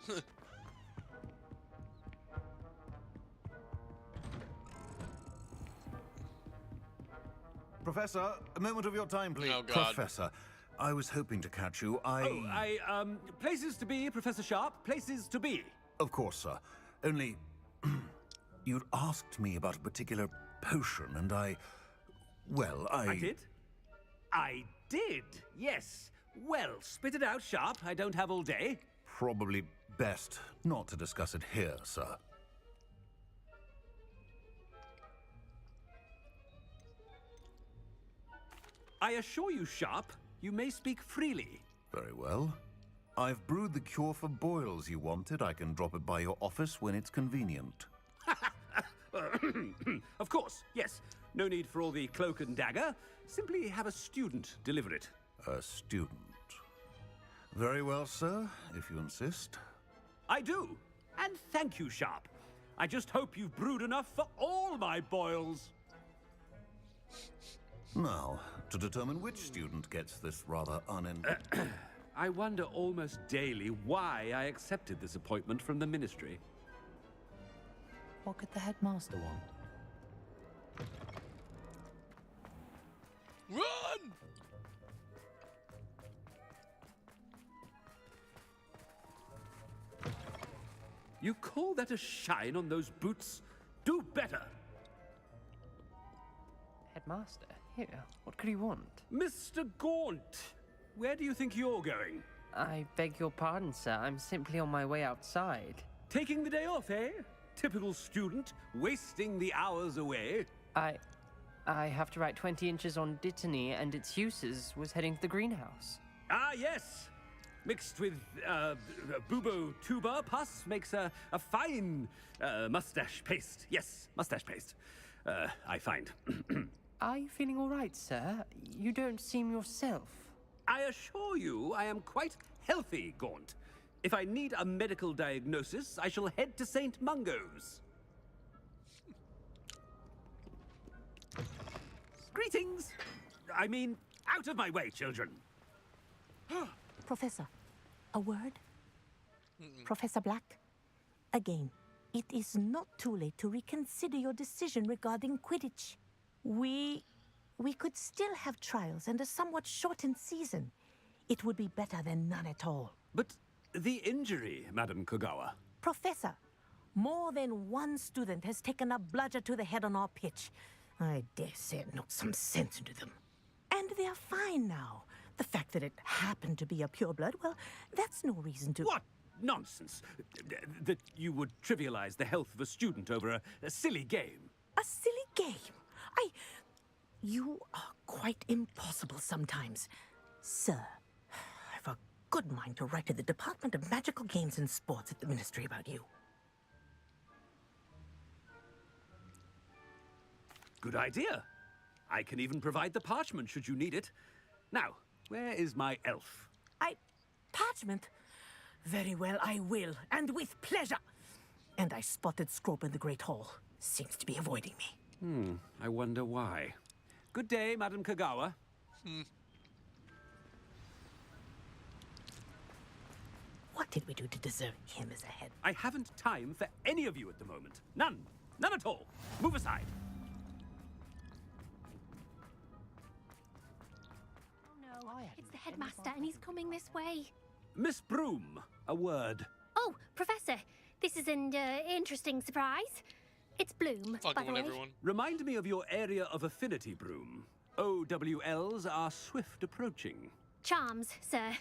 Professor, a moment of your time, please. Oh, God. Professor, I was hoping to catch you. Places to be, Professor Sharp. Places to be. Of course, sir. Only, you'd asked me about a particular potion, and I I did? I did, yes. Well, spit it out, Sharp. I don't have all day. Probably best not to discuss it here, sir. I assure you, Sharp, you may speak freely. Very well. I've brewed the cure for boils you wanted. I can drop it by your office when it's convenient. Of course, yes. No need for all the cloak and dagger. Simply have a student deliver it. A student. Very well, sir, if you insist. I do. And thank you, Sharp. I just hope you've brewed enough for all my boils. Now, to determine which student gets this rather I wonder almost daily why I accepted this appointment from the Ministry. What could the headmaster want? Run! You call that a shine on those boots? Do better! Headmaster? Here, what could he want? Mr. Gaunt! Where do you think you're going? I beg your pardon, sir. I'm simply on my way outside. Taking the day off, eh? Typical student, wasting the hours away. I have to write 20 inches on Dittany and its uses. Was heading to the greenhouse. Ah, yes! Mixed with bubo tuber pus makes a fine mustache paste. Yes, mustache paste. I find. Are you feeling all right, sir? You don't seem yourself. I assure you I am quite healthy, Gaunt. If I need a medical diagnosis, I shall head to St. Mungo's. Greetings! I mean, out of my way, children. Professor, a word? Professor Black? Again, it is not too late to reconsider your decision regarding Quidditch. We could still have trials and a somewhat shortened season. It would be better than none at all. But the injury, Madam Kogawa. Professor, more than one student has taken a bludger to the head on our pitch. I dare say it knocked some sense into them. And they're fine now. The fact that it happened to be a pureblood, well, that's no reason to... What nonsense! That you would trivialize the health of a student over a silly game. A silly game? You are quite impossible sometimes. Sir, I've a good mind to write to the Department of Magical Games and Sports at the Ministry about you. Good idea. I can even provide the parchment should you need it. Now, where is my elf? Parchment? Very well, I will, and with pleasure. And I spotted Scrope in the Great Hall. Seems to be avoiding me. I wonder why. Good day, Madam Kogawa. What did we do to deserve him as a head? I haven't time for any of you at the moment. None. None at all. Move aside. Oh no, it's the headmaster and he's coming this way. Miss Broom, a word. Oh, Professor, this is an interesting surprise. It's Bloom, by the way. Remind me of your area of affinity, Broom. OWLs are swift approaching. Charms, sir.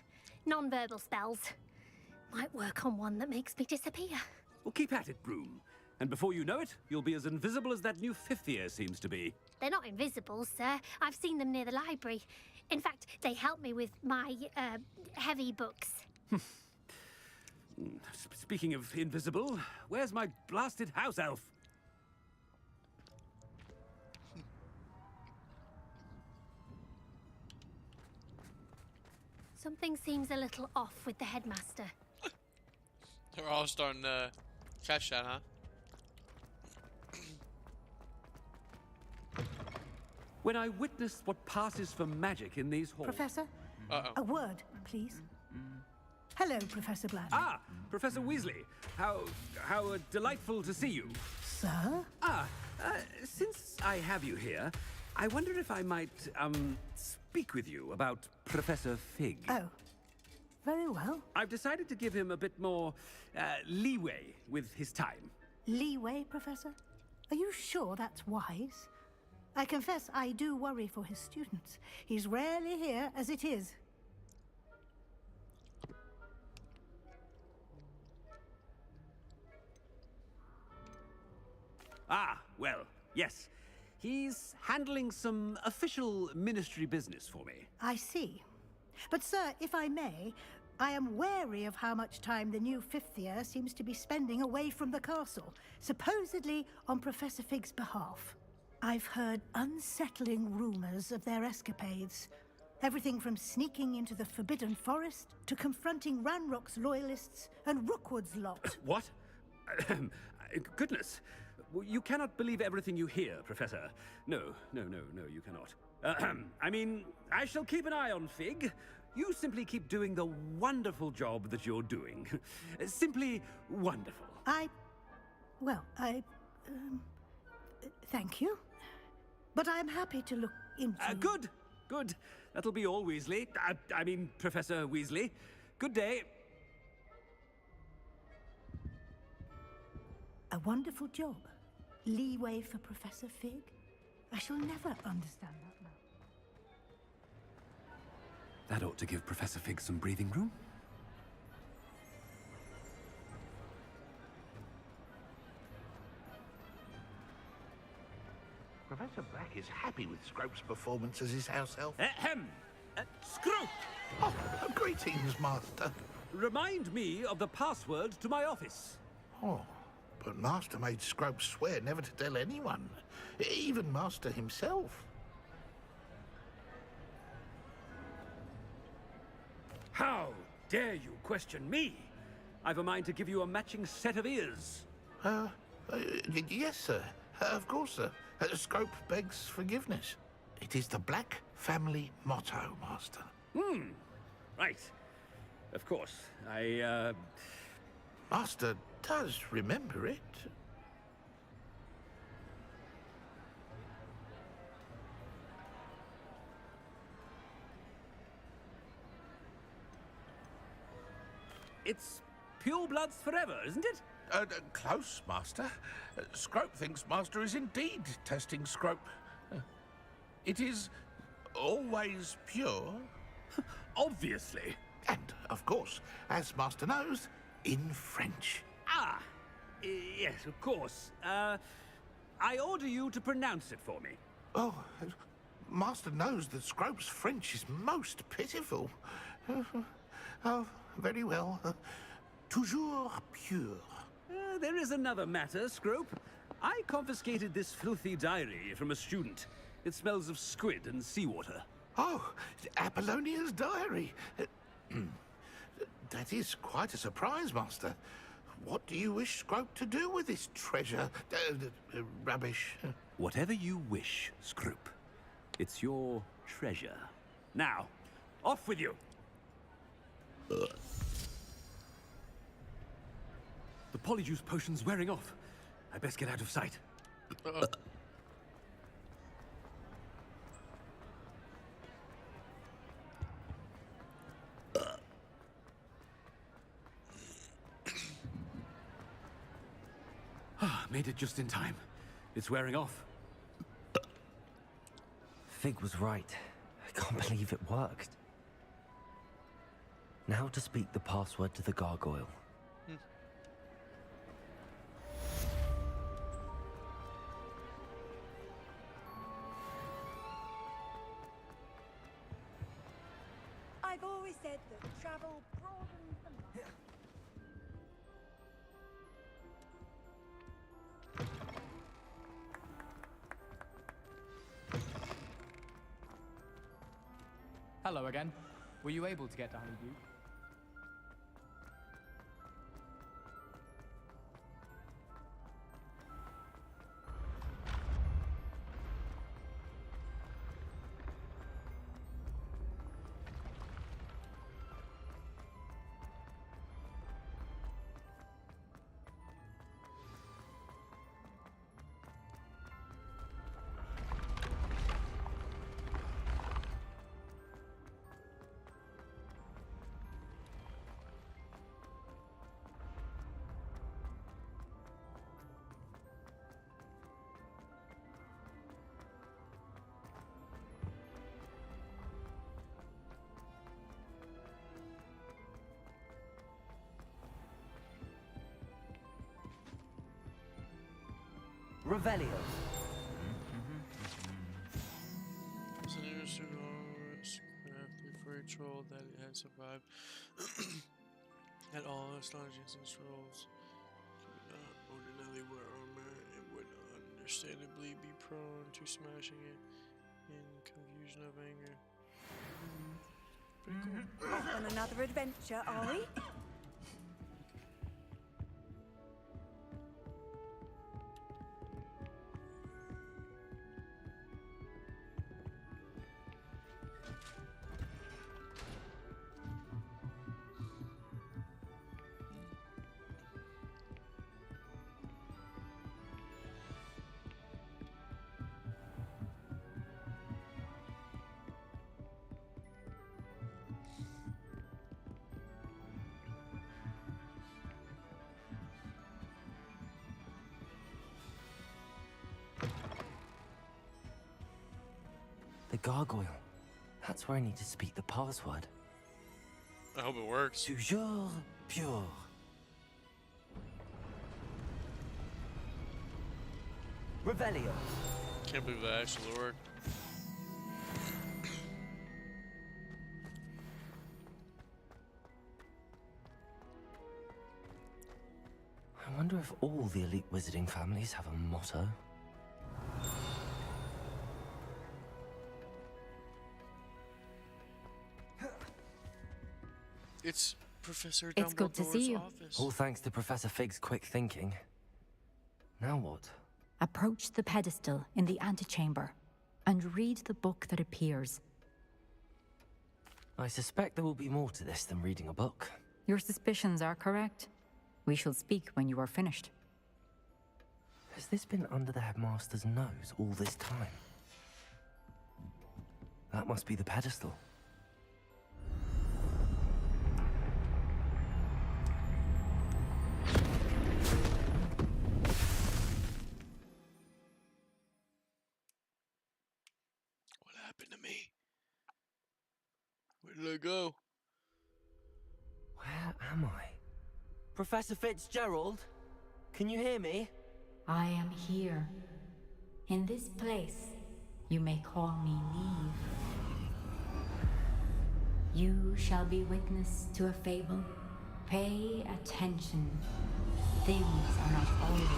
Non-verbal spells. Might work on one that makes me disappear. Well, keep at it, Broom. And before you know it, you'll be as invisible as that new fifth year seems to be. They're not invisible, sir. I've seen them near the library. In fact, they help me with my, heavy books. Speaking of invisible, where's my blasted house elf? Something seems a little off with the headmaster. They're all starting to catch that, huh? When I witnessed what passes for magic in these halls... Professor? A word, please. Hello, Professor Black. Ah, Professor Weasley. How delightful to see you. Sir? Since I have you here, I wonder if I might, speak with you about Professor Fig. Oh, very well. I've decided to give him a bit more, leeway with his time. Leeway, Professor? Are you sure that's wise? I confess I do worry for his students. He's rarely here as it is. Ah, well, yes. He's handling some official ministry business for me. I see. But sir, if I may, I am wary of how much time the new fifth year seems to be spending away from the castle, supposedly on Professor Fig's behalf. I've heard unsettling rumors of their escapades. Everything from sneaking into the Forbidden Forest to confronting Ranrock's loyalists and Rookwood's lot. What? Goodness. You cannot believe everything you hear, Professor. No, you cannot. I mean, I shall keep an eye on Fig. You simply keep doing the wonderful job that you're doing. Simply wonderful. Thank you. But I'm happy to look into... Good. That'll be all, Weasley. I mean, Professor Weasley. Good day. A wonderful job. Leeway for Professor Fig? I shall never understand that now. That ought to give Professor Fig some breathing room. Professor Black is happy with Scrope's performance as his house elf. Ahem! Scrope! Oh, greetings, Master. Remind me of the password to my office. Oh, but Master made Scrope swear never to tell anyone, even Master himself. How dare you question me? I've a mind to give you a matching set of ears. Yes, sir. Of course, sir. Scrope begs forgiveness. It is the Black family motto, Master. Right. Of course. Master does remember it. It's pure bloods forever, isn't it? Close, Master. Scrope thinks Master is indeed testing Scrope. It is always pure. Obviously. And, of course, as Master knows, in French. Ah, yes, of course. I order you to pronounce it for me. Oh, Master knows that Scrope's French is most pitiful. Oh, very well. Toujours pure. There is another matter, Scrope. I confiscated this filthy diary from a student. It smells of squid and seawater. Oh, Apollonia's diary. That is quite a surprise, Master. What do you wish Scrope to do with this treasure? Rubbish. Whatever you wish, Scrope. It's your treasure. Now, off with you. The polyjuice potion's wearing off. I best get out of sight. Made it just in time. It's wearing off. Fig was right. I can't believe it worked. Now to speak the password to the gargoyle. I've always said that travel broadens the mind. Hello again. Were you able to get to Honeydew? Revelio. It's an interesting for a troll that it had survived at all astonishing trolls. Ordinarily wear armor and would understandably be prone to smashing it in confusion of anger. Pretty cool. Off on another adventure, are we? The gargoyle. That's where I need to speak the password. I hope it works. Toujours pure. Revelio. Can't believe that actually worked. I wonder if all the elite wizarding families have a motto. It's Professor It's good to see Dumbledore's you. office. All thanks to Professor Fig's quick thinking. Now what? Approach the pedestal in the antechamber and read the book that appears. I suspect there will be more to this than reading a book. Your suspicions are correct. We shall speak when you are finished. Has this been under the headmaster's nose all this time? That must be the pedestal. What happened to me? Where did I go? Where am I? Professor Fitzgerald? Can you hear me? I am here. In this place, you may call me Neve. You shall be witness to a fable. Pay attention. Things are not always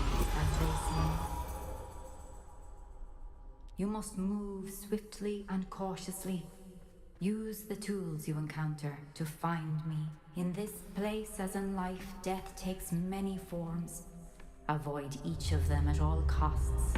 as they seem. You must move swiftly and cautiously. Use the tools you encounter to find me. In this place, as in life, death takes many forms. Avoid each of them at all costs.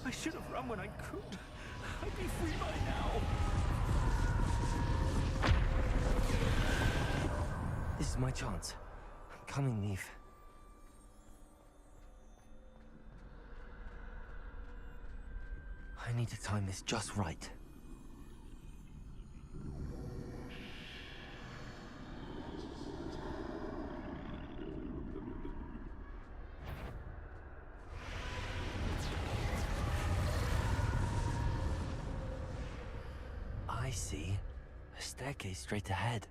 I should have run when I could. I'd be free by now. This is my chance. I'm coming, Neve. I need to time this just right. I see. A staircase straight ahead.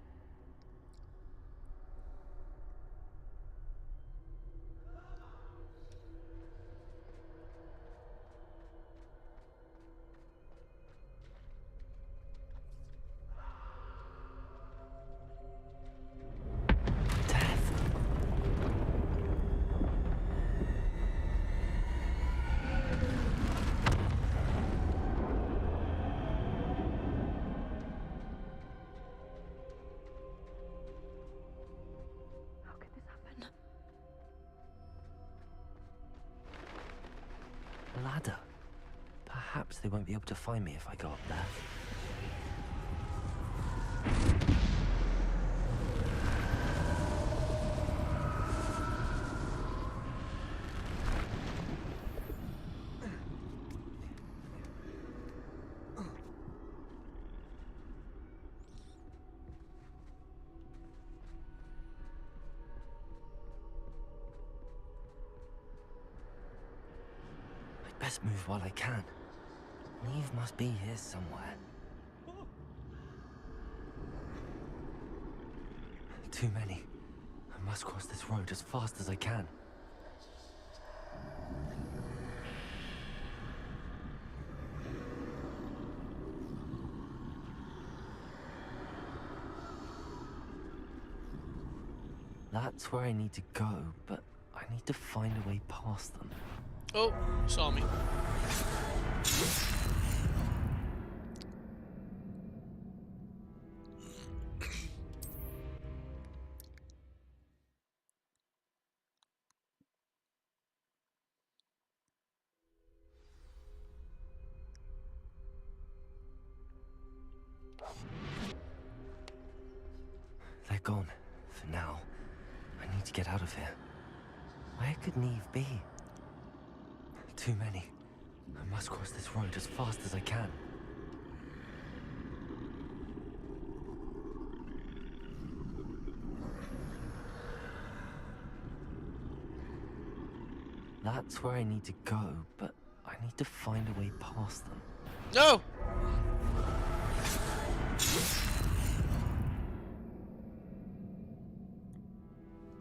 Ladder. Perhaps they won't be able to find me if I go up there. best move while I can. Neve must be here somewhere. Too many. I must cross this road as fast as I can. That's where I need to go, but I need to find a way past them. Oh, saw me. They're gone, for now. I need to get out of here. Where could Neve be? Too many. I must cross this road as fast as I can. That's where I need to go, but I need to find a way past them. No!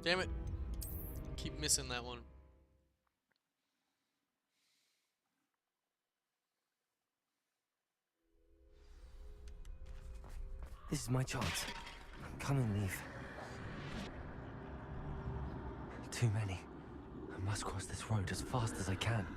Damn it. Keep missing that one. This is my chance. Come and leave. Too many. I must cross this road as fast as I can.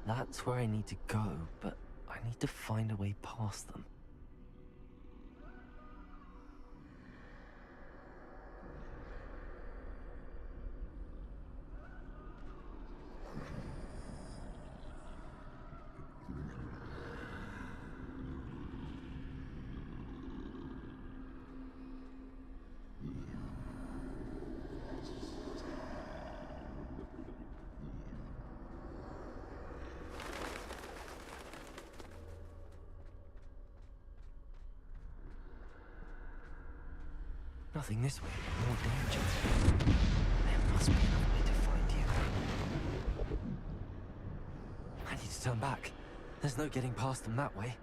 That's where I need to go, but I need to find a way past them. Nothing this way, more danger. There must be another way to find you. I need to turn back. There's no getting past them that way.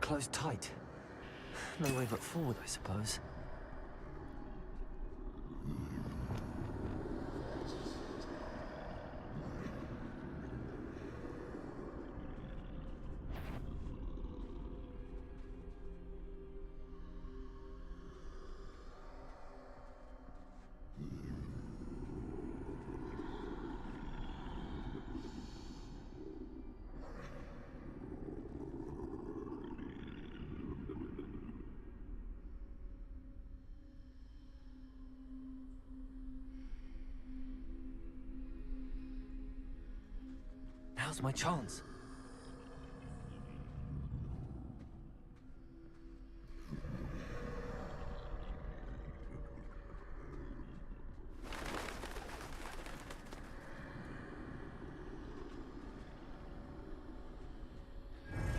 Closed tight. No way but forward, I suppose. Now's my chance.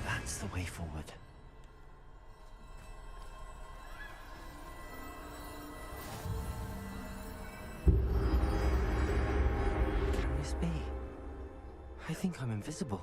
That's the way forward. Can this be? I think I'm invisible.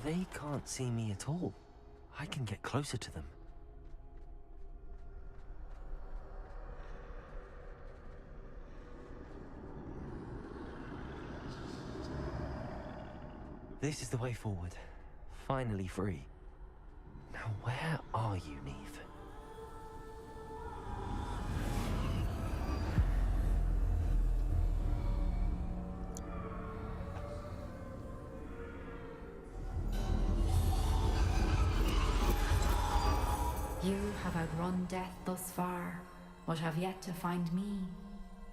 They can't see me at all. I can get closer to them. This is the way forward. Finally free. Now where are you, Neve? You have outrun death thus far, but have yet to find me.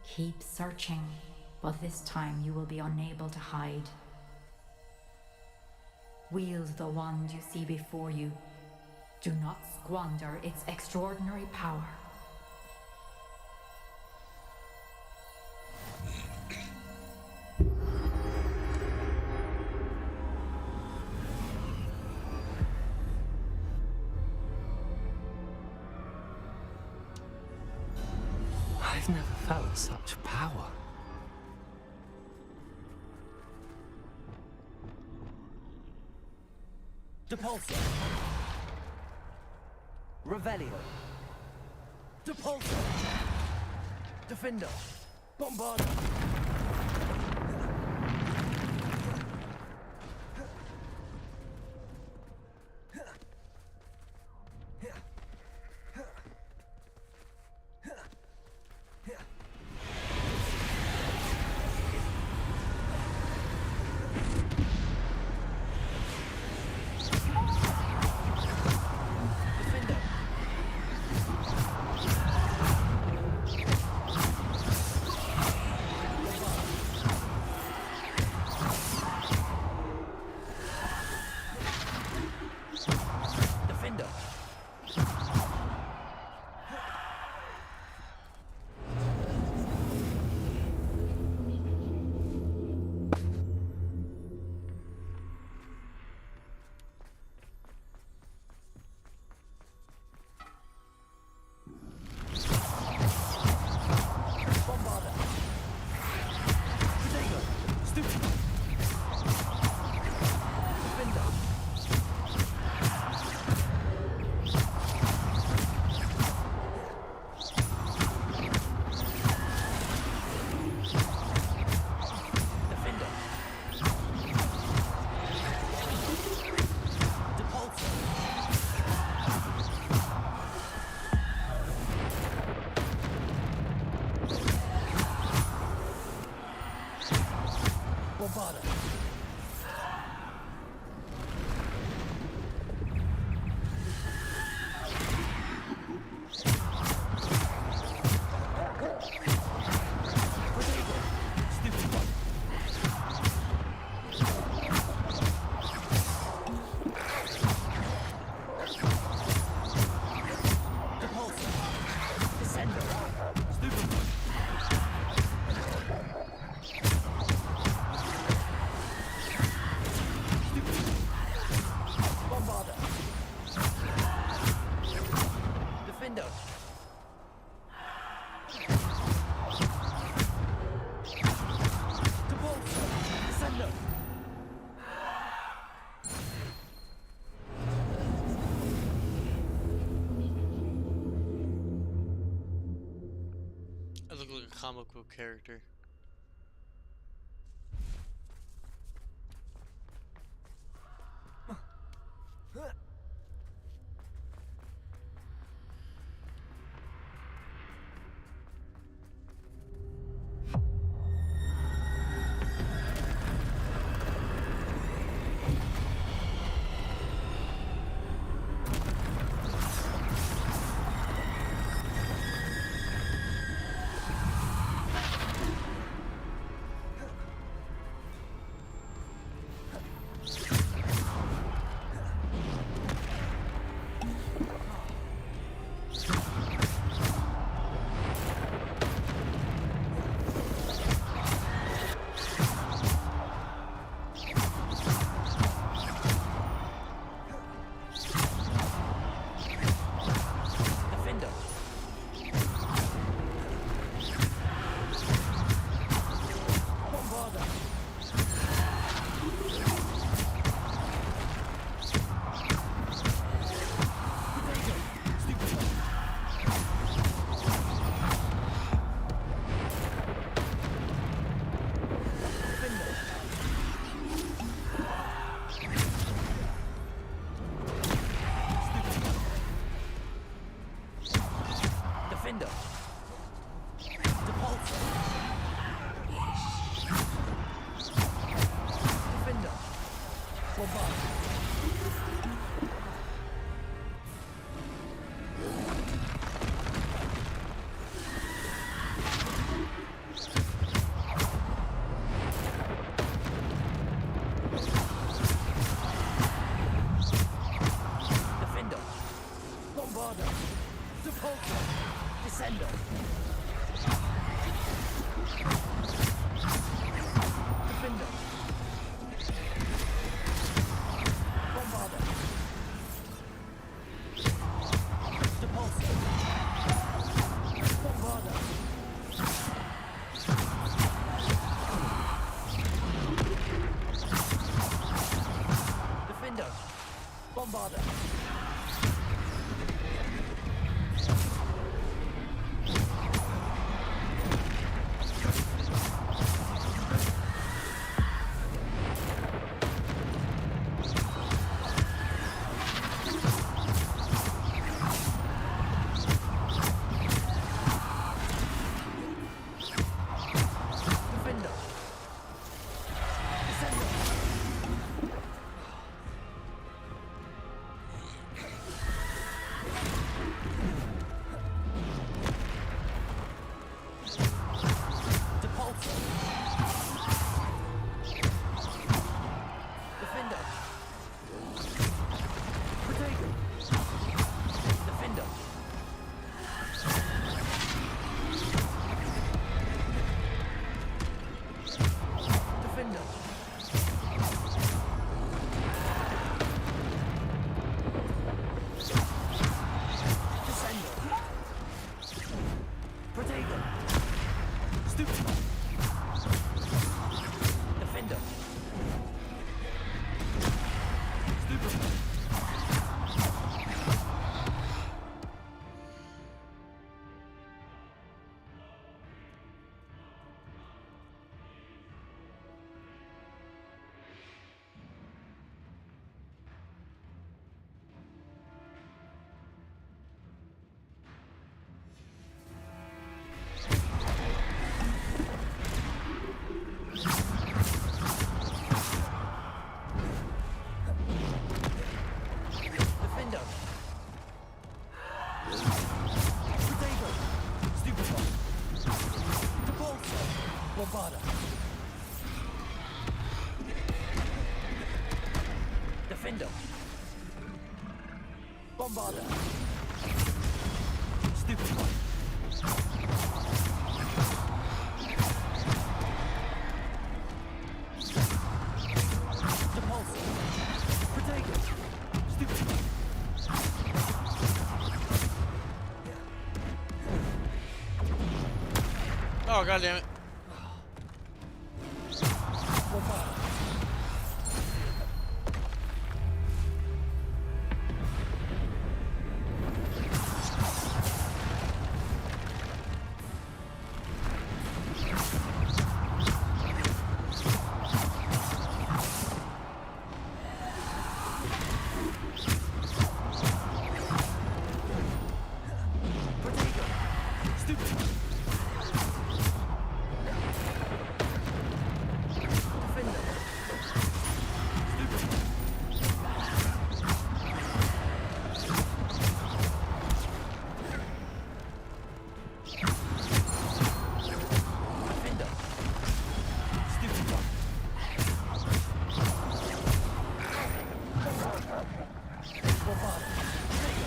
Keep searching, but this time you will be unable to hide. Wield the wand you see before you. Do not squander its extraordinary power. I've never felt such power. Depulso. Revelio. Depulso. Defender. Bombarda. I look like a comic book character. Defender. Depulsor. Defender. Bombard. Defender. Bombarder. Depulsor. Descender. Defender. Bombarder. Depulsor. Bombarder. Defender. Bombarder. Defender. Descender. Depulsor. Defender. Protego. Defender. Defender. Descender. Protego. Stupid. Defender. Stupid. Defender. Protego. Stupid. Depulsor. Bombarder. Defender. Bombarder. Stupid. Depulsor. Protego. Stupid. Oh, god damn it. Bombarder. Protego. Stupid. Defender. Stupid. Defender. Stupid one. Bombarder. Protego.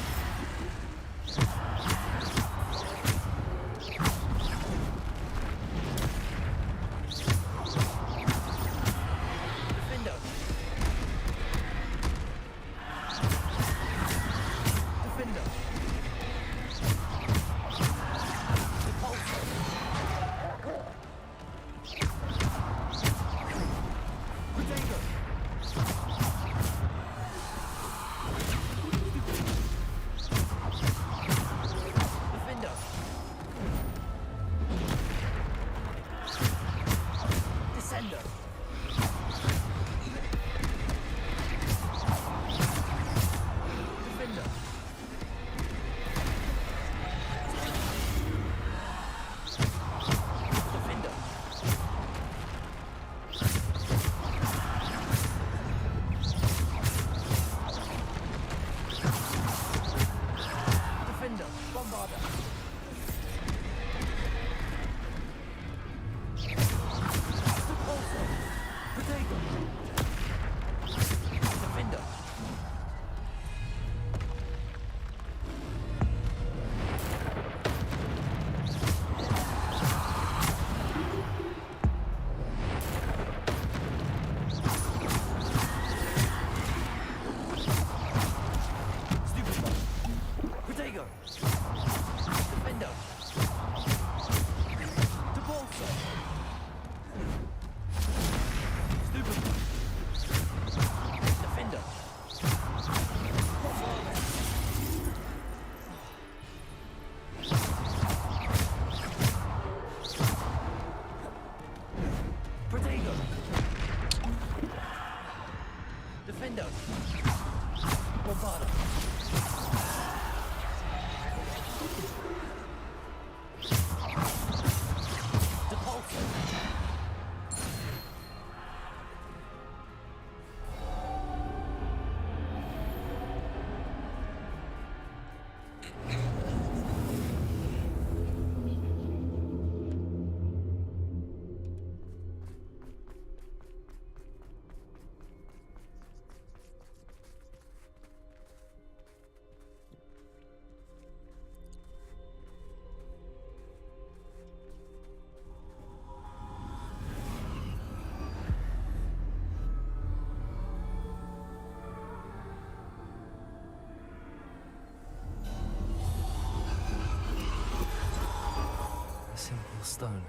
stone.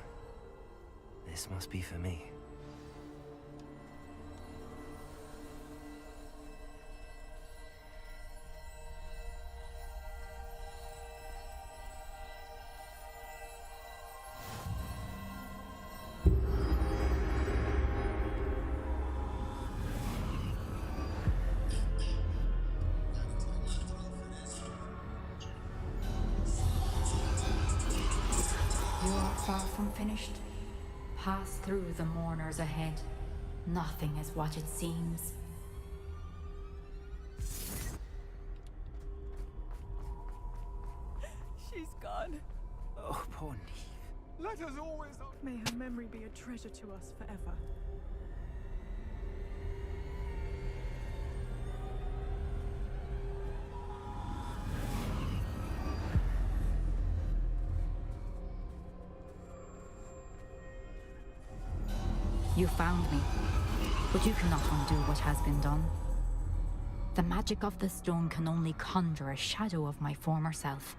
This must be for me. You are far from finished. Pass through the mourners ahead. Nothing is what it seems. She's gone. Oh, poor Neve. Let us always... May her memory be a treasure to us forever. You found me, but you cannot undo what has been done. The magic of the stone can only conjure a shadow of my former self.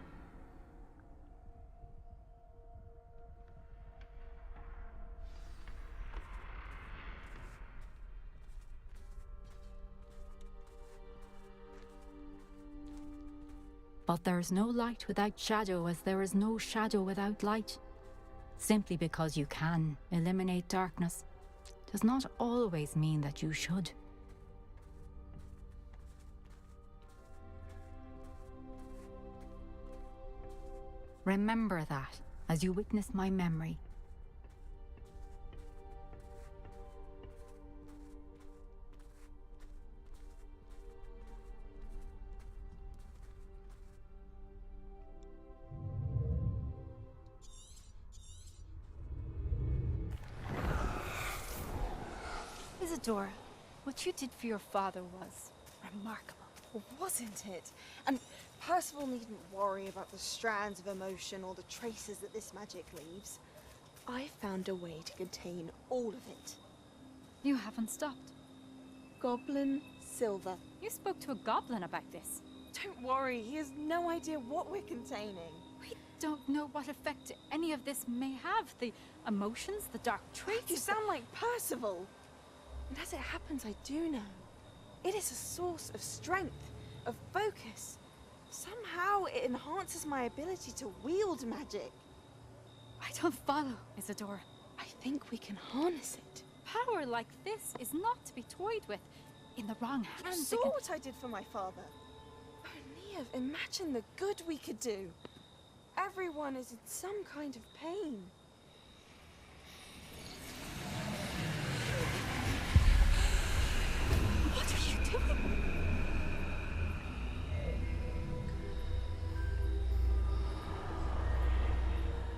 But there is no light without shadow, as there is no shadow without light. Simply because you can eliminate darkness does not always mean that you should. Remember that as you witness my memory. Isadora, what you did for your father was remarkable, wasn't it? And Percival needn't worry about the strands of emotion or the traces that this magic leaves. I found a way to contain all of it. You haven't stopped. Goblin Silver. You spoke to a goblin about this. Don't worry, he has no idea what we're containing. We don't know what effect any of this may have. The emotions, the dark traits. You sound like Percival. And as it happens, I do know. It is a source of strength, of focus. Somehow it enhances my ability to wield magic. I don't follow, Isadora. I think we can harness it. Power like this is not to be toyed with. In the wrong You hands, saw what I did for my father. Oh, Neve, imagine the good we could do. Everyone is in some kind of pain. What are you doing?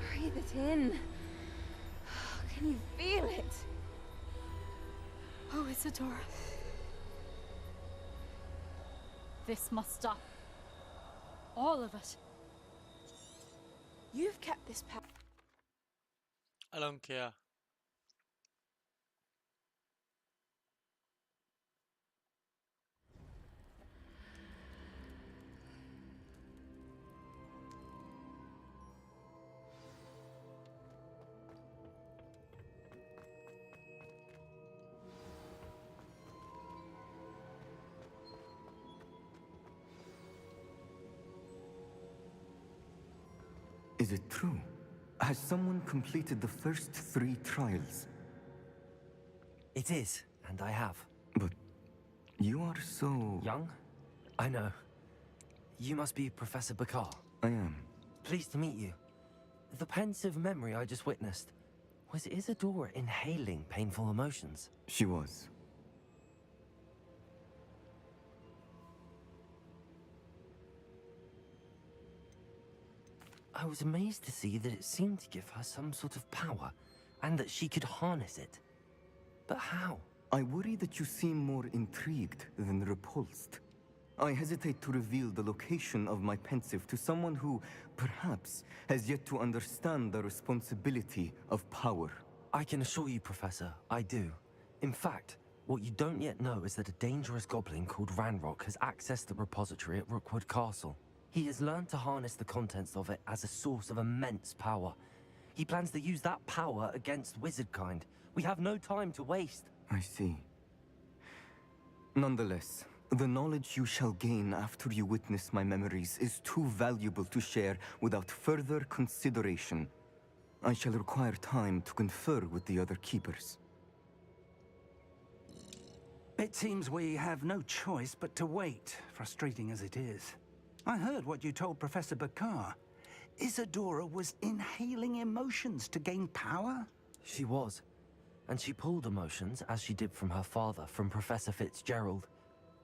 Breathe it in. Can you feel it? Oh, Isadora. This must stop. All of it. You've kept this power. I don't care. Is it true? Has someone completed the first 3 trials? It is, and I have. But you are so... Young? I know. You must be Professor Bakar. I am. Pleased to meet you. The pensive memory I just witnessed, was Isadora inhaling painful emotions? She was. I was amazed to see that it seemed to give her some sort of power, and that she could harness it. But how? I worry that you seem more intrigued than repulsed. I hesitate to reveal the location of my pensive to someone who, perhaps, has yet to understand the responsibility of power. I can assure you, Professor, I do. In fact, what you don't yet know is that a dangerous goblin called Ranrock has accessed the repository at Rookwood Castle. He has learned to harness the contents of it as a source of immense power. He plans to use that power against wizardkind. We have no time to waste. I see. Nonetheless, the knowledge you shall gain after you witness my memories is too valuable to share without further consideration. I shall require time to confer with the other keepers. It seems we have no choice but to wait, frustrating as it is. I heard what you told Professor Bakar. Isadora was inhaling emotions to gain power? She was. And she pulled emotions, as she did from her father, from Professor Fitzgerald,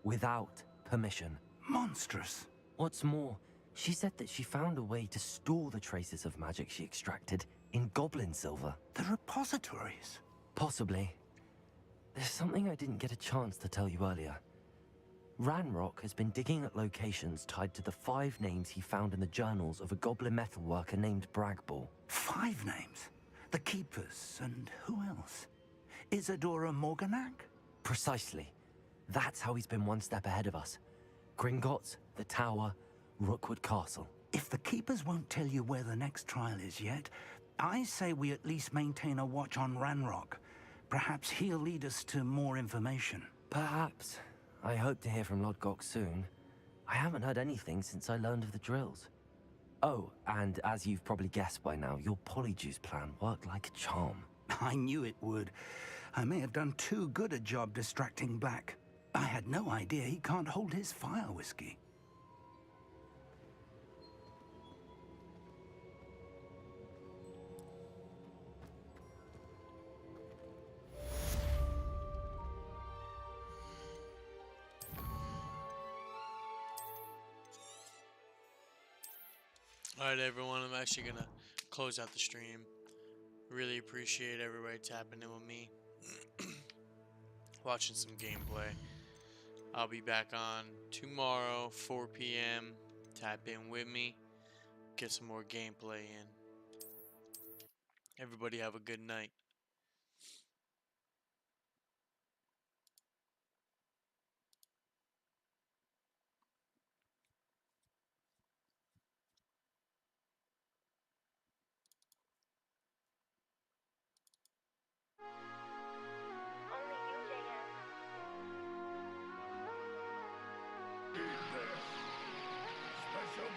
without permission. Monstrous. What's more, she said that she found a way to store the traces of magic she extracted in goblin silver. The repositories? Possibly. There's something I didn't get a chance to tell you earlier. Ranrock has been digging at locations tied to the 5 names he found in the journals of a goblin metalworker named Bragball. 5 names? The Keepers, and who else? Isadora Morganac? Precisely. That's how he's been one step ahead of us. Gringotts, the Tower, Rookwood Castle. If the Keepers won't tell you where the next trial is yet, I say we at least maintain a watch on Ranrock. Perhaps he'll lead us to more information. Perhaps. I hope to hear from Lodgok soon. I haven't heard anything since I learned of the drills. Oh, and as you've probably guessed by now, your Polyjuice plan worked like a charm. I knew it would. I may have done too good a job distracting Black. I had no idea he can't hold his fire whiskey. Alright everyone, I'm actually gonna close out the stream. Really appreciate everybody tapping in with me. Watching some gameplay. I'll be back on tomorrow, 4 p.m. Tap in with me. Get some more gameplay in. Everybody have a good night. Special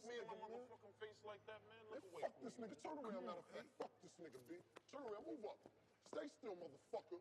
Look me in my motherfucking face like that, man. Look away. Fuck this nigga. Turn around, matter of fact. Fuck this nigga, B. Turn around, move up. Stay still, motherfucker.